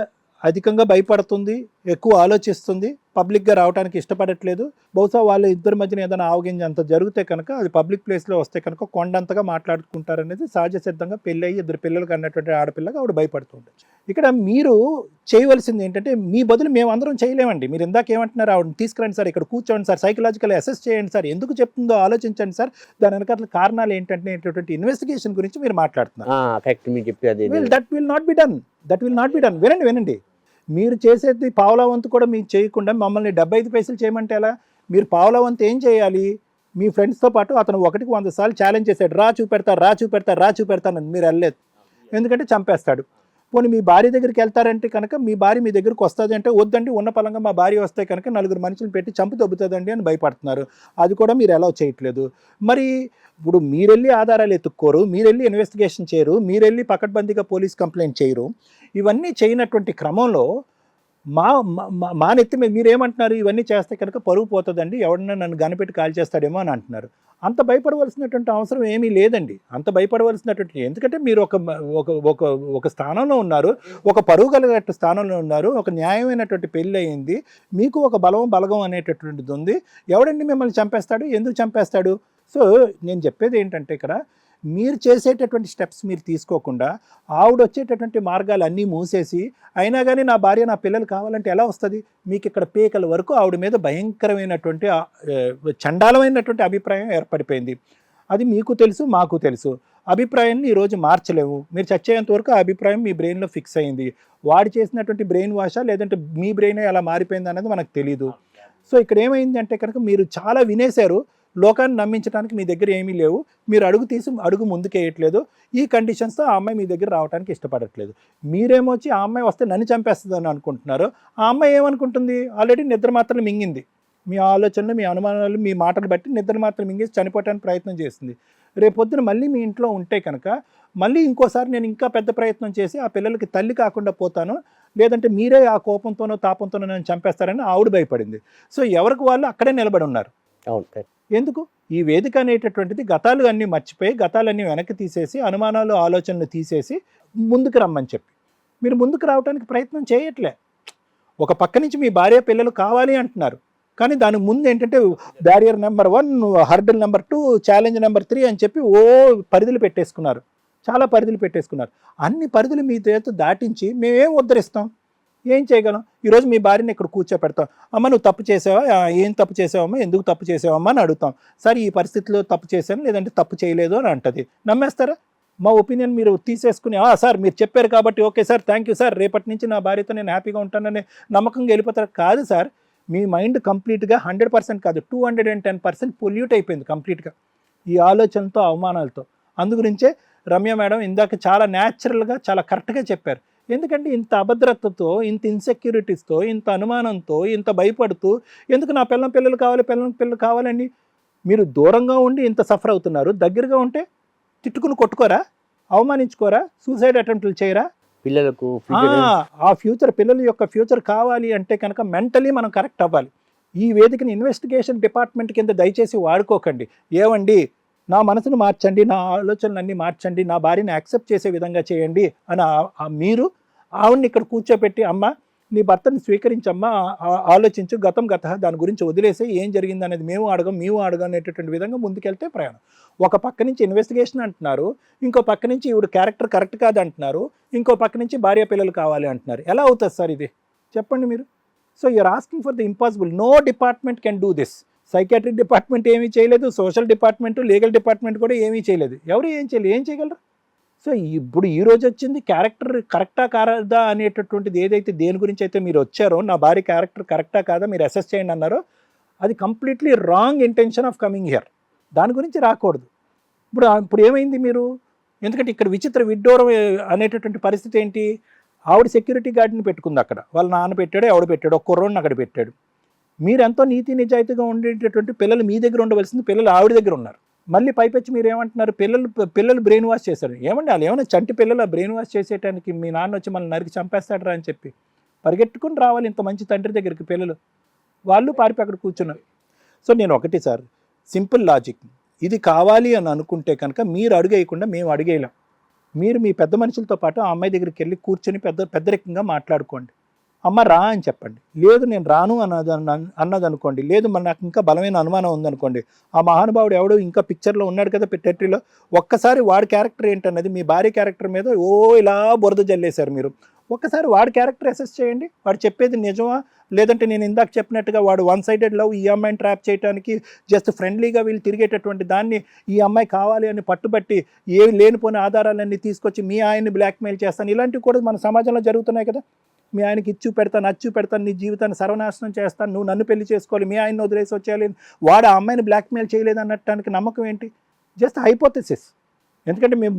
అధికంగా భయపడుతుంది, ఎక్కువ ఆలోచిస్తుంది, పబ్లిక్గా రావడానికి ఇష్టపడట్లేదు, బహుశా వాళ్ళ ఇద్దరి మధ్యన ఏదైనా ఆవగింజ అంత జరిగితే కనుక అది పబ్లిక్ ప్లేస్లో వస్తే కనుక కొండంతగా మాట్లాడుకుంటారనేది సహజ సిద్ధంగా పెళ్ళయి 2 పిల్లలకు అన్నటువంటి ఆడపిల్లగా ఆవిడ భయపడుతుంది. ఇక్కడ మీరు చేయవలసింది ఏంటంటే, మీ బదులు మేము అందరం చేయలేమండి. మీరు ఇందాక ఏమంటున్నారు, ఆవిడని తీసుకురండి సార్, ఇక్కడ కూర్చోండి సార్, సైకలాజికల్ అసెస్ చేయండి సార్, ఎందుకు చెప్తుందో ఆలోచించండి సార్, దాని వెనకాల కారణాలు ఏంటంటే ఇన్వెస్టిగేషన్ గురించి మీరు మాట్లాడుతున్నారు. కరెక్ట్, మీరు చెప్పేది that will not be done. వినండి, మీరు చేసేది పావలా వంతు కూడా మీకు చేయకుండా మమ్మల్ని 75 పైసలు చేయమంటే ఎలా? మీరు పావలా వంతు ఏం చేయాలి? మీ ఫ్రెండ్స్తో పాటు అతను 1కి 100 సార్లు ఛాలెంజ్ చేశాడు, రా చూపెడతానని. మీరు వెళ్ళలేదు, ఎందుకంటే చంపేస్తాడు. పోనీ మీ భార్య దగ్గరికి వెళ్తారంటే కనుక మీ భార్య మీ దగ్గరికి వస్తుంది అంటే, వద్దండి ఉన్న పలంగా మా భార్య వస్తే కనుక 4 మనుషులు పెట్టి చంపు దొబ్బుతుందండి అని భయపడుతున్నారు. అది కూడా మీరు ఎలా చేయట్లేదు. మరి ఇప్పుడు మీరెళ్ళి ఆధారాలు ఎత్తుక్కోరు, మీరెళ్ళి ఇన్వెస్టిగేషన్ చేయరు, మీరెళ్ళి పకడ్బందీగా పోలీస్ కంప్లైంట్ చేయరు. ఇవన్నీ చేయనటువంటి క్రమంలో మా నెత్తి మీద మీరేమంటున్నారు, ఇవన్నీ చేస్తే కనుక పరువు పోతుందండి, ఎవడన్నా నన్ను గనిపెట్టి కాల్ చేస్తాడేమో అని అంటున్నారు. అంత భయపడవలసినటువంటి అవసరం ఏమీ లేదండి, అంత భయపడవలసినటువంటి. ఎందుకంటే మీరు ఒక స్థానంలో ఉన్నారు, ఒక పరువు కలిగేట స్థానంలో ఉన్నారు, ఒక న్యాయమైనటువంటి పెళ్ళి అయింది, మీకు ఒక బలగం అనేటటువంటిది ఉంది. ఎవడండి మిమ్మల్ని చంపేస్తాడు? ఎందుకు చంపేస్తాడు? సో నేను చెప్పేది ఏంటంటే, ఇక్కడ మీరు చేసేటటువంటి స్టెప్స్ మీరు తీసుకోకుండా ఆవిడ వచ్చేటటువంటి మార్గాలు అన్నీ మూసేసి, అయినా కానీ నా భార్య నా పిల్లలు కావాలంటే ఎలా వస్తుంది? మీకు ఇక్కడ పేకల వరకు ఆవిడ మీద భయంకరమైనటువంటి చండాలమైనటువంటి అభిప్రాయం ఏర్పడిపోయింది. అది మీకు తెలుసు, మాకు తెలుసు. అభిప్రాయాన్ని ఈరోజు మార్చలేము. మీరు చచ్చేంత వరకు ఆ అభిప్రాయం మీ బ్రెయిన్లో ఫిక్స్ అయింది. వాడు చేసినటువంటి బ్రెయిన్ వాషా లేదంటే మీ బ్రెయిన్ ఎలా మారిపోయింది అనేది మనకు తెలియదు. సో ఇక్కడ ఏమైంది అంటే కనుక మీరు చాలా వినేశారు, లోకాన్ని నమ్మించడానికి మీ దగ్గర ఏమీ లేవు, మీరు అడుగు ముందుకేయట్లేదు. ఈ కండిషన్స్తో ఆ అమ్మాయి మీ దగ్గర రావడానికి ఇష్టపడట్లేదు. మీరేమొచ్చి ఆ అమ్మాయి వస్తే నన్ను చంపేస్తుందని అనుకుంటున్నారు. ఆ అమ్మాయి ఏమనుకుంటుంది? ఆల్రెడీ నిద్ర మాత్రం మింగింది. మీ ఆలోచనలు, మీ అనుమానాలు, మీ మాటలు బట్టి నిద్ర మాత్రం మింగేసి చనిపోవడానికి ప్రయత్నం చేస్తుంది. రేపొద్దున మళ్ళీ మీ ఇంట్లో ఉంటే కనుక మళ్ళీ ఇంకోసారి నేను ఇంకా పెద్ద ప్రయత్నం చేసి ఆ పిల్లలకి తల్లి కాకుండా పోతాను, లేదంటే మీరే ఆ కోపంతోనో తాపంతోనో నన్ను చంపేస్తారని ఆవిడ భయపడింది. సో ఎవరికి వాళ్ళు అక్కడే నిలబడి ఉన్నారు. అవును. ఎందుకు? ఈ వేదిక అనేటటువంటిది గతాలు అన్నీ మర్చిపోయి, గతాలన్నీ వెనక్కి తీసేసి, అనుమానాలు ఆలోచనలు తీసేసి ముందుకు రమ్మని చెప్పి మీరు ముందుకు రావడానికి ప్రయత్నం చేయట్లే. ఒక పక్క నుంచి మీ భార్య పిల్లలు కావాలి అంటున్నారు, కానీ దానికి ముందు ఏంటంటే barrier number 1, hurdle number 2, challenge number 3 అని చెప్పి పరిధులు పెట్టేసుకున్నారు, చాలా పరిధులు పెట్టేసుకున్నారు. అన్ని పరిధులు మీ చేత దాటించి మేమేం ఉద్ధరిస్తాం, ఏం చేయగలం? ఈరోజు మీ భార్యని ఇక్కడ కూర్చోపెడతాం, అమ్మ నువ్వు తప్పు చేసావా, ఏం తప్పు చేసావమ్మా, ఎందుకు తప్పు చేసావమ్మా అని అడుగుతాం. సార్ ఈ పరిస్థితిలో తప్పు చేశాను, లేదంటే తప్పు చేయలేదు అని అంటది. నమ్మేస్తారా? మా ఒపీనియన్ మీరు తీసేసుకుని, సార్ మీరు చెప్పారు కాబట్టి okay sir, thank you sir, రేపటి నుంచి నా భార్యతో నేను హ్యాపీగా ఉంటానని నమ్మకంగా వెళ్ళిపోతారు. కాదు సార్, మీ మైండ్ కంప్లీట్గా 100% కాదు 210% పొల్యూట్ అయిపోయింది కంప్లీట్గా ఈ ఆలోచనతో, అవమానాలతో. అందుగురించే రమ్య మేడం ఇందాక చాలా న్యాచురల్గా, చాలా కరెక్ట్గా చెప్పారు. ఎందుకంటే ఇంత అభద్రతతో, ఇంత ఇన్సెక్యూరిటీస్తో, ఇంత అనుమానంతో, ఇంత భయపడుతూ ఎందుకు నా పిల్లలు కావాలండి? మీరు దూరంగా ఉండి ఇంత సఫర్ అవుతున్నారు, దగ్గరగా ఉంటే తిట్టుకుని కొట్టుకోరా, అవమానించుకోరా, సూసైడ్ అటెంప్ట్లు చేయరా? పిల్లలకు ఆ ఫ్యూచర్, పిల్లల యొక్క ఫ్యూచర్ కావాలి అంటే కనుక మెంటలీ మనం కరెక్ట్ అవ్వాలి. ఈ వేదికని ఇన్వెస్టిగేషన్ డిపార్ట్మెంట్ కింద దయచేసి వాడుకోకండి. ఏమండి, నా మనసును మార్చండి, నా ఆలోచనలన్నీ మార్చండి, నా భార్యని యాక్సెప్ట్ చేసే విధంగా చేయండి అని మీరు ఆవిడ్ని ఇక్కడ కూర్చోపెట్టి, అమ్మ నీ భర్తని స్వీకరించమ్మా, ఆలోచించు, గతం గత, దాని గురించి వదిలేసి ఏం జరిగింది అనేది మేము అడగం అనేటటువంటి విధంగా ముందుకెళ్తే ప్రయాణం. ఒక పక్క నుంచి ఇన్వెస్టిగేషన్ అంటున్నారు, ఇంకో పక్క నుంచి ఈవిడ క్యారెక్టర్ కరెక్ట్ కాదు అంటున్నారు, ఇంకో పక్క నుంచి భార్య పిల్లలు కావాలి అంటున్నారు. ఎలా అవుతుంది సార్ ఇది, చెప్పండి మీరు? So you're asking for the impossible. No department can do this. Psychiatric department ఏమీ చేయలేదు, సోషల్ డిపార్ట్మెంట్, లీగల్ డిపార్ట్మెంట్ కూడా ఏమీ చేయలేదు. ఎవరు ఏం చేయగలరు? సో ఇప్పుడు ఈ రోజు వచ్చింది క్యారెక్టర్ కరెక్టా కాదా అనేటటువంటిది ఏదైతే దేని గురించి అయితే మీరు వచ్చారో, నా భార్య క్యారెక్టర్ కరెక్టా కాదా మీరు అసెస్ చేయండి అన్నారో, అది completely wrong intention of coming here. దాని గురించి రాకూడదు. ఇప్పుడు ఏమైంది మీరు? ఎందుకంటే ఇక్కడ విచిత్ర విడ్డూరం అనేటటువంటి పరిస్థితి ఏంటి? ఆవిడ సెక్యూరిటీ గార్డ్ని పెట్టుకుంది అక్కడ, వాళ్ళ నాన్న పెట్టాడు, ఎవడు పెట్టాడు, ఒక కుర్రోడిని అక్కడ పెట్టాడు. మీరెంతో నీతి నిజాయితీగా ఉండేటటువంటి పిల్లలు మీ దగ్గర ఉండవలసింది, పిల్లలు ఆవిడ దగ్గర ఉన్నారు. మళ్ళీ పైపెచ్చి మీరు ఏమంటున్నారు, పిల్లలు బ్రెయిన్ వాష్ చేశారు. ఏమండి వాళ్ళు ఏమైనా చంటి పిల్లలు బ్రెయిన్ వాష్ చేసేటానికి మీ నాన్న వచ్చి మనల్ని నరికి చంపేస్తాడరా అని చెప్పి పరిగెట్టుకుని రావాలి ఇంత మంచి తండ్రి దగ్గరికి పిల్లలు, వాళ్ళు పారిపోయి అక్కడ కూర్చున్నారు. సో నేను ఒకటి సార్, సింపుల్ లాజిక్, ఇది కావాలి అని అనుకుంటే కనుక మీరు అడుగేయకుండా మేము అడిగేయలేం. మీరు మీ పెద్ద మనుషులతో పాటు ఆ అమ్మాయి దగ్గరికి వెళ్ళి కూర్చొని పెద్దరికంగా మాట్లాడుకోండి. అమ్మ రా అని చెప్పండి. లేదు నేను రాను అన్నది అనుకోండి, లేదు మరి నాకు ఇంకా బలమైన అనుమానం ఉందనుకోండి, ఆ మహానుభావుడు ఎవడో ఇంకా పిక్చర్లో ఉన్నాడు కదా టెట్రీలో, ఒక్కసారి వాడి క్యారెక్టర్ ఏంటన్నది మీ భార్య క్యారెక్టర్ మీద ఇలా బురద జల్లేశారు మీరు. ఒక్కసారి వాడి క్యారెక్టర్ అసెస్ చేయండి, వాడు చెప్పేది నిజమా, లేదంటే నేను ఇందాక చెప్పినట్టుగా వాడు వన్ సైడెడ్ లవ్, ఈ అమ్మాయిని ట్రాప్ చేయడానికి జస్ట్ ఫ్రెండ్లీగా వీళ్ళు తిరిగేటటువంటి దాన్ని ఈ అమ్మాయి కావాలి అని పట్టుబట్టి ఏవి లేనిపోయిన ఆధారాలన్నీ తీసుకొచ్చి మీ ఆయన్ని బ్లాక్మెయిల్ చేస్తాను, ఇలాంటివి కూడా మన సమాజంలో జరుగుతున్నాయి కదా. మీ ఆయనకి ఇచ్చు పెడతాను, నీ జీవితాన్ని సర్వనాశనం చేస్తాను, నువ్వు నన్ను పెళ్లి చేసుకోవాలి, మీ ఆయన్ని వదిలేసి వచ్చేయాలి, వాడు ఆ అమ్మాయిని బ్లాక్మెయిల్ చేయలేదు అన్నటానికి నమ్మకం ఏంటి? Just hypothesis. ఎందుకంటే మేము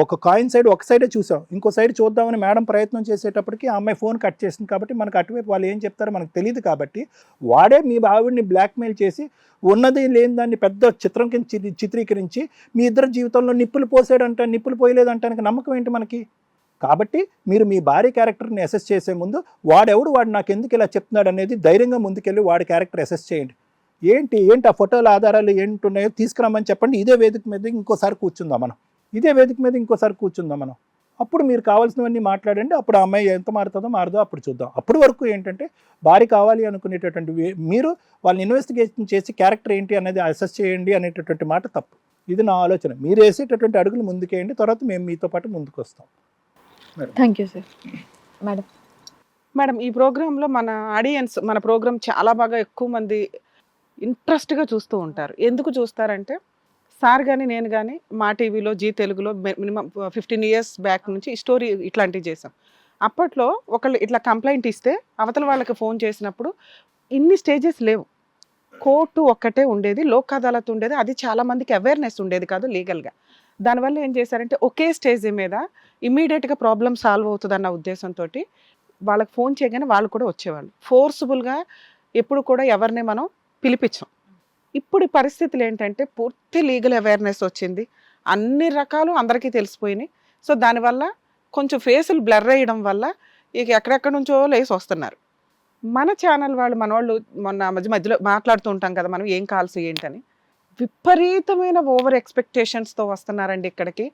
ఒక కాయిన్ సైడ్ ఒక సైడే చూసాం, ఇంకో సైడ్ చూద్దామని మేడం ప్రయత్నం చేసేటప్పటికి ఆ అమ్మాయి ఫోన్ కట్ చేసింది. కాబట్టి మనకు అటువైపు వాళ్ళు ఏం చెప్తారో మనకు తెలియదు. కాబట్టి వాడే మీ ఆవిడ్ని బ్లాక్మెయిల్ చేసి ఉన్నది లేని దాన్ని పెద్ద చిత్రం కింద చిత్రీకరించి మీ ఇద్దరు జీవితంలో నిప్పులు పోయలేదంటానికి నమ్మకం ఏంటి మనకి? కాబట్టి మీరు మీ భార్య క్యారెక్టర్ని అసెస్ చేసే ముందు వాడు నాకు ఎందుకు ఇలా చెప్తున్నాడు అనేది ధైర్యంగా ముందుకెళ్ళి వాడి క్యారెక్టర్ అసెస్ చేయండి. ఏంటి ఆ ఫోటోల ఆధారాలు ఏంటున్నాయో తీసుకురామని చెప్పండి. ఇదే వేదిక మీద ఇంకోసారి కూర్చుందాం మనం. అప్పుడు మీరు కావాల్సినవన్నీ మాట్లాడండి. అప్పుడు ఆ అమ్మాయి ఎంత మారుదో అప్పుడు చూద్దాం. అప్పటి వరకు ఏంటంటే భార్య కావాలి అనుకునేటటువంటి మీరు వాళ్ళని ఇన్వెస్టిగేషన్ చేసి క్యారెక్టర్ ఏంటి అనేది అసెస్ చేయండి అనేటటువంటి మాట తప్పు. ఇది నా ఆలోచన. మీరు వేసేటటువంటి అడుగులు ముందుకేయండి, తర్వాత మేము మీతో పాటు ముందుకు వస్తాం. Thank you sir. మేడం ఈ ప్రోగ్రాంలో మన ఆడియన్స్ మన ప్రోగ్రామ్ చాలా బాగా ఎక్కువ మంది ఇంట్రెస్ట్గా చూస్తూ ఉంటారు. ఎందుకు చూస్తారంటే సార్ కానీ నేను కానీ మా టీవీలో జీ తెలుగులో మినిమం 15 years బ్యాక్ నుంచి ఈ స్టోరీ ఇట్లాంటివి చేసాం. అప్పట్లో ఒకళ్ళు ఇట్లా కంప్లైంట్ ఇస్తే అవతల వాళ్ళకి ఫోన్ చేసినప్పుడు ఇన్ని స్టేజెస్ లేవు, కోర్టు ఒక్కటే ఉండేది, లోక్ అదాలత్ ఉండేది. అది చాలా మందికి అవేర్నెస్ ఉండేది కాదు లీగల్గా. దానివల్ల ఏం చేశారంటే ఒకే స్టేజ్ మీద ఇమ్మీడియట్గా ప్రాబ్లం సాల్వ్ అవుతుందన్న ఉద్దేశంతో వాళ్ళకి ఫోన్ చేయగానే వాళ్ళు కూడా వచ్చేవాళ్ళు. ఫోర్స్ఫుల్గా ఎప్పుడు కూడా ఎవరిని మనం పిలిపించాం. ఇప్పుడు పరిస్థితులు ఏంటంటే పూర్తి లీగల్ అవేర్నెస్ వచ్చింది, అన్ని రకాలు అందరికీ తెలిసిపోయినాయి. సో దానివల్ల కొంచెం ఫేసులు బ్లర్ అయ్యడం వల్ల ఇక ఎక్కడెక్కడి నుంచో లేసి వస్తున్నారు. మన ఛానల్ వాళ్ళు మొన్న మధ్యలో మాట్లాడుతూ ఉంటాం కదా మనం ఏం కాల్స్ ఏంటని, విపరీతమైన ఓవర్ ఎక్స్పెక్టేషన్స్తో వస్తున్నారండి ఇక్కడికి.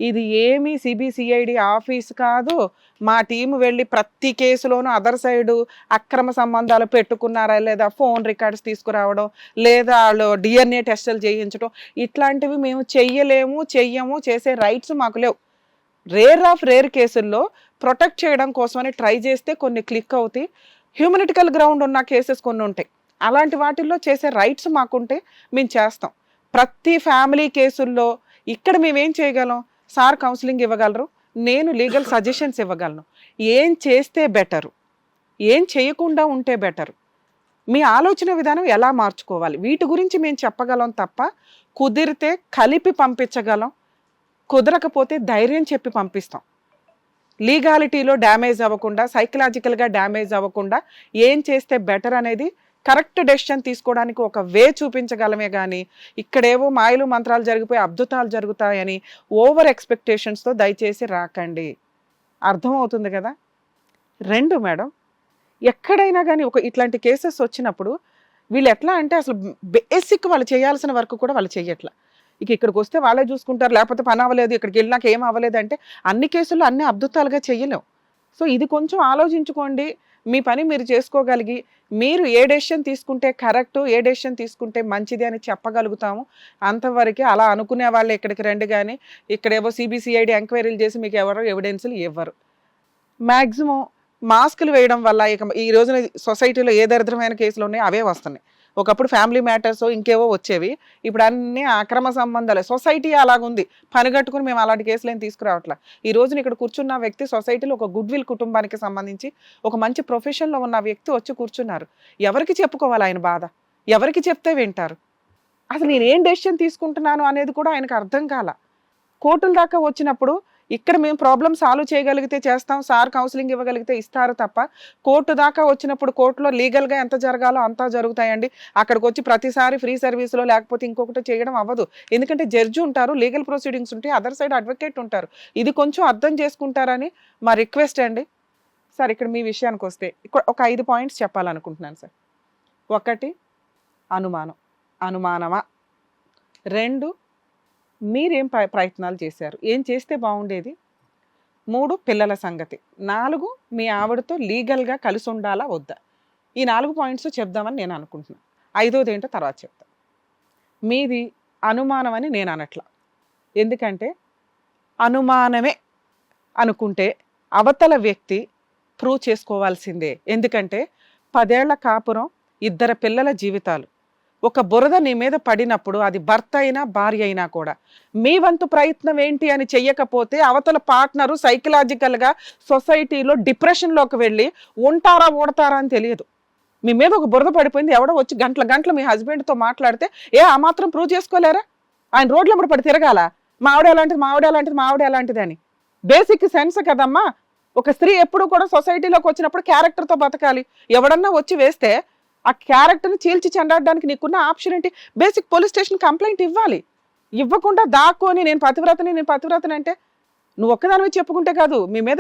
ఇది ఏమీ సిబిసిఐడి ఆఫీస్ కాదు. మా టీం వెళ్ళి ప్రతి కేసులోనూ అదర్ సైడు అక్రమ సంబంధాలు పెట్టుకున్నారా లేదా ఫోన్ రికార్డ్స్ తీసుకురావడం, లేదా వాళ్ళు DNA టెస్టులు చేయించడం, ఇట్లాంటివి మేము చెయ్యము, చేసే రైట్స్ మాకు లేవు. రేర్ కేసుల్లో ప్రొటెక్ట్ చేయడం కోసమని ట్రై చేస్తే కొన్ని క్లిక్ అవుతాయి. హ్యూమనిటికల్ గ్రౌండ్ ఉన్న కేసెస్ కొన్ని ఉంటాయి, అలాంటి వాటిల్లో చేసే రైట్స్ మాకుంటే మేము చేస్తాం. ప్రతి ఫ్యామిలీ కేసుల్లో ఇక్కడ మేమేం చేయగలం, సార్ కౌన్సిలింగ్ ఇవ్వగలరు, నేను లీగల్ సజెషన్స్ ఇవ్వగలను. ఏం చేస్తే బెటరు, ఏం చేయకుండా ఉంటే బెటరు, మీ ఆలోచన విధానం ఎలా మార్చుకోవాలి, వీటి గురించి మేము చెప్పగలం తప్ప కుదిరితే కలిపి పంపించగలం, కుదరకపోతే ధైర్యం చెప్పి పంపిస్తాం. లీగాలిటీలో డ్యామేజ్ అవ్వకుండా, సైకలాజికల్గా డ్యామేజ్ అవ్వకుండా ఏం చేస్తే బెటర్ అనేది కరెక్ట్ డెసిషన్ తీసుకోవడానికి ఒక వే చూపించగలమే కానీ ఇక్కడేవో మాయలు మంత్రాలు జరిగిపోయి అద్భుతాలు జరుగుతాయని ఓవర్ ఎక్స్పెక్టేషన్స్తో దయచేసి రాకండి. అర్థమవుతుంది కదా? 2 మేడం, ఎక్కడైనా కానీ ఒక ఇట్లాంటి కేసెస్ వచ్చినప్పుడు వీళ్ళు ఎట్లా అంటే అసలు బేసిక్ వాళ్ళు చేయాల్సిన వర్క్ కూడా వాళ్ళు చెయ్యట్లా. ఇక్కడికి వస్తే వాళ్ళే చూసుకుంటారు, లేకపోతే పని అవ్వలేదు, ఇక్కడికి వెళ్ళినాక ఏం అవ్వలేదు అంటే అన్ని కేసుల్లో అన్ని అద్భుతాలుగా చెయ్యలేం. సో ఇది కొంచెం ఆలోచించుకోండి. మీ పని మీరు చేసుకోగలిగి మీరు ఏ డెసిషన్ తీసుకుంటే కరెక్ట్, ఏ డెసిషన్ తీసుకుంటే మంచిది అని చెప్పగలుగుతాము. అంతవరకే. అలా అనుకునే వాళ్ళు ఇక్కడికి రండి, కానీ ఇక్కడేవో సిబిసిఐడి ఎంక్వైరీలు చేసి మీకు ఎవరో ఎవిడెన్స్లు ఇవ్వరు. మ్యాక్సిమం మాస్కులు వేయడం వల్ల ఇక ఈ రోజున సొసైటీలో ఏ దరిద్రమైన కేసులు ఉన్నాయో అవే వస్తున్నాయి. ఒకప్పుడు ఫ్యామిలీ మ్యాటర్స్ ఇంకేవో వచ్చేవి, ఇప్పుడు అన్ని అక్రమ సంబంధాలే. సొసైటీ అలాగుంది, పని కట్టుకుని మేము అలాంటి కేసులు ఏం తీసుకురావట్లా. ఈ రోజున ఇక్కడ కూర్చున్న వ్యక్తి సొసైటీలో ఒక గుడ్ విల్ కుటుంబానికి సంబంధించి ఒక మంచి ప్రొఫెషన్లో ఉన్న వ్యక్తి వచ్చి కూర్చున్నారు. ఎవరికి చెప్పుకోవాలి ఆయన బాధ? ఎవరికి చెప్తే వింటారు? అసలు నేను ఏం డెసిషన్ తీసుకుంటున్నాను అనేది కూడా ఆయనకు అర్థం కాల. కోర్టుల దాకా వచ్చినప్పుడు ఇక్కడ మేము ప్రాబ్లమ్ సాల్వ్ చేయగలిగితే చేస్తాం, సార్ కౌన్సిలింగ్ ఇవ్వగలిగితే ఇస్తారు తప్ప కోర్టు దాకా వచ్చినప్పుడు కోర్టులో లీగల్గా ఎంత జరగాలో అంతా జరుగుతాయండి. అక్కడికి వచ్చి ప్రతిసారి ఫ్రీ సర్వీస్లో లేకపోతే ఇంకొకటి చేయడం అవ్వదు. ఎందుకంటే జడ్జి ఉంటారు, లీగల్ ప్రొసీడింగ్స్ ఉంటాయి, అదర్ సైడ్ అడ్వకేట్ ఉంటారు. ఇది కొంచెం అర్థం చేసుకుంటారని మా రిక్వెస్ట్ అండి. సార్ ఇక్కడ మీ విషయానికి వస్తే ఒక 5 పాయింట్స్ చెప్పాలనుకుంటున్నాను సార్. 1, అనుమానం. అనుమానమా? 2, మీరేం ప్రయత్నాలు చేశారు, ఏం చేస్తే బాగుండేది? 3, పిల్లల సంగతి. 4, మీ ఆవిడతో లీగల్గా కలిసి ఉండాలా వద్దా? ఈ 4 పాయింట్స్ చెప్దామని నేను అనుకుంటున్నాను. 5వది ఏంటో తర్వాత చెప్తాను. మీది అనుమానం అని నేను అనట్లా. ఎందుకంటే అనుమానమే అనుకుంటే అవతల వ్యక్తి ప్రూవ్ చేసుకోవాల్సిందే. ఎందుకంటే 10 ఏళ్ల కాపురం, 2 పిల్లల జీవితాలు. ఒక బురద నీ మీద పడినప్పుడు అది భర్త అయినా భార్య అయినా కూడా మీ వంతు ప్రయత్నం ఏంటి అని చెయ్యకపోతే అవతల పార్ట్నరు సైకలాజికల్గా సొసైటీలో డిప్రెషన్లోకి వెళ్ళి ఉంటారా ఓడతారా అని తెలియదు. మీ మీద ఒక బురద పడిపోయింది, ఎవడో వచ్చి గంటల మీ హస్బెండ్తో మాట్లాడితే ఆ మాత్రం ప్రూవ్ చేసుకోలేరా? ఆయన రోడ్ల మీద పడి తిరగాల, మా ఆవిడ ఎలాంటిది, మా ఆవిడ ఎలాంటిది, మా ఆవిడ ఎలాంటిది అని. బేసిక్ సెన్స్ కదమ్మా. ఒక స్త్రీ ఎప్పుడు కూడా సొసైటీలోకి వచ్చినప్పుడు క్యారెక్టర్తో బతకాలి. ఎవడన్నా వచ్చి వేస్తే ఆ క్యారెక్టర్ని చీల్చి చెండాడడానికి నీకున్న ఆప్షన్ ఏంటి? బేసిక్ పోలీస్ స్టేషన్ కంప్లైంట్ ఇవ్వాలి. ఇవ్వకుండా దాక్కొని నేను పతివ్రతని అంటే నువ్వు ఒక్కదానివి చెప్పుకుంటే కాదు, మీ మీద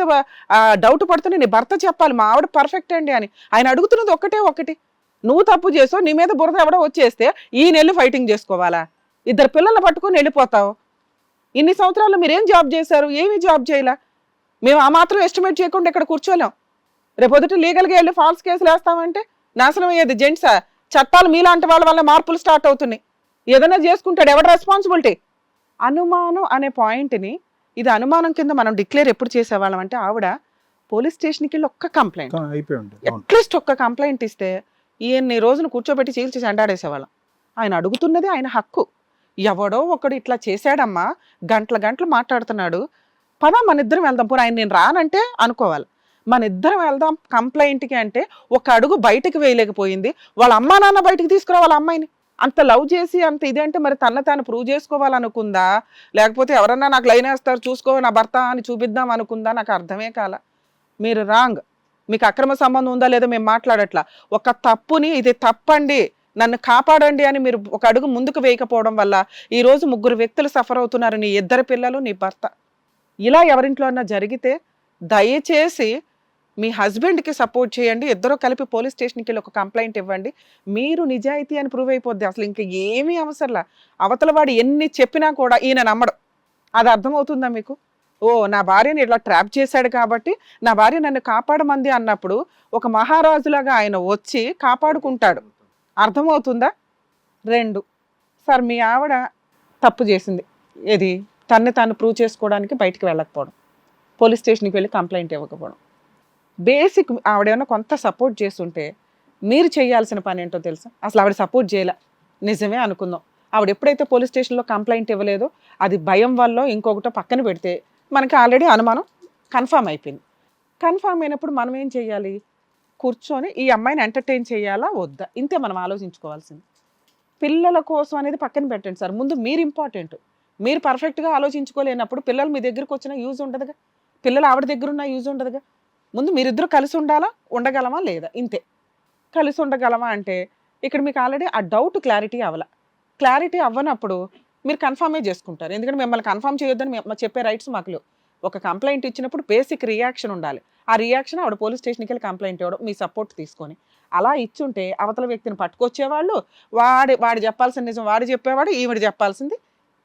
డౌట్ పడుతున్నా నీ భర్త చెప్పాలి మా ఆవిడ పర్ఫెక్ట్ అండి అని. ఆయన అడుగుతున్నది ఒకటి, నువ్వు తప్పు చేసావు, నీ మీద బురద ఎవడో వచ్చేస్తే ఈ నెల్లు ఫైటింగ్ చేసుకోవాలా? 2 పిల్లల్ని పట్టుకొని వెళ్ళిపోతావు. ఇన్ని సంవత్సరాలు మీరేం జాబ్ చేశారు? ఏమీ జాబ్ చేయలే. మేము ఆ మాత్రం ఎస్టిమేట్ చేయకుండా ఇక్కడ కూర్చోలేం. రేపొద్దుట లీగల్గా వెళ్ళి ఫాల్స్ కేసులు వేస్తామంటే నాశనం అయ్యేది జెంట్సా? చట్టాలు మీలాంటి వాళ్ళ వల్ల మార్పులు స్టార్ట్ అవుతున్నాయి. ఏదైనా చేసుకుంటాడు, ఎవడ రెస్పాన్సిబిలిటీ? అనుమానం అనే పాయింట్ని, ఇది అనుమానం కింద మనం డిక్లేర్ ఎప్పుడు చేసేవాళ్ళం అంటే ఆవిడ పోలీస్ స్టేషన్కి వెళ్ళి ఒక్క కంప్లైంట్, అట్లీస్ట్ ఒక్క కంప్లైంట్ ఇస్తే ఈయన్ని రోజును కూర్చోబెట్టి చీల్చి చెండాడేసేవాళ్ళం. ఆయన అడుగుతున్నది ఆయన హక్కు. ఎవడో ఒకడు ఇట్లా చేశాడమ్మా, గంటలు మాట్లాడుతున్నాడు, పదా మన ఇద్దరం వెళ్దాం. పోనీ ఆయన నేను రానంటే అనుకోవాలి, మన ఇద్దరం వెళ్దాం కంప్లైంట్కి అంటే ఒక అడుగు బయటకు వేయలేకపోయింది. వాళ్ళ అమ్మా నాన్న బయటకు తీసుకురావాలి అమ్మాయిని. అంత లవ్ చేసి అంత ఇదంటే మరి తాను ప్రూవ్ చేసుకోవాలనుకుందా, లేకపోతే ఎవరన్నా నాకు లైన్ వేస్తారు చూసుకో నా భర్త అని చూపిద్దాం అనుకుందా? నాకు అర్థమే కాల. మీరు రాంగ్. మీకు అక్రమ సంబంధం ఉందా లేదా మేము మాట్లాడట్లా. ఒక తప్పుని ఇది తప్పండి, నన్ను కాపాడండి అని మీరు ఒక అడుగు ముందుకు వేయకపోవడం వల్ల ఈరోజు 3 వ్యక్తులు సఫర్ అవుతున్నారు, నీ 2 పిల్లలు, నీ భర్త. ఇలా ఎవరింట్లో అన్నా జరిగితే దయచేసి మీ హస్బెండ్కి సపోర్ట్ చేయండి. ఇద్దరు కలిపి పోలీస్ స్టేషన్కి వెళ్ళి ఒక కంప్లైంట్ ఇవ్వండి. మీరు నిజాయితీ అని ప్రూవ్ అయిపోద్ది. అసలు ఇంక ఏమీ అవసరంలా. అవతల వాడు ఎన్ని చెప్పినా కూడా ఈయన నమ్మడం. అది అర్థమవుతుందా మీకు? నా భార్యని ఇట్లా ట్రాప్ చేశాడు కాబట్టి నా భార్య నన్ను కాపాడమంది అన్నప్పుడు ఒక మహారాజులాగా ఆయన వచ్చి కాపాడుకుంటాడు. అర్థమవుతుందా? 2, సార్ మీ ఆవిడ తప్పు చేసింది. ఏది? తాను ప్రూవ్ చేసుకోవడానికి బయటికి వెళ్ళకపోవడం, పోలీస్ స్టేషన్కి వెళ్ళి కంప్లైంట్ ఇవ్వకపోవడం. బేసిక్ ఆవిడ ఏమైనా కొంత సపోర్ట్ చేస్తుంటే మీరు చేయాల్సిన పని ఏంటో తెలుసా? అసలు ఆవిడ సపోర్ట్ చేయలే నిజమే అనుకుందాం. ఆవిడ ఎప్పుడైతే పోలీస్ స్టేషన్లో కంప్లైంట్ ఇవ్వలేదో అది భయం వల్ల ఇంకొకటో పక్కన పెడితే మనకి ఆల్రెడీ అనుమానం కన్ఫామ్ అయిపోయింది. కన్ఫామ్ అయినప్పుడు మనం ఏం చేయాలి? కూర్చొని ఈ అమ్మాయిని ఎంటర్టైన్ చేయాలా వద్దా, ఇంతే మనం ఆలోచించుకోవాల్సింది. పిల్లల కోసం అనేది పక్కన పెట్టండి సార్, ముందు మీరు ఇంపార్టెంట్. మీరు పర్ఫెక్ట్గా ఆలోచించుకోలేనప్పుడు పిల్లలు మీ దగ్గరికి వచ్చినా యూజ్ ఉండదుగా, పిల్లలు ఆవిడ దగ్గర ఉన్నా యూజ్ ఉండదుగా. ముందు మీరిద్దరు కలిసి ఉండాలా, ఉండగలమా లేదా, ఇంతే. కలిసి ఉండగలమా అంటే ఇక్కడ మీకు ఆల్రెడీ ఆ డౌట్ క్లారిటీ అవ్వాల. క్లారిటీ అవ్వనప్పుడు మీరు కన్ఫామే చేసుకుంటారు. ఎందుకంటే మిమ్మల్ని కన్ఫామ్ చేయొద్దని చెప్పే రైట్స్ మాకు లేవు. ఒక కంప్లైంట్ ఇచ్చినప్పుడు బేసిక్ రియాక్షన్ ఉండాలి. ఆ రియాక్షన్ ఆవిడ పోలీస్ స్టేషన్కి వెళ్ళి కంప్లైంట్ ఇవ్వడం, మీ సపోర్ట్ తీసుకొని. అలా ఇచ్చుంటే అవతల వ్యక్తిని పట్టుకొచ్చేవాళ్ళు, వాడు చెప్పాల్సిన నిజం వాడు చెప్పేవాడు, ఈవిడ చెప్పాల్సింది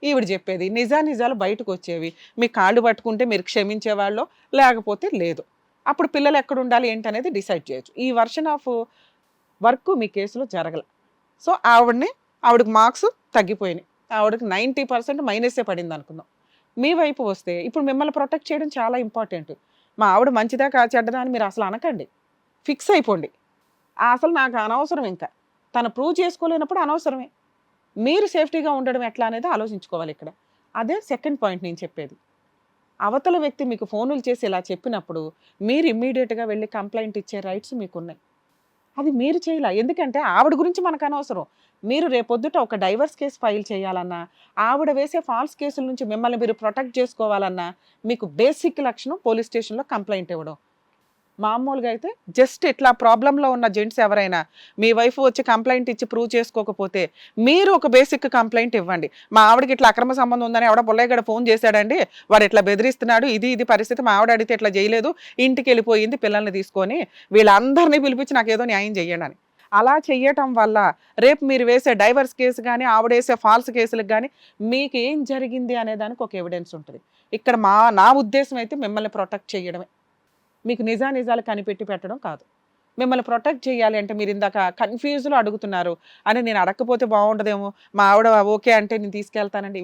ఈవిడ చెప్పేది. నిజాలు బయటకు వచ్చేవి. మీ కాళ్ళు పట్టుకుంటే మీరు క్షమించేవాళ్ళు, లేకపోతే లేదు. అప్పుడు పిల్లలు ఎక్కడ ఉండాలి ఏంటనేది డిసైడ్ చేయొచ్చు. ఈ వర్షన్ ఆఫ్ వర్క్ మీ కేసులో జరగల. సో ఆవిడకి మార్క్స్ తగ్గిపోయినాయి. ఆవిడకి 90% మైనసే పడింది అనుకుందాం. మీ వైపు వస్తే ఇప్పుడు మిమ్మల్ని ప్రొటెక్ట్ చేయడం చాలా ఇంపార్టెంట్. మా ఆవిడ మంచిదా చెడ్డదా అని మీరు అసలు అనకండి, ఫిక్స్ అయిపోండి. అసలు నాకు అనవసరం, ఇంకా తను ప్రూవ్ చేసుకోలేనప్పుడు అనవసరమే. మీరు సేఫ్టీగా ఉండడం ఎట్లా అనేది ఆలోచించుకోవాలి ఇక్కడ. అదే సెకండ్ పాయింట్ నేను చెప్పేది. అవతల వ్యక్తి మీకు ఫోనులు చేసి ఇలా చెప్పినప్పుడు మీరు ఇమ్మీడియట్గా వెళ్ళి కంప్లైంట్ ఇచ్చే రైట్స్ మీకున్నాయి. అది మీరు చేయాల. ఎందుకంటే ఆవిడ గురించి మనకు అనవసరం. మీరు రేపొద్దుట ఒక డైవర్స్ కేసు ఫైల్ చేయాలన్నా, ఆవిడ వేసే ఫాల్స్ కేసుల నుంచి మిమ్మల్ని మీరు ప్రొటెక్ట్ చేసుకోవాలన్నా మీకు బేసిక్ లక్షణం పోలీస్ స్టేషన్లో కంప్లైంట్ ఇవ్వడం. మామూలుగా అయితే జస్ట్ ఇట్లా ప్రాబ్లంలో ఉన్న జెంట్స్ ఎవరైనా మీ వైఫ్ వచ్చి కంప్లైంట్ ఇచ్చి ప్రూవ్ చేసుకోకపోతే మీరు ఒక బేసిక్ కంప్లైంట్ ఇవ్వండి. మా ఆవిడకి ఇట్లా అక్రమ సంబంధం ఉందని ఎవడ బొల్లయ్యగడ ఫోన్ చేశాడండి, వాడు ఇట్లా బెదిరిస్తున్నాడు, ఇది పరిస్థితి, మా ఆవిడ అడిగితే ఇట్లా చేయలేదు, ఇంటికి వెళ్ళిపోయింది పిల్లల్ని తీసుకొని, వీళ్ళందరినీ పిలిపించి నాకు ఏదో న్యాయం చెయ్యండి అని. అలా చెయ్యటం వల్ల రేపు మీరు వేసే డైవర్స్ కేసు కానీ ఆవిడ వేసే ఫాల్స్ కేసులకు కానీ మీకు ఏం జరిగింది అనే దానికి ఒక ఎవిడెన్స్ ఉంటుంది. ఇక్కడ నా ఉద్దేశం అయితే మిమ్మల్ని ప్రొటెక్ట్ చేయడమే, మీకు నిజాలు కనిపెట్టి పెట్టడం కాదు. మిమ్మల్ని ప్రొటెక్ట్ చేయాలి అంటే మీరు ఇందాక కన్ఫ్యూజ్లో అడుగుతున్నారు అని, నేను అడగకపోతే బాగుండదేమో, మా ఆవిడ ఓకే అంటే నేను తీసుకెళ్తానండి,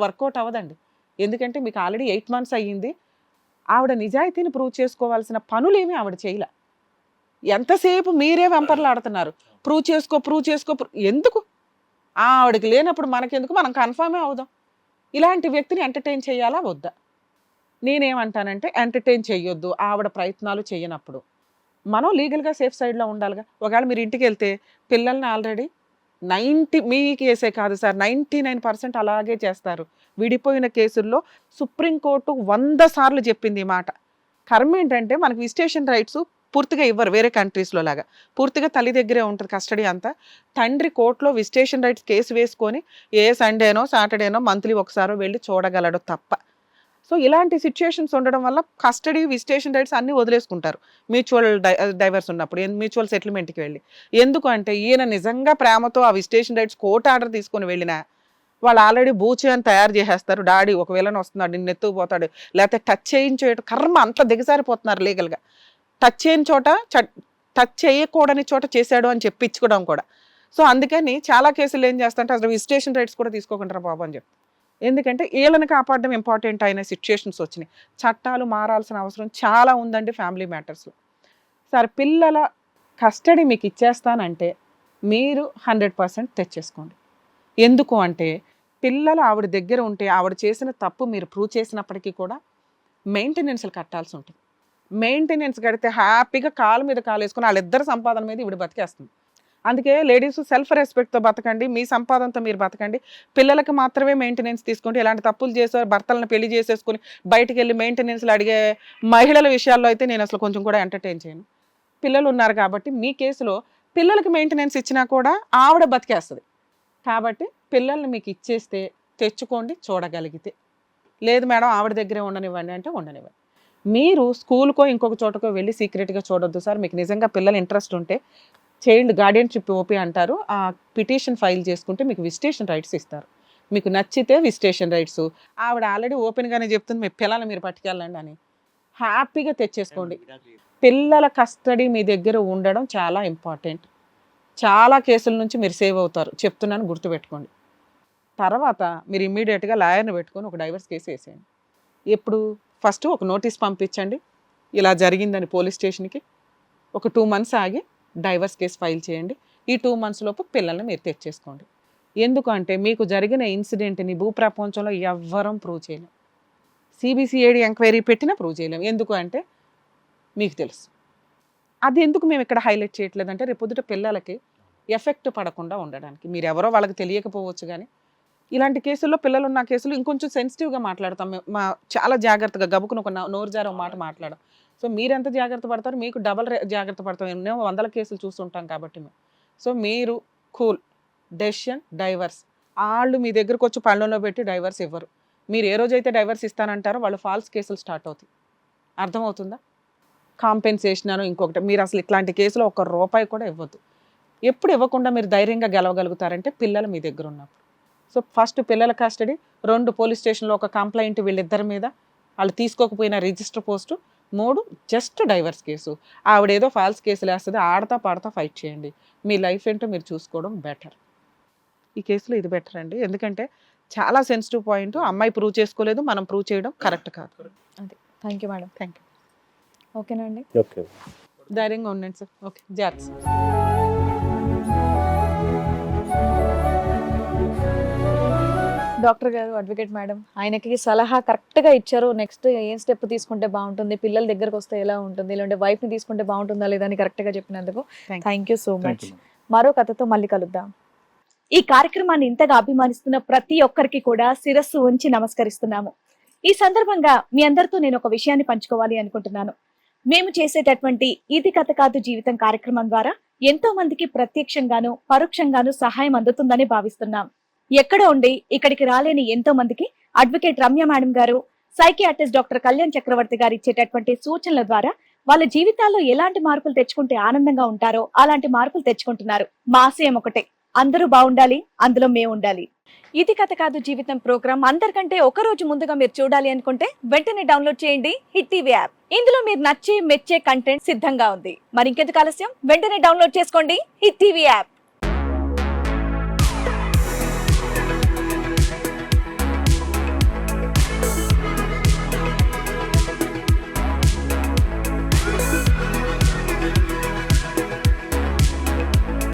వర్కౌట్ అవ్వదండి. ఎందుకంటే మీకు ఆల్రెడీ 8 months అయ్యింది. ఆవిడ నిజాయితీని ప్రూవ్ చేసుకోవాల్సిన పనులేమి ఆవిడ చేయలే. ఎంతసేపు మీరే వెంపర్లు ఆడుతున్నారు, ప్రూవ్ చేసుకో ఎందుకు? ఆవిడకి లేనప్పుడు మనకెందుకు, మనం కన్ఫర్మే అవుదాం. ఇలాంటి వ్యక్తిని ఎంటర్టైన్ చేయాలా వద్దా? నేనేమంటానంటే ఎంటర్టైన్ చెయ్యొద్దు ఆవిడ ప్రయత్నాలు చేయనప్పుడు. మనం లీగల్గా సేఫ్ సైడ్లో ఉండాలిగా. ఒకవేళ మీరు ఇంటికి వెళ్తే పిల్లల్ని ఆల్రెడీ మీ కేసే కాదు సార్, 99% అలాగే చేస్తారు. విడిపోయిన కేసుల్లో సుప్రీంకోర్టు 100 సార్లు చెప్పింది ఈ మాట. కర్మ ఏంటంటే మనకి విజిటేషన్ రైట్స్ పూర్తిగా ఇవ్వరు వేరే కంట్రీస్లో లాగా. పూర్తిగా తల్లి దగ్గరే ఉంటుంది కస్టడీ అంతా. తండ్రి కోర్టులో విజిటేషన్ రైట్స్ కేసు వేసుకొని ఏ సండేనో సాటర్డేనో మంత్లీ ఒకసారో వెళ్ళి చూడగలడు తప్ప. సో ఇలాంటి సిచ్యుయేషన్స్ ఉండడం వల్ల కస్టడీ విజిటేషన్ రైట్స్ అన్నీ వదిలేసుకుంటారు మ్యూచువల్ డైవర్స్ ఉన్నప్పుడు, మ్యూచువల్ సెటిల్మెంట్కి వెళ్ళి. ఎందుకు అంటే ఈయన నిజంగా ప్రేమతో ఆ విజిటేషన్ రైట్స్ కోర్టు ఆర్డర్ తీసుకొని వెళ్ళినా వాళ్ళు ఆల్రెడీ బూచి అని తయారు చేసేస్తారు. డాడీ ఒకవేళ వస్తున్నాడు నిన్ను ఎత్తుకుపోతాడు, లేకపోతే టచ్ చేయించే కర్మ అంత దిగజారిపోతున్నారు లీగల్గా. టచ్ చేయని చోట టచ్ చేయకూడని చోట చేశాడు అని చెప్పి ఇచ్చుకోవడం కూడా. సో అందుకని చాలా కేసులు ఏం చేస్తారంటే అసలు విజిటేషన్ రైట్స్ కూడా తీసుకోకుండా బాబు అని చెప్పి. ఎందుకంటే వీళ్ళని కాపాడడం ఇంపార్టెంట్ అయిన సిచ్యుయేషన్స్ వచ్చినాయి. చట్టాలు మారాల్సిన అవసరం చాలా ఉందండి ఫ్యామిలీ మ్యాటర్స్లో. సరే పిల్లల కస్టడీ మీకు ఇచ్చేస్తానంటే మీరు 100% తెచ్చేసుకోండి. ఎందుకు అంటే పిల్లలు ఆవిడ దగ్గర ఉంటే ఆవిడ చేసిన తప్పు మీరు ప్రూవ్ చేసినప్పటికీ కూడా మెయింటెనెన్స్లు కట్టాల్సి ఉంటుంది. మెయింటెనెన్స్ కడితే హ్యాపీగా కాలు మీద కాలు వేసుకుని వాళ్ళిద్దరు సంపాదన మీద ఇవిడ బతికేస్తుంది. అందుకే లేడీస్ సెల్ఫ్ రెస్పెక్ట్తో బతకండి, మీ సంపాదనతో మీరు బతకండి. పిల్లలకి మాత్రమే మెయింటెనెన్స్ తీసుకుంటే ఇలాంటి తప్పులు చేసే భర్తలను పెళ్లి చేసేసుకుని బయటికి వెళ్ళి మెయింటెనెన్స్లు అడిగే మహిళల విషయాల్లో అయితే నేను అసలు కొంచెం కూడా ఎంటర్టైన్ చేయను. పిల్లలు ఉన్నారు కాబట్టి మీ కేసులో పిల్లలకి మెయింటెనెన్స్ ఇచ్చినా కూడా ఆవిడ బతికేస్తుంది. కాబట్టి పిల్లల్ని మీకు ఇచ్చేస్తే తెచ్చుకోండి చూడగలిగితే. లేదు మేడం ఆవిడ దగ్గరే ఉండనివ్వండి అంటే ఉండనివ్వండి. మీరు స్కూల్కో ఇంకొక చోటకో వెళ్ళి సీక్రెట్గా చూడొద్దు సార్. మీకు నిజంగా పిల్లలు ఇంట్రెస్ట్ ఉంటే చైల్డ్ గార్డియన్షిప్ ఓపీ అంటారు, ఆ పిటిషన్ ఫైల్ చేసుకుంటే మీకు విజిటేషన్ రైట్స్ ఇస్తారు. మీకు నచ్చితే విజిటేషన్ రైట్స్. ఆవిడ ఆల్రెడీ ఓపెన్గానే చెప్తుంది మీ పిల్లల్ని మీరు పట్టుకెళ్ళండి అని. హ్యాపీగా తెచ్చేసుకోండి. పిల్లల కస్టడీ మీ దగ్గర ఉండడం చాలా ఇంపార్టెంట్. చాలా కేసుల నుంచి మీరు సేవ్ అవుతారు, చెప్తున్నాను గుర్తుపెట్టుకోండి. తర్వాత మీరు ఇమ్మీడియట్గా లాయర్ని పెట్టుకొని ఒక డైవర్స్ కేసు వేసేయండి. ఎప్పుడు ఫస్ట్ ఒక నోటీస్ పంపించండి ఇలా జరిగిందని పోలీస్ స్టేషన్కి. ఒక 2 months ఆగి డైవర్స్ కేసు ఫైల్ చేయండి. ఈ 2 months లోపు పిల్లల్ని మీరు తెచ్చేసుకోండి. ఎందుకంటే మీకు జరిగిన ఇన్సిడెంట్ని భూప్రపంచంలో ఎవ్వరం ప్రూవ్ చేయలేం. సిబిసిఐడి ఎంక్వైరీ పెట్టినా ప్రూవ్ చేయలేం. ఎందుకు అంటే మీకు తెలుసు. అది ఎందుకు మేము ఇక్కడ హైలైట్ చేయట్లేదంటే రేపొద్దుట పిల్లలకి ఎఫెక్ట్ పడకుండా ఉండడానికి. మీరు ఎవరో వాళ్ళకి తెలియకపోవచ్చు కానీ ఇలాంటి కేసుల్లో పిల్లలు ఉన్న కేసులు ఇంకొంచెం సెన్సిటివ్గా మాట్లాడతాం. చాలా జాగ్రత్తగా గబుకుని ఒక నోరు జార మాట మాట్లాడడం. సో మీరెంత జాగ్రత్త పడతారు, మీకు డబల్ జాగ్రత్త పడతాం. ఎన్నో 100 కేసులు చూస్తుంటాం కాబట్టి మేము. సో మీరు కూల్ డెసిషన్ డైవర్స్. వాళ్ళు మీ దగ్గరకు వచ్చి పళ్ళలో పెట్టి డైవర్స్ ఇవ్వరు. మీరు ఏ రోజైతే డైవర్స్ ఇస్తానంటారో వాళ్ళు ఫాల్స్ కేసులు స్టార్ట్ అవుతాయి. అర్థమవుతుందా? కాంపెన్సేషన్ అని ఇంకొకటి. మీరు అసలు ఇట్లాంటి కేసులో ₹1 కూడా ఇవ్వద్దు. ఎప్పుడు ఇవ్వకుండా మీరు ధైర్యంగా గెలవగలుగుతారంటే పిల్లలు మీ దగ్గర ఉన్నప్పుడు. సో ఫస్ట్ పిల్లల కస్టడీ, 2 పోలీస్ స్టేషన్లో ఒక కంప్లైంట్ వీళ్ళిద్దరి మీద, వాళ్ళు తీసుకోకపోయిన register post, 3 just divorce case. ఆవిడేదో ఫాల్స్ కేసులు వేస్తుంది, ఆడతా పాడతా ఫైట్ చేయండి. మీ లైఫ్ ఏంటో మీరు చూసుకోవడం బెటర్. ఈ కేసులో ఇది బెటర్ అండి, ఎందుకంటే చాలా సెన్సిటివ్ పాయింట్. అమ్మాయి ప్రూవ్ చేసుకోలేదు, మనం ప్రూవ్ చేయడం కరెక్ట్ కాదు. Thank you madam. Thank you. ఓకేనా అండి? ఓకే. ధైర్యంగా ఉండండి సార్. ఓకే, జాగ్రత్త. డాక్టర్ గారు, అడ్వకేట్ మేడం ఆయనకి సలహా కరెక్ట్గా ఇచ్చారు. నెక్స్ట్ ఏం స్టెప్ తీసుకుంటే బాగుంటుంది, పిల్లల దగ్గరకు వస్తే ఎలా ఉంటుంది, లేదంటే వైఫ్ని తీసుకుంటే బాగుంటుందా లేదా అని కరెక్ట్గా చెప్పినందుకు థ్యాంక్ యూ సో మచ్. మరో కథతో మళ్ళీ కలుద్దాం. ఈ కార్యక్రమాన్ని ఇంతగా అభిమానిస్తున్న ప్రతి ఒక్కరికి కూడా శిరస్సు ఉంచి నమస్కరిస్తున్నాము. ఈ సందర్భంగా మీ అందరితో నేను ఒక విషయాన్ని పంచుకోవాలి అనుకుంటున్నాను. మేము చేసేటటువంటి ఇది కథ కాదు జీవితం కార్యక్రమం ద్వారా ఎంతో మందికి ప్రత్యక్షంగాను పరోక్షంగాను సహాయం అందుతుందని భావిస్తున్నాం. ఎక్కడ ఉండి ఇక్కడికి రాలేని ఎంతో మందికి అడ్వకేట్ రమ్య మేడం గారు, సైకియాట్రిస్ట్ డాక్టర్ కళ్యాణ్ చక్రవర్తి గారు ఇచ్చేటటువంటి సూచనల ద్వారా వాళ్ళ జీవితాల్లో ఎలాంటి మార్పులు తెచ్చుకుంటే ఆనందంగా ఉంటారో అలాంటి మార్పులు తెచ్చుకుంటున్నారు. మా ఆశయం ఒకటే, అందరూ బాగుండాలి, అందులో మేము ఉండాలి. ఇది కథ కాదు జీవితం ప్రోగ్రామ్ అందరికంటే ఒక రోజు ముందుగా మీరు చూడాలి అనుకుంటే వెంటనే డౌన్లోడ్ చేయండి హిట్ టీవీ యాప్. ఇందులో మీరు నచ్చే మెచ్చే కంటెంట్ సిద్ధంగా ఉంది. మరి ఇంకెందుకు ఆలస్యం, వెంటనే డౌన్లోడ్ చేసుకోండి హిట్ టీవీ యాప్.